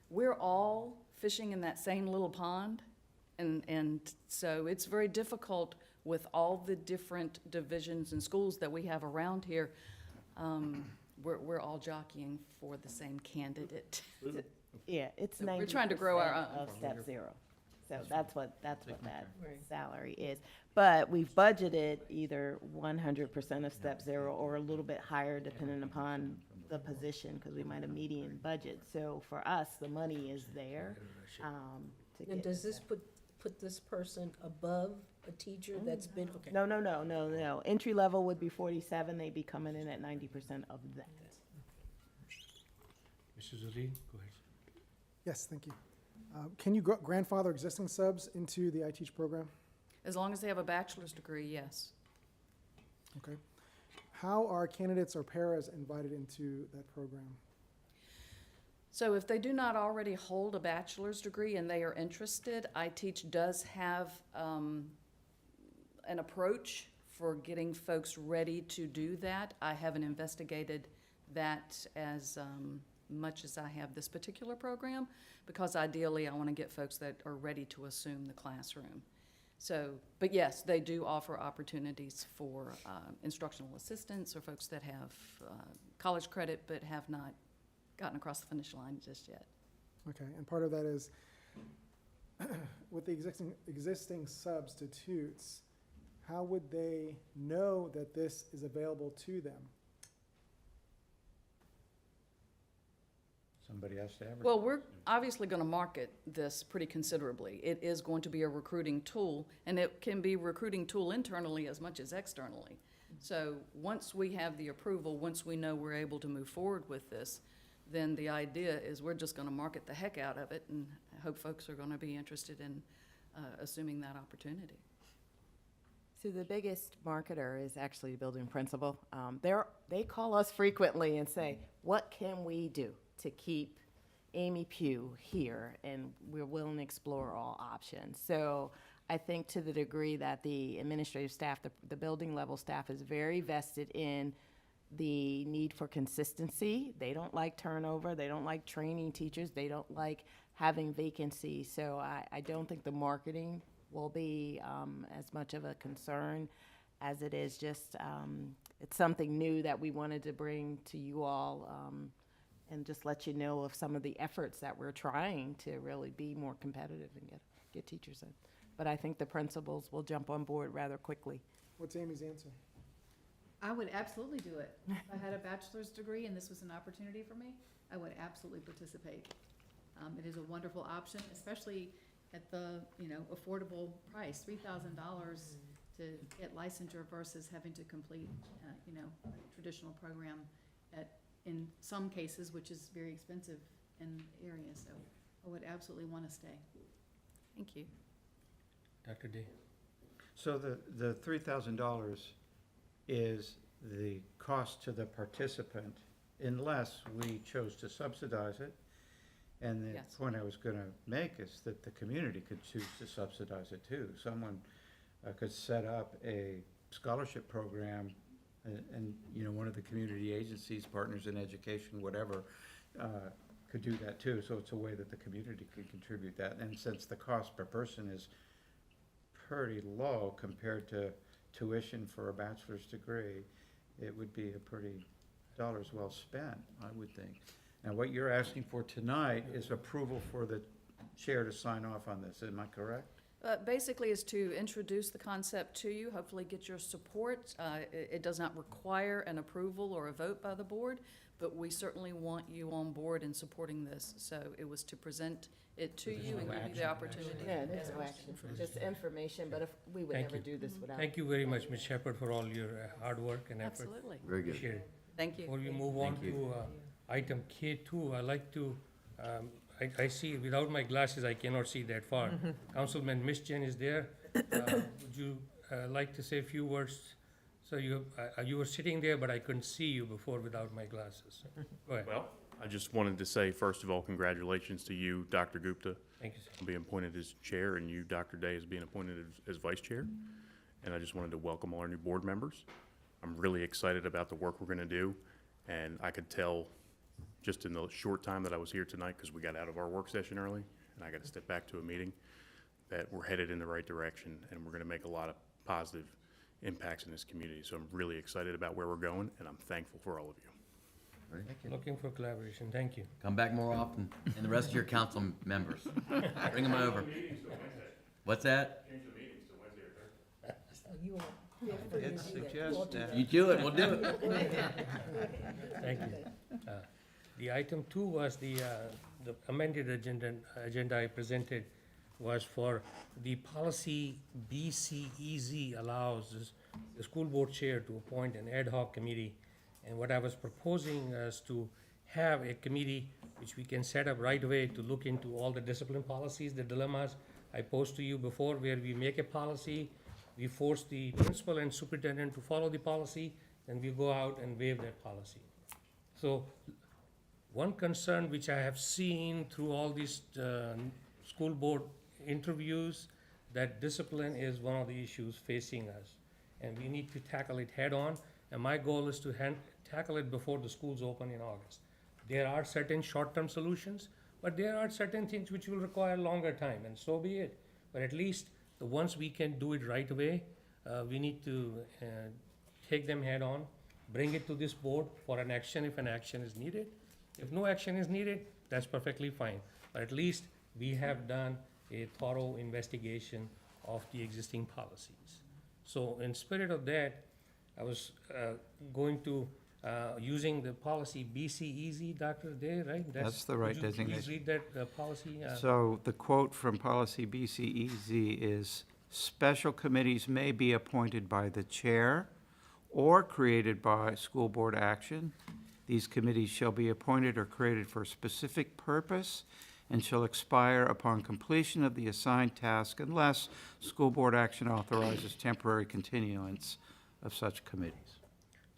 We're all fishing in that same little pond, and so it's very difficult with all the different divisions and schools that we have around here. We're all jockeying for the same candidate. Yeah, it's So 90% we're trying to grow our own. of step zero. So that's what that Right. salary is. But we've budgeted either 100% of step zero or a little bit higher depending upon the position, because we might have median budget. So for us, the money is there, to And get. does this put this person above a teacher that's been, okay. No. Entry level would be 47, they'd be coming in at 90% of that. Mr. Jalil, go ahead. Yes, thank you. Can you grandfather existing subs into the I Teach program? As long as they have a bachelor's degree, yes. Okay. How are candidates or paras invited into that program? So if they do not already hold a bachelor's degree and they are interested, I Teach does have an approach for getting folks ready to do that. I haven't investigated that as much as I have this particular program, because ideally I want to get folks that are ready to assume the classroom. So, but yes, they do offer opportunities for instructional assistants or folks that have college credit but have not gotten across the finish line just yet. Okay, and part of that is with the existing substitutes, how would they know that this is available to them? Somebody has to advertise. Well, we're obviously going to market this pretty considerably. It is going to be a recruiting tool, and it can be a recruiting tool internally as much as externally. So once we have the approval, once we know we're able to move forward with this, then the idea is we're just going to market the heck out of it and hope folks are going to be interested in assuming that opportunity. So the biggest marketer is actually the building principal. They call us frequently and say, what can we do to keep Amy Pugh here? And we're willing to explore all options. So I think to the degree that the administrative staff, the building level staff is very vested in the need for consistency. They don't like turnover. They don't like training teachers. They don't like having vacancies. So I don't think the marketing will be as much of a concern as it is just, it's something new that we wanted to bring to you all and just let you know of some of the efforts that we're trying to really be more competitive and get teachers in. But I think the principals will jump on board rather quickly. What's Amy's answer? I would absolutely do it. If I had a bachelor's degree and this was an opportunity for me, I would absolutely participate. It is a wonderful option, especially at the, affordable price, $3,000 to get licensure versus having to complete, a traditional program in some cases, which is very expensive in the area. So I would absolutely want to stay. Thank you. Dr. Day? So the $3,000 is the cost to the participant unless we chose to subsidize it. And the Yes. point I was going to make is that the community could choose to subsidize it too. Someone could set up a scholarship program and one of the community agencies, Partners in Education, whatever, could do that too. So it's a way that the community could contribute that. And since the cost per person is pretty low compared to tuition for a bachelor's degree, it would be a pretty dollars well spent, I would think. Now, what you're asking for tonight is approval for the chair to sign off on this, am I correct? Basically is to introduce the concept to you, hopefully get your support. It does not require an approval or a vote by the board, but we certainly want you on board in supporting this. So it was to present it to you and give you the opportunity. Yeah, there's no action, just information, but if we would Thank never you. do this without. Thank you very much, Ms. Shepherd, for all your hard work and effort. Absolutely. Very good. Appreciate it. Thank you. Before we move on Thank you. to item K2, I'd like to, I see, without my glasses, I cannot see that far. Councilman Mischin is there. Would you like to say a few words? So you were sitting there, but I couldn't see you before without my glasses. Go ahead. Well, I just wanted to say, first of all, congratulations to you, Dr. Gupta, Thank you, sir. on being appointed as chair, and you, Dr. Day, as being appointed as vice chair. And I just wanted to welcome all our new board members. I'm really excited about the work we're gonna do, and I could tell just in the short time that I was here tonight, because we got out of our work session early, and I got to step back to a meeting, that we're headed in the right direction, and we're gonna make a lot of positive impacts in this community. So I'm really excited about where we're going, and I'm thankful for all of you. Looking for collaboration. Thank you. Come back more often, and the rest of your council members. Bring them over. What's that? It's suggested. You do it, we'll do it. Thank you. The item 2 was the amended agenda I presented was for the policy BCEZ allows the school board chair to appoint an ad hoc committee. And what I was proposing is to have a committee which we can set up right away to look into all the discipline policies, the dilemmas I posed to you before, where we make a policy, we force the principal and superintendent to follow the policy, and we go out and waive that policy. So one concern which I have seen through all these school board interviews, that discipline is one of the issues facing us. And we need to tackle it head on. And my goal is to tackle it before the schools open in August. There are certain short-term solutions, but there are certain things which will require longer time, and so be it. But at least the ones we can do it right away, we need to take them head on, bring it to this board for an action if an action is needed. If no action is needed, that's perfectly fine. But at least we have done a thorough investigation of the existing policies. So in spirit of that, I was going to, using the policy BCEZ, Dr. Day, right? That's the right Would you please designation. read that policy? So the quote from policy BCEZ is, "Special committees may be appointed by the chair or created by school board action. These committees shall be appointed or created for a specific purpose and shall expire upon completion of the assigned task unless school board action authorizes temporary continuance of such committees.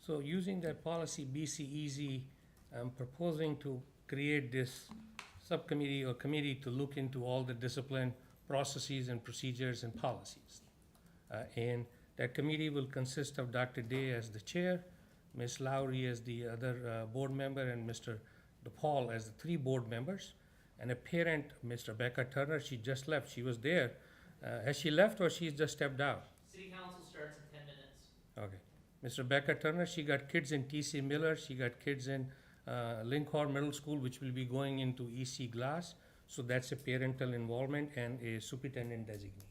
So using that policy BCEZ, I'm proposing to create this subcommittee or committee to look into all the discipline processes and procedures and policies. And that committee will consist of Dr. Day as the chair, Ms. Lowry as the other board member, and Mr. DePaul as the 3 board members. And a parent, Ms. Rebecca Turner, she just left. She was there. Has she left or she's just stepped out? City council starts in 10 minutes. Okay. Ms. Rebecca Turner, she got kids in T.C. Miller, she got kids in Lynchburg Middle School, which will be going into E.C. Glass. So that's a parental involvement and a superintendent designee.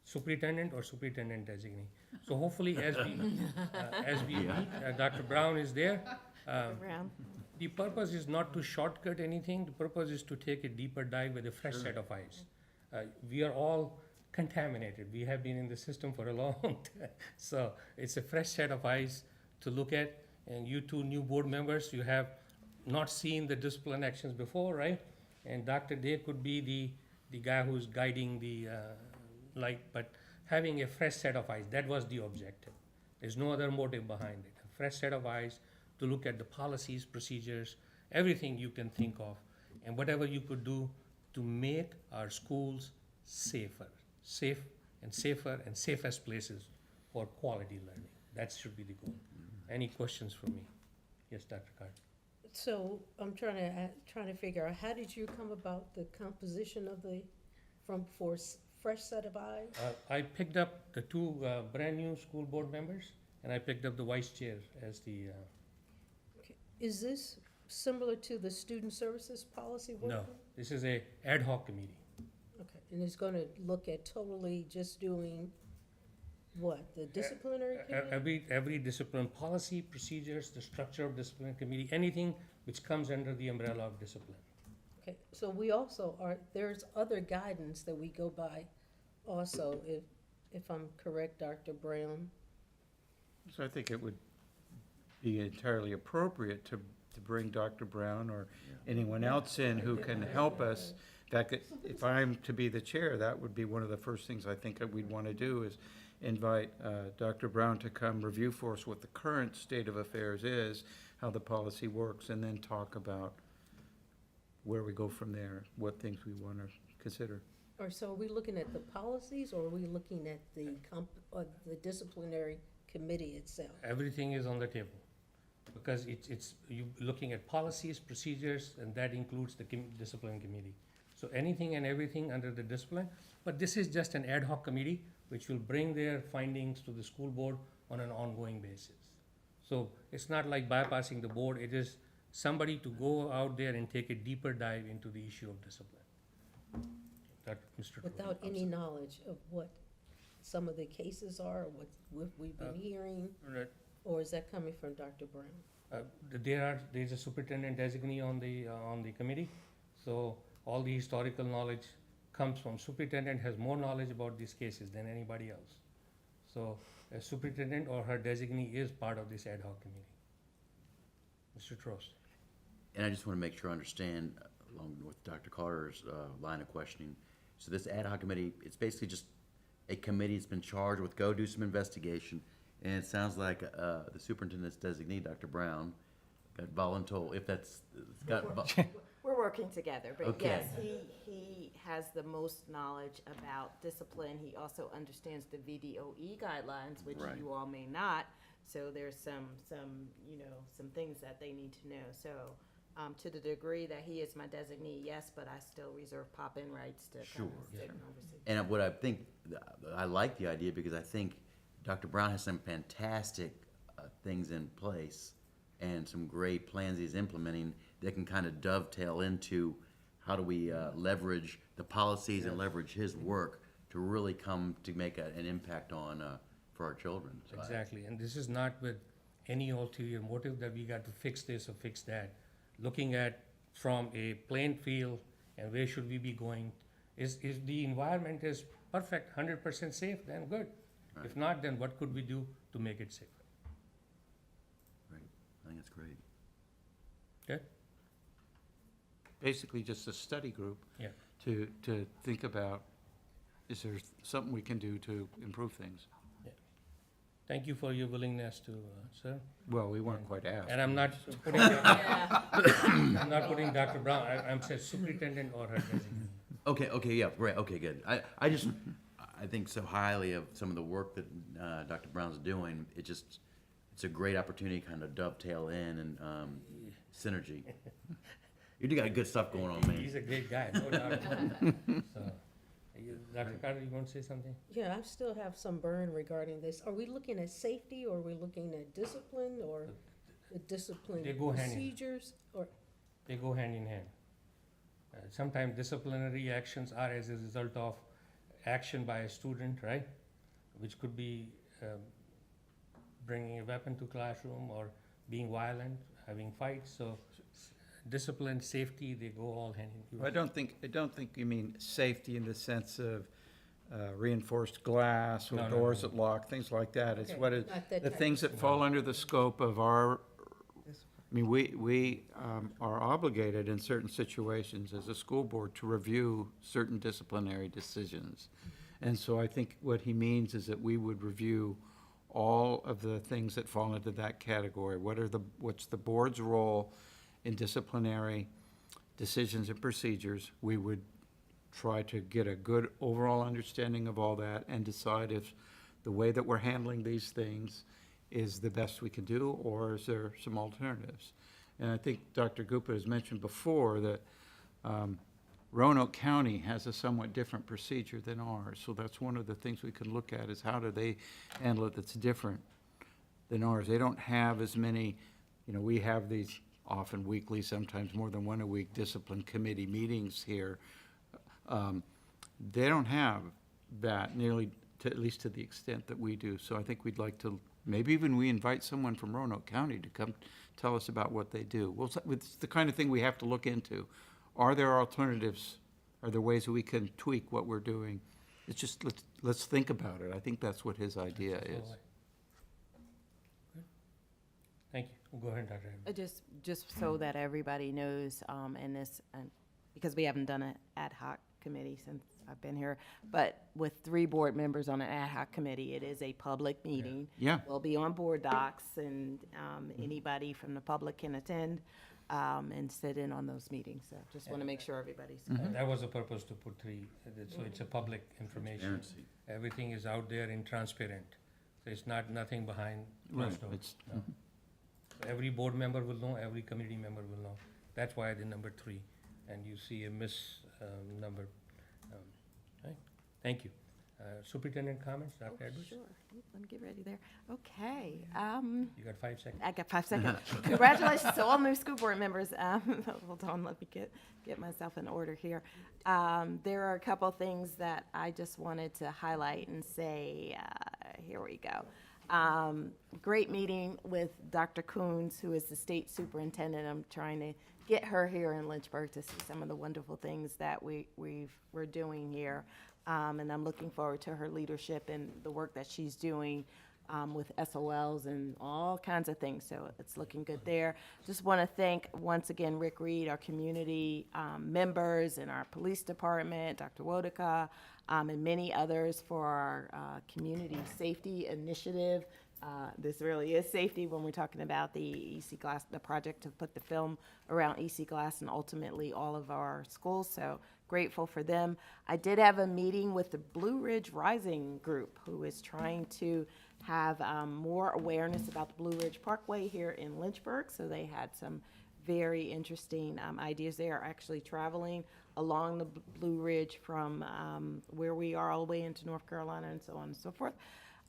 Superintendent or superintendent designee. So hopefully as we meet, Dr. Brown is there. Brown. The purpose is not to shortcut anything. The purpose is to take a deeper dive with a fresh set of eyes. We are all contaminated. We have been in the system for a long time. So it's a fresh set of eyes to look at. And you 2 new board members, you have not seen the discipline actions before, right? And Dr. Day could be the guy who's guiding the light, but having a fresh set of eyes, that was the objective. There's no other motive behind it. A fresh set of eyes to look at the policies, procedures, everything you can think of, and whatever you could do to make our schools safer, safer and safest places for quality learning. That should be the goal. Any questions for me? Yes, Dr. Carter. So I'm trying to figure out, how did you come about the composition of for fresh set of eyes? I picked up the 2 brand-new school board members, and I picked up the vice chair as the, Is this similar to the student services policy work? no, this is a ad hoc committee. Okay, and it's gonna look at totally just doing what, the disciplinary committee? Every discipline policy, procedures, the structure of discipline committee, anything which comes under the umbrella of discipline. Okay, so we also there's other guidance that we go by also, if I'm correct, Dr. Brown? So I think it would be entirely appropriate to bring Dr. Brown or anyone else in who can help us. In fact, if I'm to be the chair, that would be one of the first things I think that we'd want to do is invite Dr. Brown to come review for us what the current state of affairs is, how the policy works, and then talk about where we go from there, what things we want to consider. Or so are we looking at the policies, or are we looking at the disciplinary committee itself? Everything is on the table, because it's you looking at policies, procedures, and that includes the discipline committee. So anything and everything under the discipline, but this is just an ad hoc committee which will bring their findings to the school board on an ongoing basis. So it's not like bypassing the board, it is somebody to go out there and take a deeper dive into the issue of discipline. That, Mr. Without any knowledge of what some of the cases are, or what we've been hearing, Right. or is that coming from Dr. Brown? There's a superintendent designee on the committee, so all the historical knowledge comes from superintendent, has more knowledge about these cases than anybody else. So a superintendent or her designee is part of this ad hoc committee. Mr. Trost. And I just want to make sure I understand, along with Dr. Carter's line of questioning. So this ad hoc committee, it's basically just a committee that's been charged with go do some investigation. And it sounds like the superintendent's designee, Dr. Brown, got voluntold, if that's, We're working together, but Okay. yes, he has the most knowledge about discipline. He also understands the VDOE guidelines, which Right. you all may not. So there's some things that they need to know. So to the degree that he is my designee, yes, but I still reserve pop-in rights to kind of sit and oversee. and what I think, I like the idea because I think Dr. Brown has some fantastic things in place and some great plans he's implementing that can kind of dovetail into how do we leverage the policies and leverage his work to really come to make an impact on, for our children. So Exactly, and this is not with any ulterior motive that we got to fix this or fix that. Looking at from a plain field and where should we be going, is the environment is perfect, 100% safe, then good. Right. If not, then what could we do to make it safer? Right, I think that's great. Okay? basically just a study group Yeah. to think about, is there something we can do to improve things? Thank you for your willingness to serve. Well, we weren't quite asked. And I'm not putting, I'm not putting Dr. Brown, I'm saying superintendent or her designee. Okay, yeah, great, okay, good. I just, I think so highly of some of the work that Dr. Brown's doing. It's a great opportunity to kind of dovetail in and synergy. You do got good stuff going on, man. He's a great guy, no doubt about it. So, Dr. Carter, you want to say something? Yeah, I still have some burn regarding this. Are we looking at safety, or are we looking at discipline, or the discipline They go hand in- procedures, or? They go hand in hand. Sometimes disciplinary actions are as a result of action by a student, right? Which could be bringing a weapon to classroom or being violent, having fights. So discipline, safety, they go all hand in hand. I don't think you mean safety in the sense of reinforced glass or No, no, doors no. that lock, things like that. It's Okay, what it, not that the type things of- that fall under the scope of our, I mean, we are obligated in certain situations as a school board to review certain disciplinary decisions. And so I think what he means is that we would review all of the things that fall into that category. What's the board's role in disciplinary decisions and procedures? We would try to get a good overall understanding of all that and decide if the way that we're handling these things is the best we can do, or is there some alternatives? And I think Dr. Gupta has mentioned before that Roanoke County has a somewhat different procedure than ours. So that's one of the things we can look at, is how do they handle it that's different than ours. They don't have as many, we have these often weekly, sometimes more than one a week, discipline committee meetings here. They don't have that nearly, at least to the extent that we do. So I think we'd like to, maybe even we invite someone from Roanoke County to come tell us about what they do. Well, it's the kind of thing we have to look into. Are there alternatives? Are there ways that we can tweak what we're doing? It's just, let's think about it. I think that's what his idea is. Thank you. Go ahead, Dr. Edwards. Just so that everybody knows, because we haven't done an ad hoc committee since I've been here, but with 3 board members on an ad hoc committee, it is a public meeting. Yeah. We'll be on board docs, and anybody from the public can attend and sit in on those meetings. So just want to make sure everybody's. That was the purpose to put 3, so it's a public information. Transparency. Everything is out there and transparent. So it's nothing behind closed doors. It's- No. So every board member will know, every committee member will know. That's why the number 3, and you see a number. Right? Thank you. Superintendent comments, Dr. Edwards? Sure. Let me get ready there. Okay. You got 5 seconds. I got 5 seconds. Congratulations to all new school board members. Hold on, let me get myself in order here. There are a couple things that I just wanted to highlight and say, here we go. Great meeting with Dr. Coons, who is the state superintendent. I'm trying to get her here in Lynchburg to see some of the wonderful things that we're doing here. And I'm looking forward to her leadership and the work that she's doing with SOLs and all kinds of things. So it's looking good there. Just want to thank once again Rick Reed, our community members, and our police department, Dr. Wodika, and many others for our community safety initiative. This really is safety when we're talking about the EC Glass, the project to put the film around EC Glass and ultimately all of our schools. So grateful for them. I did have a meeting with the Blue Ridge Rising group, who is trying to have more awareness about the Blue Ridge Parkway here in Lynchburg. So they had some very interesting ideas. They are actually traveling along the Blue Ridge from where we are all the way into North Carolina and so on and so forth.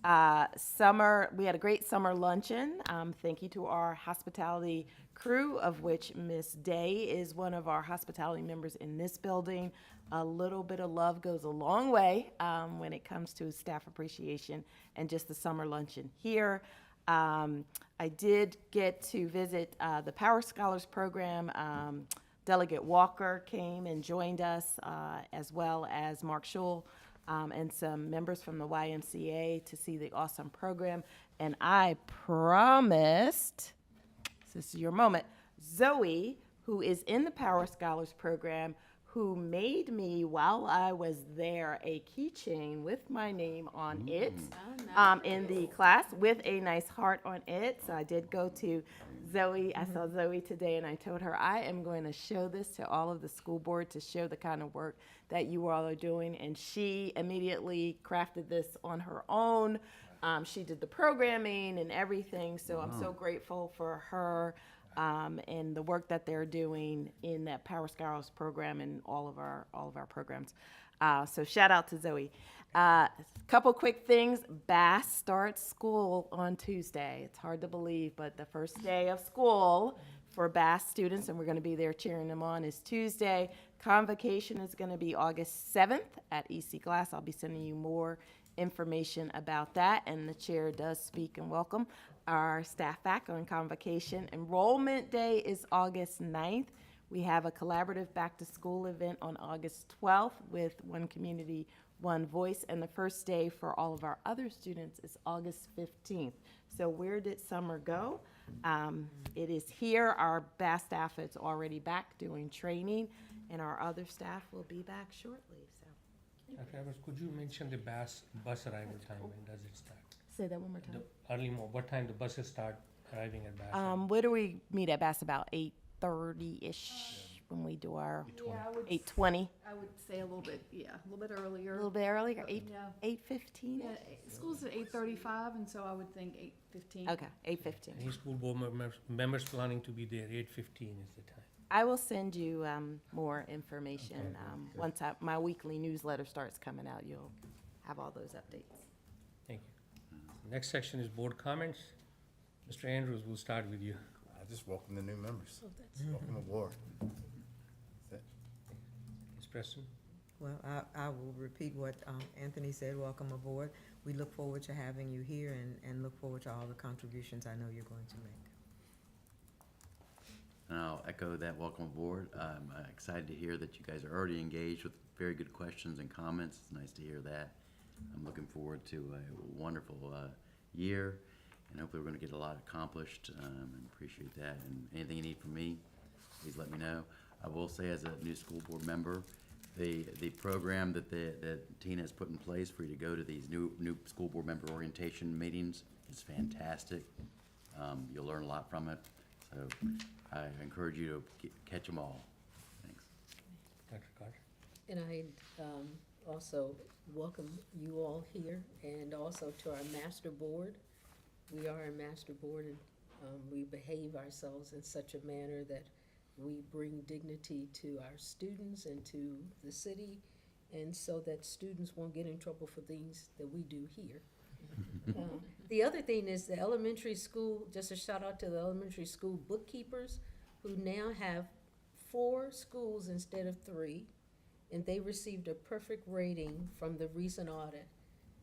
We had a great summer luncheon. Thank you to our hospitality crew, of which Miss Day is one of our hospitality members in this building. A little bit of love goes a long way when it comes to staff appreciation and just the summer luncheon here. I did get to visit the Power Scholars program. Delegate Walker came and joined us, as well as Mark Schul. And some members from the YMCA to see the awesome program. And I promised, this is your moment, Zoe, who is in the Power Scholars Program, who made me, while I was there, a keychain with my name on it in the class with a nice heart on it. So I did go to Zoe. I saw Zoe today, and I told her I am going to show this to all of the school board to show the kind of work that you all are doing. And she immediately crafted this on her own. She did the programming and everything. So I'm so grateful for her. And the work that they're doing in that Power Scholars program and all of our programs. So shout out to Zoe. Couple quick things. Bass starts school on Tuesday. It's hard to believe, but the first day of school for Bass students, and we're going to be there cheering them on, is Tuesday. Convocation is going to be August 7th at EC Glass. I'll be sending you more information about that, and the chair does speak and welcome our staff back on convocation. Enrollment day is August 9th. We have a collaborative back-to-school event on August 12th with One Community, One Voice, and the first day for all of our other students is August 15th. So where did summer go? It is here. Our BAS staff is already back doing training, and our other staff will be back shortly. So. Dr. Edwards, could you mention the bus arrival time? When does it start? Say that one more time. What time the buses start arriving at Bass? Where do we meet at Bass? About 8:30-ish when we do our 8:20. I would say a little bit earlier. A little bit earlier, 8:15. Yeah, school's at 8:35, and so I would think 8:15. Okay, 8:15. Any school board members planning to be there, 8:15 is the time. I will send you more information. Once my weekly newsletter starts coming out, you'll have all those updates. Thank you. Next section is board comments. Mr. Andrews, we'll start with you. I just welcome the new members. Welcome aboard. Ms. Preston? Well, I will repeat what Anthony said. Welcome aboard. We look forward to having you here and look forward to all the contributions I know you're going to make. And I'll echo that welcome aboard. I'm excited to hear that you guys are already engaged with very good questions and comments. It's nice to hear that. I'm looking forward to a wonderful year, and hopefully we're going to get a lot accomplished, and appreciate that. And anything you need from me, please let me know. I will say, as a new school board member, the program that Tina has put in place for you to go to these new school board member orientation meetings is fantastic. You'll learn a lot from it. So I encourage you to catch them all. Thanks. Dr. Carter? And I also welcome you all here, and also to our master board. We are a master board, and we behave ourselves in such a manner that we bring dignity to our students and to the city, and so that students won't get in trouble for things that we do here. The other thing is the elementary school, just a shout out to the elementary school bookkeepers, who now have 4 schools instead of 3, and they received a perfect rating from the recent audit.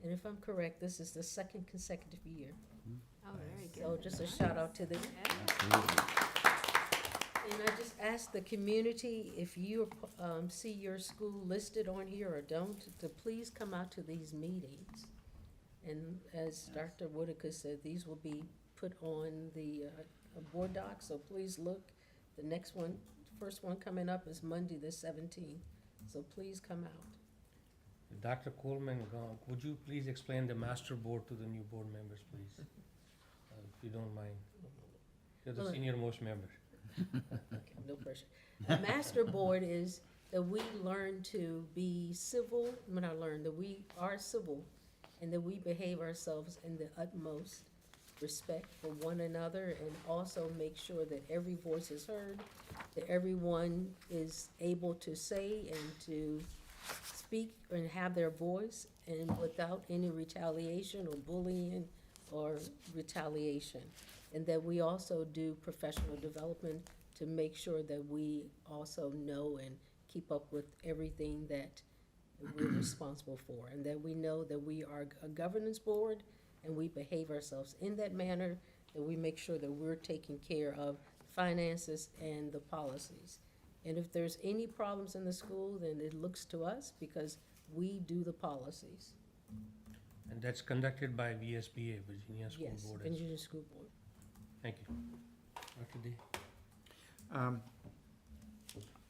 And if I'm correct, this is the 2nd consecutive year. Oh, very good. So just a shout out to them. And I just ask the community, if you see your school listed on here or don't, to please come out to these meetings. And as Dr. Whitaker said, these will be put on the board doc, so please look. The next one, first one coming up is Monday the 17th, so please come out. Dr. Coleman, would you please explain the master board to the new board members, please? If you don't mind. You're the senior most member. Okay, no pressure. The master board is that we learn to be civil, that we are civil, and that we behave ourselves in the utmost respect for one another, and also make sure that every voice is heard, that everyone is able to say and to speak and have their voice, and without any retaliation or bullying or retaliation. And that we also do professional development to make sure that we also know and keep up with everything that we're responsible for, and that we know that we are a governance board and we behave ourselves in that manner, that we make sure that we're taking care of finances and the policies. And if there's any problems in the school, then it looks to us, because we do the policies. And that's conducted by VSBA, Virginia School Yes, Board. Virginia School Board. Thank you. Dr. D?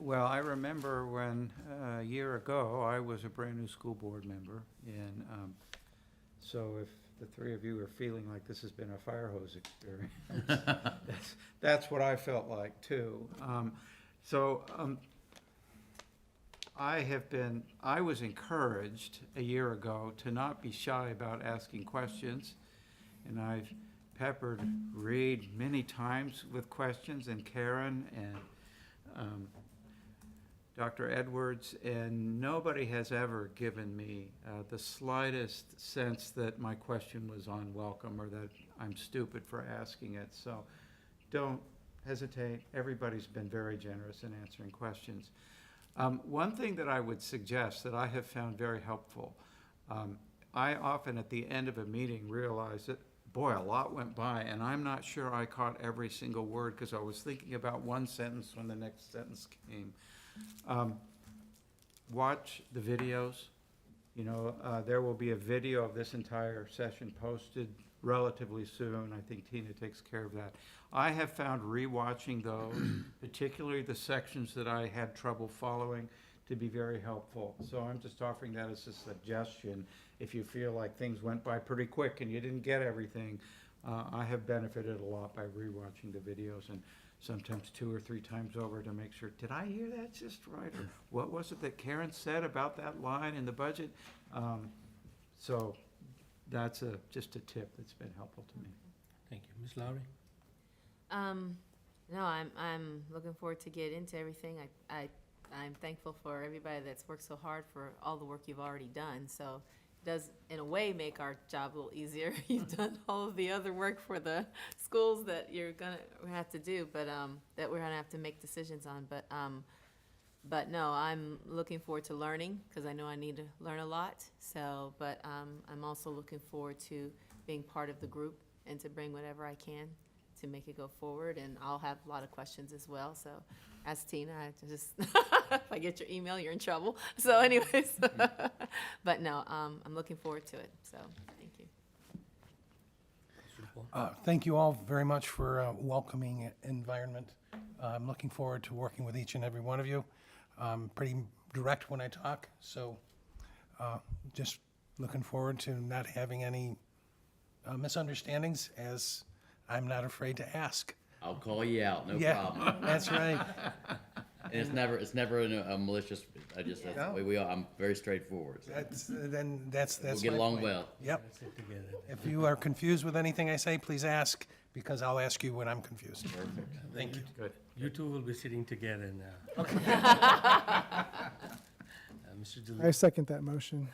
Well, I remember when, a year ago, I was a brand-new school board member, and so if the three of you are feeling like this has been a fire hose experience, that's what I felt like, too. I was encouraged a year ago to not be shy about asking questions, and I've peppered Reed many times with questions, and Karen, and Dr. Edwards, and nobody has ever given me the slightest sense that my question was unwelcome or that I'm stupid for asking it. So don't hesitate. Everybody's been very generous in answering questions. One thing that I would suggest that I have found very helpful, I often at the end of a meeting realize that, boy, a lot went by, and I'm not sure I caught every single word because I was thinking about one sentence when the next sentence came. Watch the videos. You know, there will be a video of this entire session posted relatively soon. I think Tina takes care of that. I have found rewatching those, particularly the sections that I had trouble following, to be very helpful. So I'm just offering that as a suggestion. If you feel like things went by pretty quick and you didn't get everything, I have benefited a lot by rewatching the videos, and sometimes 2 or 3 times over to make sure, did I hear that just right? Or what was it that Karen said about that line in the budget? So that's just a tip that's been helpful to me. Thank you. Ms. Lowry? No, I'm looking forward to get into everything. I'm thankful for everybody that's worked so hard for all the work you've already done. So it does, in a way, make our job a little easier. You've done all of the other work for the schools that you're gonna have to do, but that we're gonna have to make decisions on. But no, I'm looking forward to learning because I know I need to learn a lot. So, but I'm also looking forward to being part of the group and to bring whatever I can to make it go forward. And I'll have a lot of questions as well. So, ask Tina. I just if I get your email, you're in trouble. So, anyways, but no, I'm looking forward to it. So, thank you. Thank you all very much for a welcoming environment. I'm looking forward to working with each and every one of you. I'm pretty direct when I talk, so just looking forward to not having any misunderstandings, as I'm not afraid to ask. I'll call you out, no Yeah, problem. that's right. And it's never a malicious, that's the way we are. I'm very straightforward. So. That's We'll get my along point. well. Yep. If you are confused with anything I say, please ask, because I'll ask you when I'm confused. Perfect. Thank you. Good. You two will be sitting together now. Okay. Mr. I second that motion.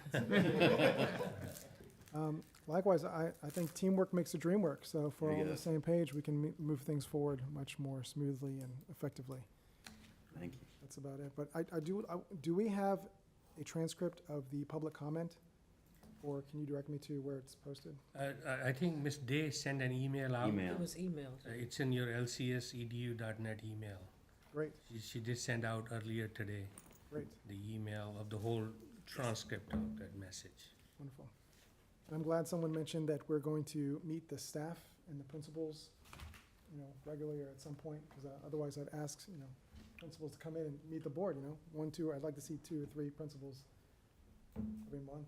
Likewise, I think teamwork makes the dream work. So if we're all on the same page, we can move things forward much more smoothly and effectively. Thank you. That's about it. But do we have a transcript of the public comment? Or can you direct me to where it's posted? I think Ms. Day sent an email out. Email. It was emailed. It's in your lcsedu.net email. Great, She did send out earlier today great, the email of the whole transcript of that message. wonderful. And I'm glad someone mentioned that we're going to meet the staff and the principals, regularly or at some point, because otherwise I'd ask, principals to come in and meet the board, 1, 2, I'd like to see 2 or 3 principals every month.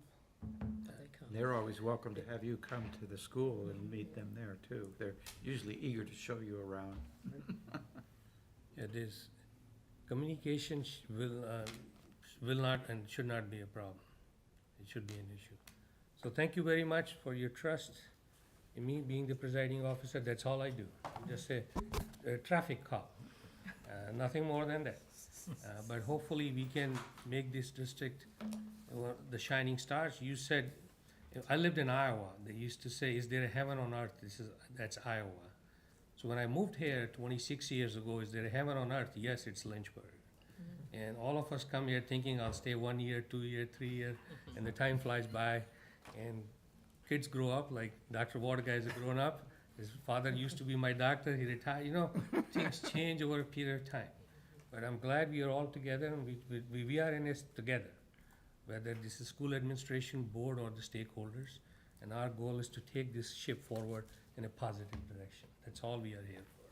They're always welcome to have you come to the school and meet them there, too. They're usually eager to show you around. Yeah, there's communication will not and should not be a problem. It should be an issue. So thank you very much for your trust in me being the presiding officer. That's all I do. Just a traffic cop, nothing more than that. But hopefully we can make this district the shining stars. You said, I lived in Iowa. They used to say, is there a heaven on earth? That's Iowa. So when I moved here 26 years ago, is there a heaven on earth? Yes, it's Lynchburg. And all of us come here thinking I'll stay 1 year, 2 year, 3 year, and the time flies by. And kids grow up, like Dr. Waterguy has grown up. His father used to be my doctor, he retired, things change over a period of time. But I'm glad we are all together, and we are in this together, whether this is school administration, board, or the stakeholders. And our goal is to take this ship forward in a positive direction. That's all we are here for.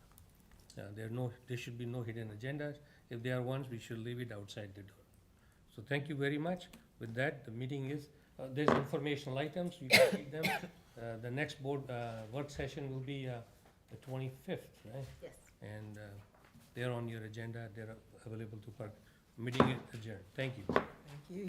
There should be no hidden agendas. If there are ones, we should leave it outside the door. So thank you very much. With that, the meeting is, there's informational items, you can read them. The next board, work session will be, the 25th, right? Yes. And, they're on your agenda, they're available to park. Meeting is adjourned. Thank you. Thank you.